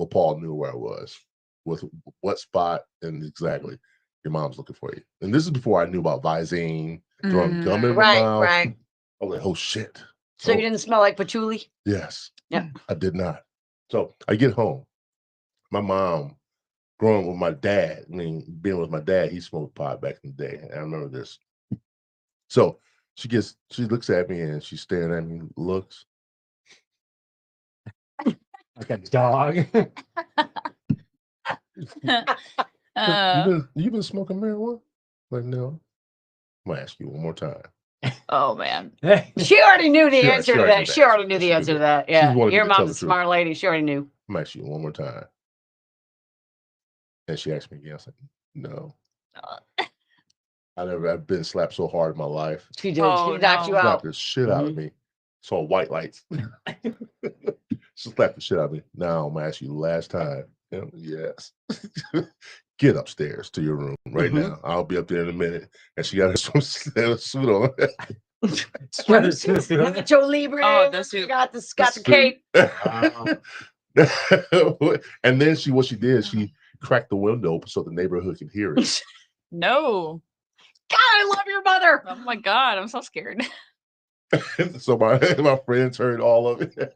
Paul knew where I was, with what spot, and exactly your mom's looking for you. And this is before I knew about Visine, throwing gum in my mouth. Right. I was like, oh shit. So you didn't smell like patchouli? Yes. Yeah. I did not. So I get home. My mom, growing up with my dad, being with my dad, he smoked pot back in the day. And I remember this. So she looks at me and she's staring at me, looks. Like a dog. You been smoking marijuana? Like, no. I'm gonna ask you one more time. Oh man. Hey. She already knew the She answer to already that. knew She that. already knew the She answer knew to that. She Yeah. wanted me Your to tell mom's a the truth. smart lady. She already knew. I'm gonna ask you one more time. And she asked me again. I said, no. I've been slapped so hard in my life. She did. Oh, She knocked you no. out. Slapped the shit out of me. Saw white lights. She slapped the shit out of me. Now I'm gonna ask you the last time. Yes. Get upstairs to your room right now. I'll be up there in a minute. And she got her suit on. Nacho Libre. Oh, the suit. Got the cape. And then what she did, she cracked the window open so the neighborhood could hear it. No. God, I love your mother. Oh my god, I'm so scared. So my friends heard all of it.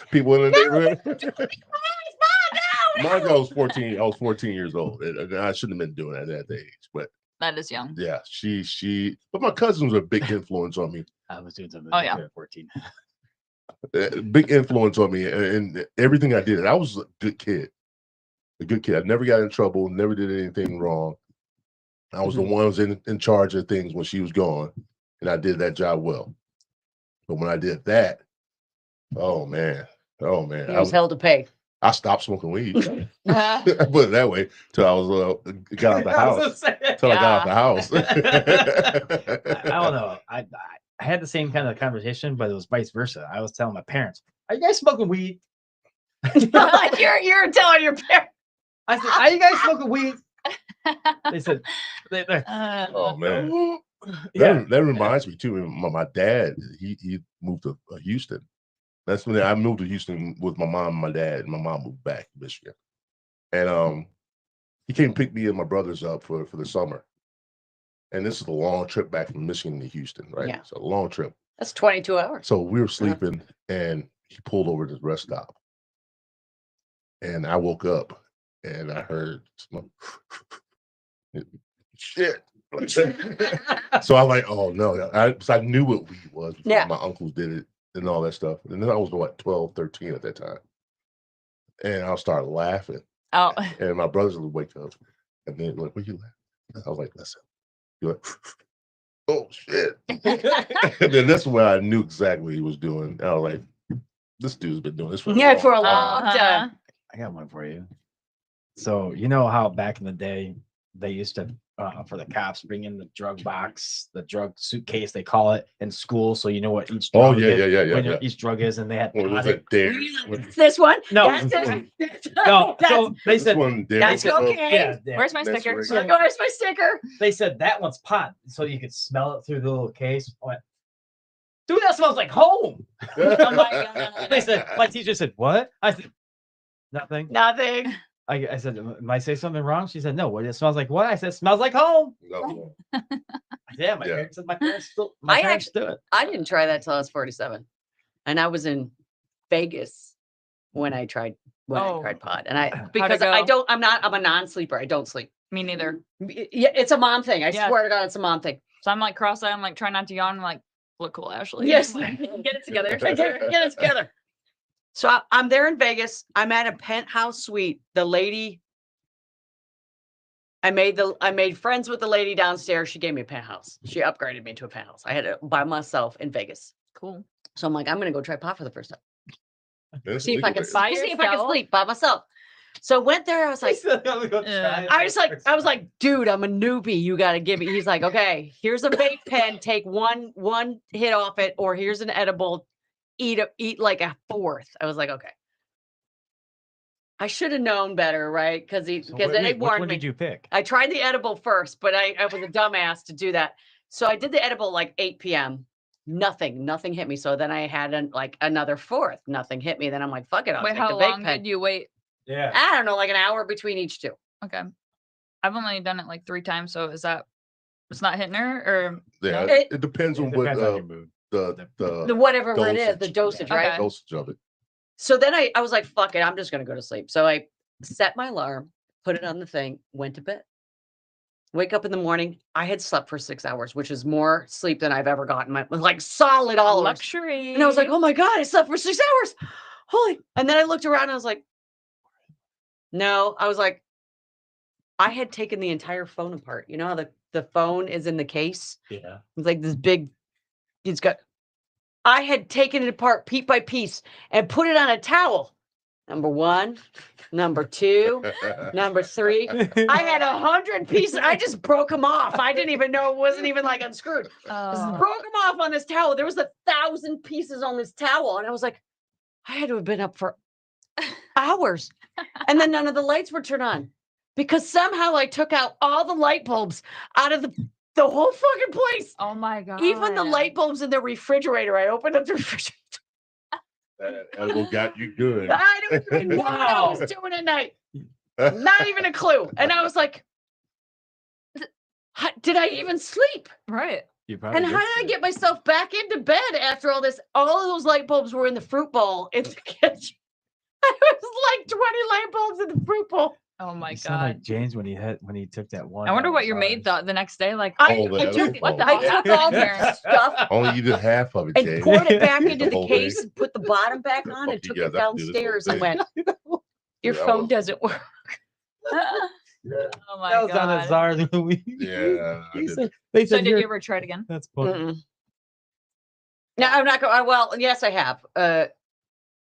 People in the neighborhood. Mind you, I was 14. I was 14 years old. And I shouldn't have been doing that at that age. But That is young. yeah, but my cousins were a big influence on me. I was doing something. Oh, yeah. At 14. Big influence on me and everything I did. And I was a good kid. I never got in trouble, never did anything wrong. I was the one who was in charge of things when she was gone, and I did that job well. But when I did that, oh man. He was held to pay. I stopped smoking weed. I put it that way till I was got out the house. Till I got out the house. I don't know. I had the same kind of conversation, but it was vice versa. I was telling my parents, "Are you guys smoking weed?" Like you're telling your parents. I said, "Are you guys smoking weed?" They said, Oh man. "Yeah." That reminds me too. My dad, he moved to Houston. That's when I moved to Houston with my mom and my dad. And my mom moved back to Michigan, and he came pick me and my brothers up for the summer. And this is a long trip back from Michigan to Houston, right? Yeah. So a long trip. That's 22 hours. So we were sleeping, and he pulled over to the rest stop, and I woke up, and I heard some shit. So I'm like, oh no, I knew what weed was. Yeah. My uncles did it and all that stuff. And then I was what 12, 13 at that time, and I'll start laughing, Oh, and my brothers would wake up, and then like, what you laughing? I was like, listen, you're like, oh shit. And then that's when I knew exactly what he was doing. I was like, this dude's been doing this for Yeah, for a time. long time. I got one for you. So you know how back in the day they used to for the cops bring in the drug box, the drug suitcase they call it in school, so you know what each Oh, drug yeah, is, yeah, when yeah. each drug is, and they had What was potted- it? Dare. It's this one? No, That's this one. no. That's- So they This said one, Dare. That's okay. yeah, yeah. where's my That's sticker? right. So Where's my sticker? they said that one's pot, so you could smell it through the little case. I went, dude, that smells like home. Oh my God. They said, my teacher said, what? I said, nothing. Nothing. I said, am I say something wrong? She said, no. What it smells like? What? I said, smells like home. No. Yeah, my Yeah. parents said my parents still. My I parents do it. I didn't try that till I was 47. And I was in Vegas when I tried Oh. pot. And because go? I'm a non-sleeper. I don't sleep. Me neither. Yeah, it's a mom thing. I Yeah. swear to God, it's a mom thing. So I'm like cross-eyed. I'm like trying not to yawn. I'm like, look cool, Ashley. Yes. Like, Get it together. Get it together. So I'm there in Vegas. I'm at a penthouse suite. The lady, I made friends with the lady downstairs. She gave me a penthouse. She upgraded me to a penthouse. I had it by myself in Vegas. cool. So I'm like, I'm gonna go try pot for the first time. That's See if I legal can there. By see if I can yourself? sleep by myself. So I went there. I was like, Yeah. I was like, dude, I'm a newbie. You got to give me. He's like, okay, here's a vape pen. Take one hit off it, or here's an edible. Eat like a fourth. I was like, okay. I should have known better, right? Because then they Which warned one me. did you pick? I tried the edible first, but I was a dumbass to do that. So I did the edible like 8 p.m. Nothing hit me. So then I had another fourth. Nothing hit me. Then I'm like, fuck it. I'll Wait, take how the vape long pen. did you wait? Yeah. I don't know, like an hour between each two. Okay. I've only done it like 3 times. So is that, it's not hitting her or? Yeah, It- it depends on It what depends on your mood. The whatever it is, the dosage, yeah, right? Okay. dosage of it. So then I was like, fuck it, I'm just gonna go to sleep. So I set my alarm, put it on the thing, went to bed. Wake up in the morning. I had slept for 6 hours, which is more sleep than I've ever gotten. Like solid hours. Luxury. And I was like, oh my God, I slept for 6 hours. Holy. And then I looked around and I was like, no, I was like, I had taken the entire phone apart. You know how the phone is in the case? Yeah. It's like this big, I had taken it apart piece by piece and put it on a towel. Number 1, number 2, number 3. I had 100 pieces. I just broke them off. I didn't even know it wasn't even like unscrewed. Just Oh. broke them off on this towel. There was 1,000 pieces on this towel. And I was like, I had to have been up for hours. And then none of the lights were turned on because somehow I took out all the light bulbs out of the whole fucking place. Oh my God. Even the light bulbs in the refrigerator. I opened up the refrigerator. That edible got you good. I don't even know what I was doing at night. Not even a clue. And I was like, did I even sleep? Right. You probably And how did I get myself back into bed after all this? All of those light bulbs were in the fruit bowl in the kitchen. There was like 20 light bulbs in the fruit bowl. Oh my You sound like God. James when he took that one. I wonder what your massage. maid thought the next day. Like, I Oh, the took edible. all the stuff Only you did half of it, and Jay. poured it back into The the whole case thing. and put the bottom back on Fuck and you took guys it have to do this whole downstairs and thing. went, your Yeah, I phone was- doesn't work. oh my That was on God. a czar of the week. Yeah, I He did. said, they So said, did "Here." you ever try it again? That's funny. Mm-mm. No, I'm not going. Well, yes, I have.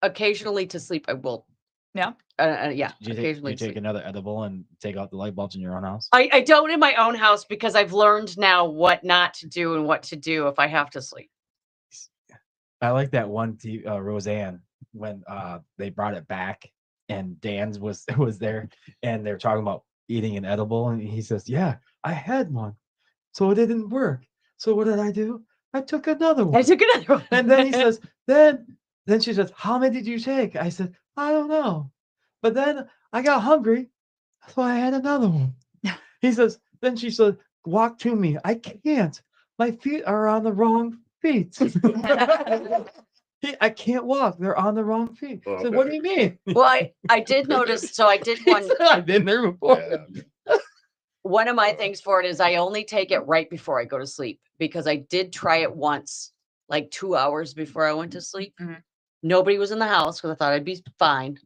Occasionally to sleep, I will. Yeah. Yeah. Do you Occasionally. take, to take sleep. another edible and take out the light bulbs in your own house? I don't in my own house because I've learned now what not to do and what to do if I have to sleep. I like that one Roseanne when they brought it back and Dan's was there and they're talking about eating an edible and he says, "Yeah, I had one, so it didn't work. So what did I do? I took another I one." took another one. And then he says, then she says, "How many did you take?" I said, "I don't know, but then I got hungry, so I had another one." He says, then she said, walk to me. I can't. My feet are on the wrong feet. I can't walk. They're on the wrong feet. Oh, So what do okay. you mean? Well, I did notice. So I did one. I've been there before. Yeah. One of my things for it is I only take it right before I go to sleep because I did try it once, like 2 hours before I went to sleep. Mhm. Nobody was in the house because I thought I'd be fine.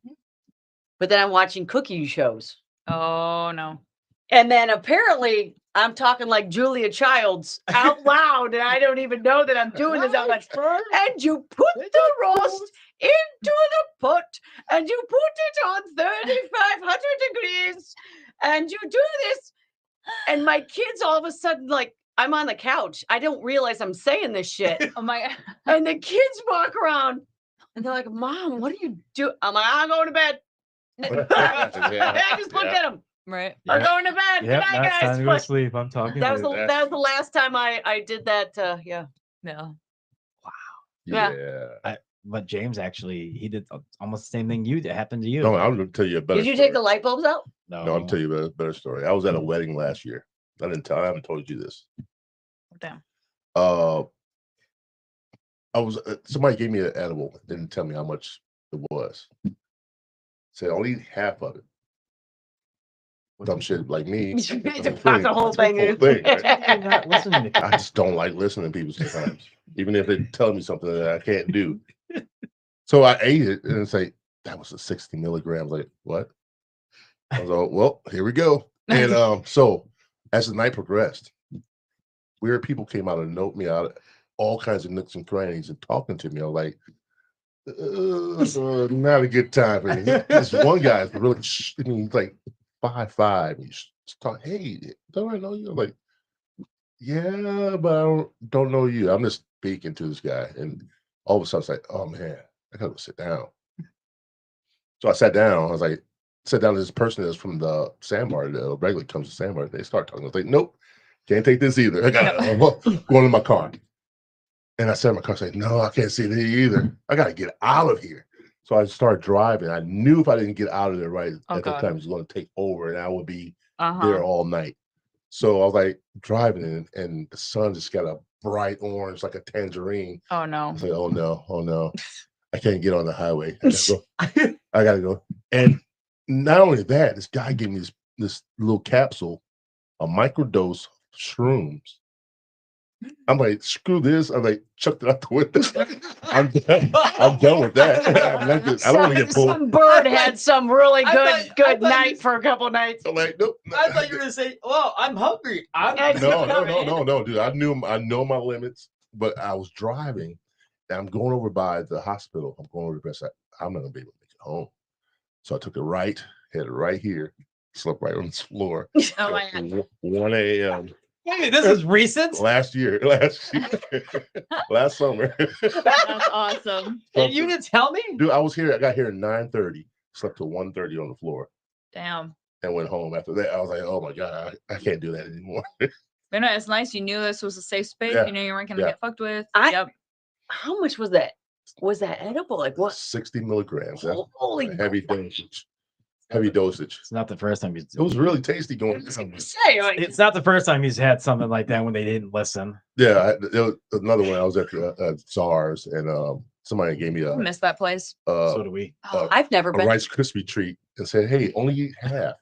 But then I'm watching cooking shows. Oh no. And then apparently I'm talking like Julia Childs out loud, and I don't even know that I'm doing this. I'm like, and you put the roast into the pot, and you put it on 3,500 degrees, and you do this. And my kids all of a sudden, like, I'm on the couch. I don't realize I'm saying this shit. Oh my. And the kids walk around, and they're like, Mom, what do you do? I'm like, I'm going to bed. I just looked at them. Right. I'm going to bed. Good Yep, night, that's guys. time to go to But sleep. I'm talking. that was later. that was the last time I did that. Yeah. Yeah. Yeah. But James actually, he did almost the same thing you did. Happened to you. No, I'm going to tell you a better Did you story. take the light bulbs out? No, I'm telling you a better story. I was at a wedding last year. I haven't told you this. Damn. I was somebody gave me an edible, didn't tell me how much it was. Said only eat half of it. Dumb shit like me. You should pack the whole thing in. Right? Not listening to I just don't like listening to people sometimes, even if they're telling me something that I can't do. So I ate it and it's like, that was a 60 milligrams. Like, what? I was like, well, here we go. And so as the night progressed, weird people came out and note me out all kinds of nooks and crannies and talking to me. I was like, not a good time for me. This one guy is really, he's like 5'5". He's talking, hey, don't I know you? I'm like, yeah, but I don't know you. I'm just speaking to this guy. And all of a sudden, it's like, oh man, I gotta go sit down. So I sat down. I was like, sat down to this person that's from the sandbar that regularly comes to sandbar. They start talking. I was like, nope, can't take this either. I gotta go into my car. And I sat in my car, like, no, I can't see it either. I gotta get out of here. So I started driving. I knew if I didn't get out of there right at that time, it was going to take over, and I would be there all night. So I was like driving, and the sun just got a bright orange, like a tangerine. Oh no. I was like, oh no, I can't get on the highway. I gotta go. And not only that, this guy gave me this little capsule, a microdose shrooms. I'm like, screw this. I'm like, chucked it out the window. I'm done with that. I don't want to get pulled. Some bird had some really I good thought night you- for a couple nights. I'm like, nope. I thought you were gonna say, "Well, I'm hungry." No, dude. I know my limits, but I was driving, and I'm going over by the hospital. I'm going over the best side. I'm not gonna be able to make it home. So I took a right, headed right here, slept right on this floor. Oh my God. 1 a.m. Hey, this is recent. last year, last summer. That's awesome. And you didn't tell me? Dude, I got here at 9:30, slept till 1:30 on the floor, Damn. and went home. After that, I was like, oh my God, I can't do that anymore. But no, it's nice. You knew this was a safe space. Yeah. You knew you weren't gonna Yeah. get fucked with. How much was that? Was that edible? Like what? 60 milligrams. That's Holy a heavy dosage. Heavy dosage. It's not the first time he's. It was really tasty going. Say, like, It's not the first time he's had something like that when they didn't listen. Yeah, there was another one. I was at the SARS, and somebody gave me I miss that place. So do we. I've never a been. Rice Krispie treat and said, "Hey, only eat half."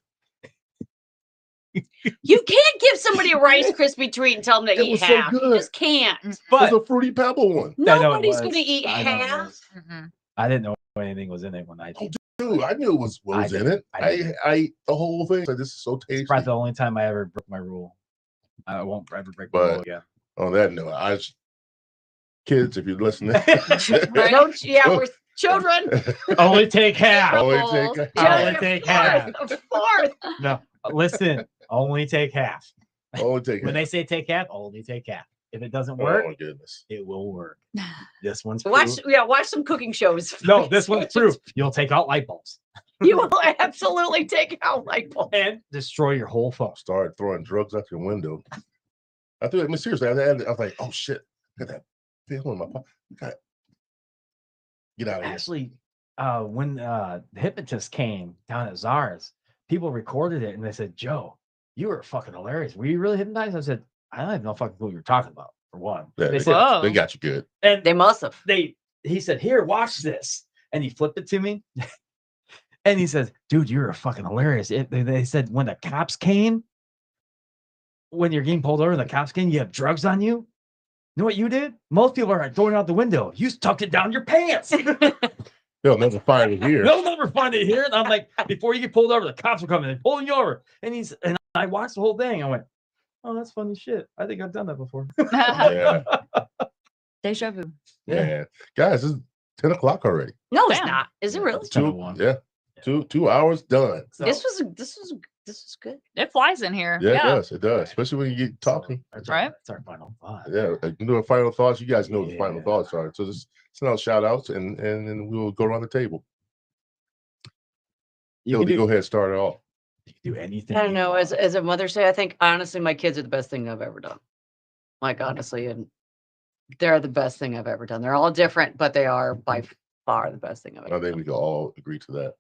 You can't give somebody a Rice Krispie treat and tell them to It eat was so half. You good. just can't. It But was a Fruity Pebble one. I know it Nobody's was. going to eat I know it half. was. Mm-mm. I didn't know anything was in it when I. Dude, I knew it was what I was in didn't. it. I didn't. I ate the whole thing. Like, this is so tasty. It's probably the only time I ever broke my rule. I won't ever break my But- rule again. On that note, kids, if you're listening, No, yeah, we're children. Only take half. only Apples. take Only take half. Fourth. No, listen. Only take half. only take When half. they say take half, only take half. If it doesn't Oh work, my goodness. it will work. This one's Watch, proof. watch some cooking shows. No, this one's proof. You'll take out light bulbs You will absolutely take out light bulbs. and destroy your whole phone. Started throwing drugs out your window. I mean, seriously, I was like, oh shit, look at that feel in my pocket. Get out of here. Actually, when the hypnotist came down at Czar's, people recorded it and they said, Joe, you were fucking hilarious. Were you really hypnotized? I said, I don't have no fucking clue what you're talking about, for one. Yeah, They they, said, got, Whoa. they got you good. and They must have. he said, here, watch this. And he flipped it to me. And he says, dude, you're fucking hilarious. They said when the cops came, when you're getting pulled over, the cops came, you have drugs on you. You know what you did? Most people are throwing it out the window. You tucked it down your pants. They'll never find it here. They'll never find it here. And I'm like, before you get pulled over, the cops are coming and pulling you over. And I watched the whole thing. I went, oh, that's funny shit. I think I've done that before. Yeah, Deja vu. man. Guys, it's 10 o'clock already. No, it's Damn. not. Is it Yeah, really? it's 10:01. Yeah. 2 hours done. So, This was good. It flies in here. Yeah, it does. It does. Especially when you get so talking. that's Right? That's our final thought. Yeah, you can do a final thoughts. You guys know what the final Yeah. thoughts are. So just send out shout outs and then we'll go around the table. You can Ildiko, go do, ahead and start it off. you can do anything. I don't you know. want. As a Mother's Day, I think honestly, my kids are the best thing I've ever done. Like honestly, and they're the best thing I've ever done. They're all different, but they are by far the best thing I've I ever think done. we can all agree to that.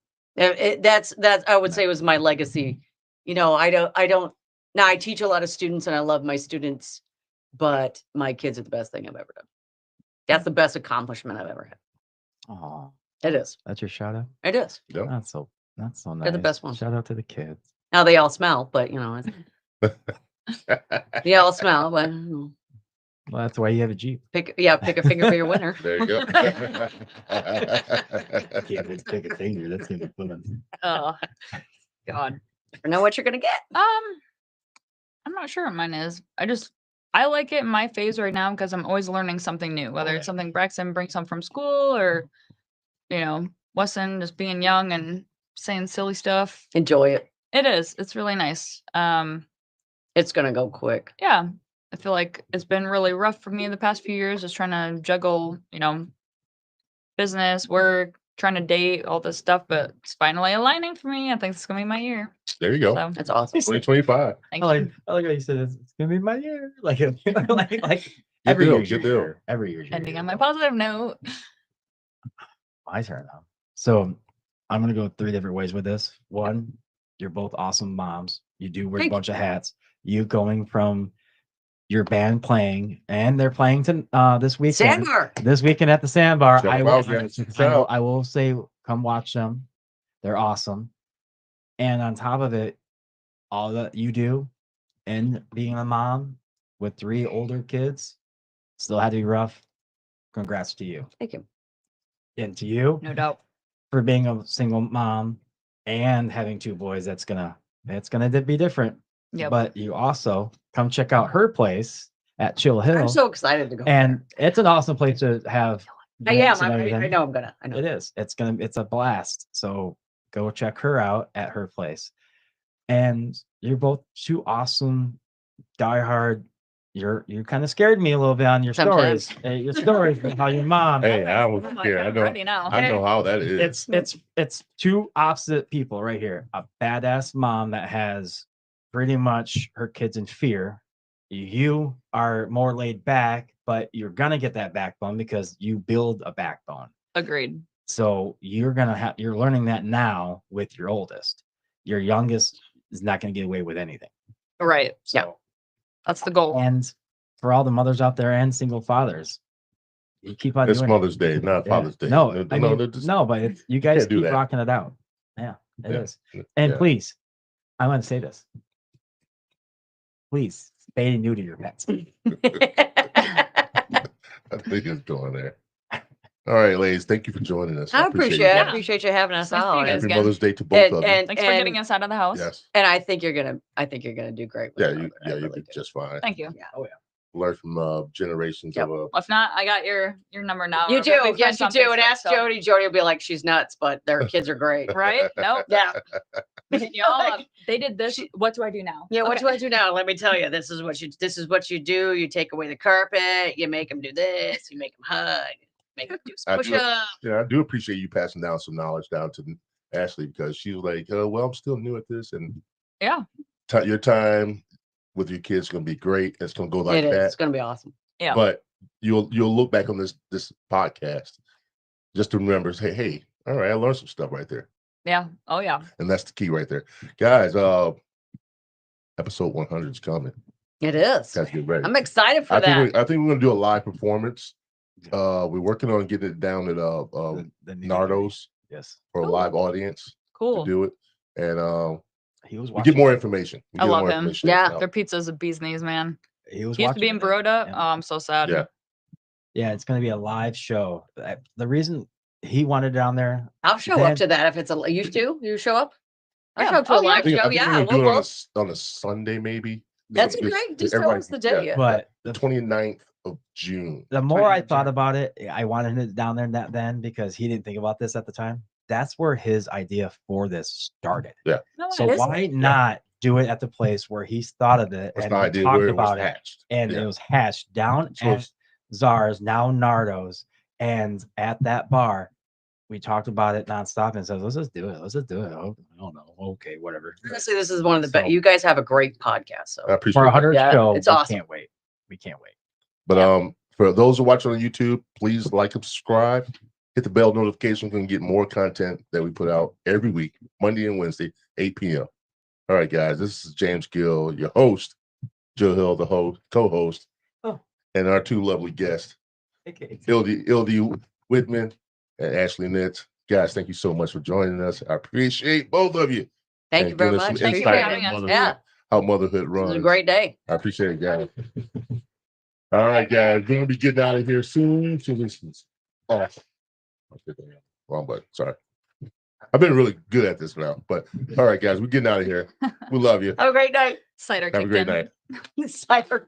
That's I would say was my legacy. You know, I don't now I teach a lot of students and I love my students, but my kids are the best thing I've ever done. That's the best accomplishment I've ever had. Aw, It is. that's your shout out. It is. Yep. That's so nice. They're the best ones. Shout out to the kids. Now they all smell, but you know, they all smell, but you know, Well, that's why you have a Jeep. pick a finger for your winner. There you go. Can't just pick a finger. That's gonna be fun. Oh, God. You know what you're gonna get. I'm not sure what mine is. I like it in my phase right now because I'm always learning something new, whether it's something Braxton brings home from school or, Wesson just being young and saying silly stuff. Enjoy it. It is. It's really nice. It's gonna go quick. Yeah. I feel like it's been really rough for me the past few years, just trying to juggle, business, work, trying to date, all this stuff, but it's finally aligning for me. I think it's gonna be my year. There you go. So That's awesome. 2025. thank I you. like how you said it's gonna be my year. Like Good every deal, year's your good deal. year. Every year's your Ending year. on my positive note. My turn now. So I'm gonna go 3 different ways with this. One, you're both awesome moms. You do wear a Thank bunch of hats. You going from your band playing, and they're playing to this weekend. Sandbar. This weekend at the Sandbar. Check 'em out, guys. Check us out. I will say, come watch them. They're awesome. And on top of it, all that you do, and being a mom with 3 older kids, still had to be rough. Congrats to you. Thank you. And to you No doubt. for being a single mom and having 2 boys. It's gonna be different. Yep. But you also come check out her place at Chill Hill. I'm so excited to go. and it's an awesome place to have. I am. events and I everything. know I'm gonna. I know. It is. It's a blast. So go check her out at her place. And you're both 2 awesome, diehard. You kind of scared me a little bit on your Sometimes. stories. Your stories with how your mom. Hey, I was I'm like, scared. I'm ready now. I know how that is. It's 2 opposite people right here. A badass mom that has pretty much her kids in fear. You are more laid back, but you're gonna get that backbone because you build a backbone. Agreed. So you're learning that now with your oldest. Your youngest is not gonna get away with anything. Right. So That's the goal. and for all the mothers out there and single fathers, you keep on It's doing Mother's it. Day, not Yeah. Father's Day. No, No, I mean, they're just- no, but you guys can't do keep that. rocking it out. Yeah, it is. Yeah. And Yeah. please, I want to say this. Please, spay and neuter your pets. I think it's going there. All right, ladies, thank you for joining us. I appreciate you it. I guys. Yeah. appreciate you having us Nice on. seeing you guys Happy again. Mother's Day to both of you. And, Thanks for getting us out of the house. Yes. and I think you're gonna do great. With Yeah, it, you I you'll really be do. just fine. Thank you. Yeah. Learn from generations Yep. of If not, I got your number now. You We're do. gonna be Yes, friends you on do. And Facebook, ask so- Jody. Jody will be like, she's nuts, but their kids are great. Right? Nope. Yeah. Y'all, they did this. What do I do now? Yeah. What Okay. do I do now? Let me tell you. This is what you do. You take away the carpet. You make them do this. You make them hug. Make them do I some do- push-ups. yeah, I do appreciate you passing down some knowledge down to Ashley because she was like, well, I'm still new at this, and Yeah. your time with your kids is gonna be great. It's gonna go like It is. that. It's gonna be awesome. Yeah. But you'll look back on this podcast just to remember, say, hey, all right, I learned some stuff right there. Yeah. Oh yeah. And that's the key right there. Guys, have episode 100 is coming. It is. Guys, get ready. I'm excited for I that. think we're gonna do a live performance. We're working on getting it down at The nitty-gritty. Nardo's Yes, for a Cool. live audience to Cool. do it, and he was we watching. get more information. We I get love more him. information Yeah. out. Their pizza's a bee's knees, man. He was He used to be watching in it. Baroda. Yeah. Oh, I'm so sad. Yeah. Yeah, it's gonna be a live show. The reason he wanted it on there, I'll show Then- up to that if it's a. You do? You show up? I'll Yeah. show up to Oh, a yeah. live I think show. we're Yeah, gonna we'll do it both. on a Sunday, maybe. That's Because great. Just tell everybody- us the day. yeah. but The 29th of June. the more I 20th of thought June. about it, I wanted it down there then because he didn't think about this at the time. That's where his idea for this started. No So way. is it? why not do it at the place where he's thought of it That's and the we idea talked where it was about it, hatched. and Yeah. it was hatched down So at it's- Czar's, now Nardo's, and at that bar. We talked about it nonstop and said, let's just do it. Let's just do it. Oh, I don't know. Okay, whatever. Honestly, this is one of the So- best. You guys have a great podcast. So I appreciate For that. 100 Yeah, show, it's we awesome. can't wait. We can't wait. But for those who are watching on YouTube, please like and subscribe. Hit the bell notification. We can get more content that we put out every week, Monday and Wednesday, 8 p.m. All right, guys. This is James Gill, your host, Joe Hill, the co-host, Oh. and our two lovely guests, Okay. Ildiko Widman and Ashley Nitz. Guys, thank you so much for joining us. I appreciate both of you. thank and you very giving us much. some Thank you insight for on having us. motherhood, Yeah, how motherhood it was runs. a great day. I appreciate it, guys. All right, guys. We're gonna be getting out of here soon. So this is awesome. Wrong button. Sorry. I've been really good at this now. But all right, guys, we're getting out of here. We love you. Have a great night. Cider Have a kicked great in. night. Cider.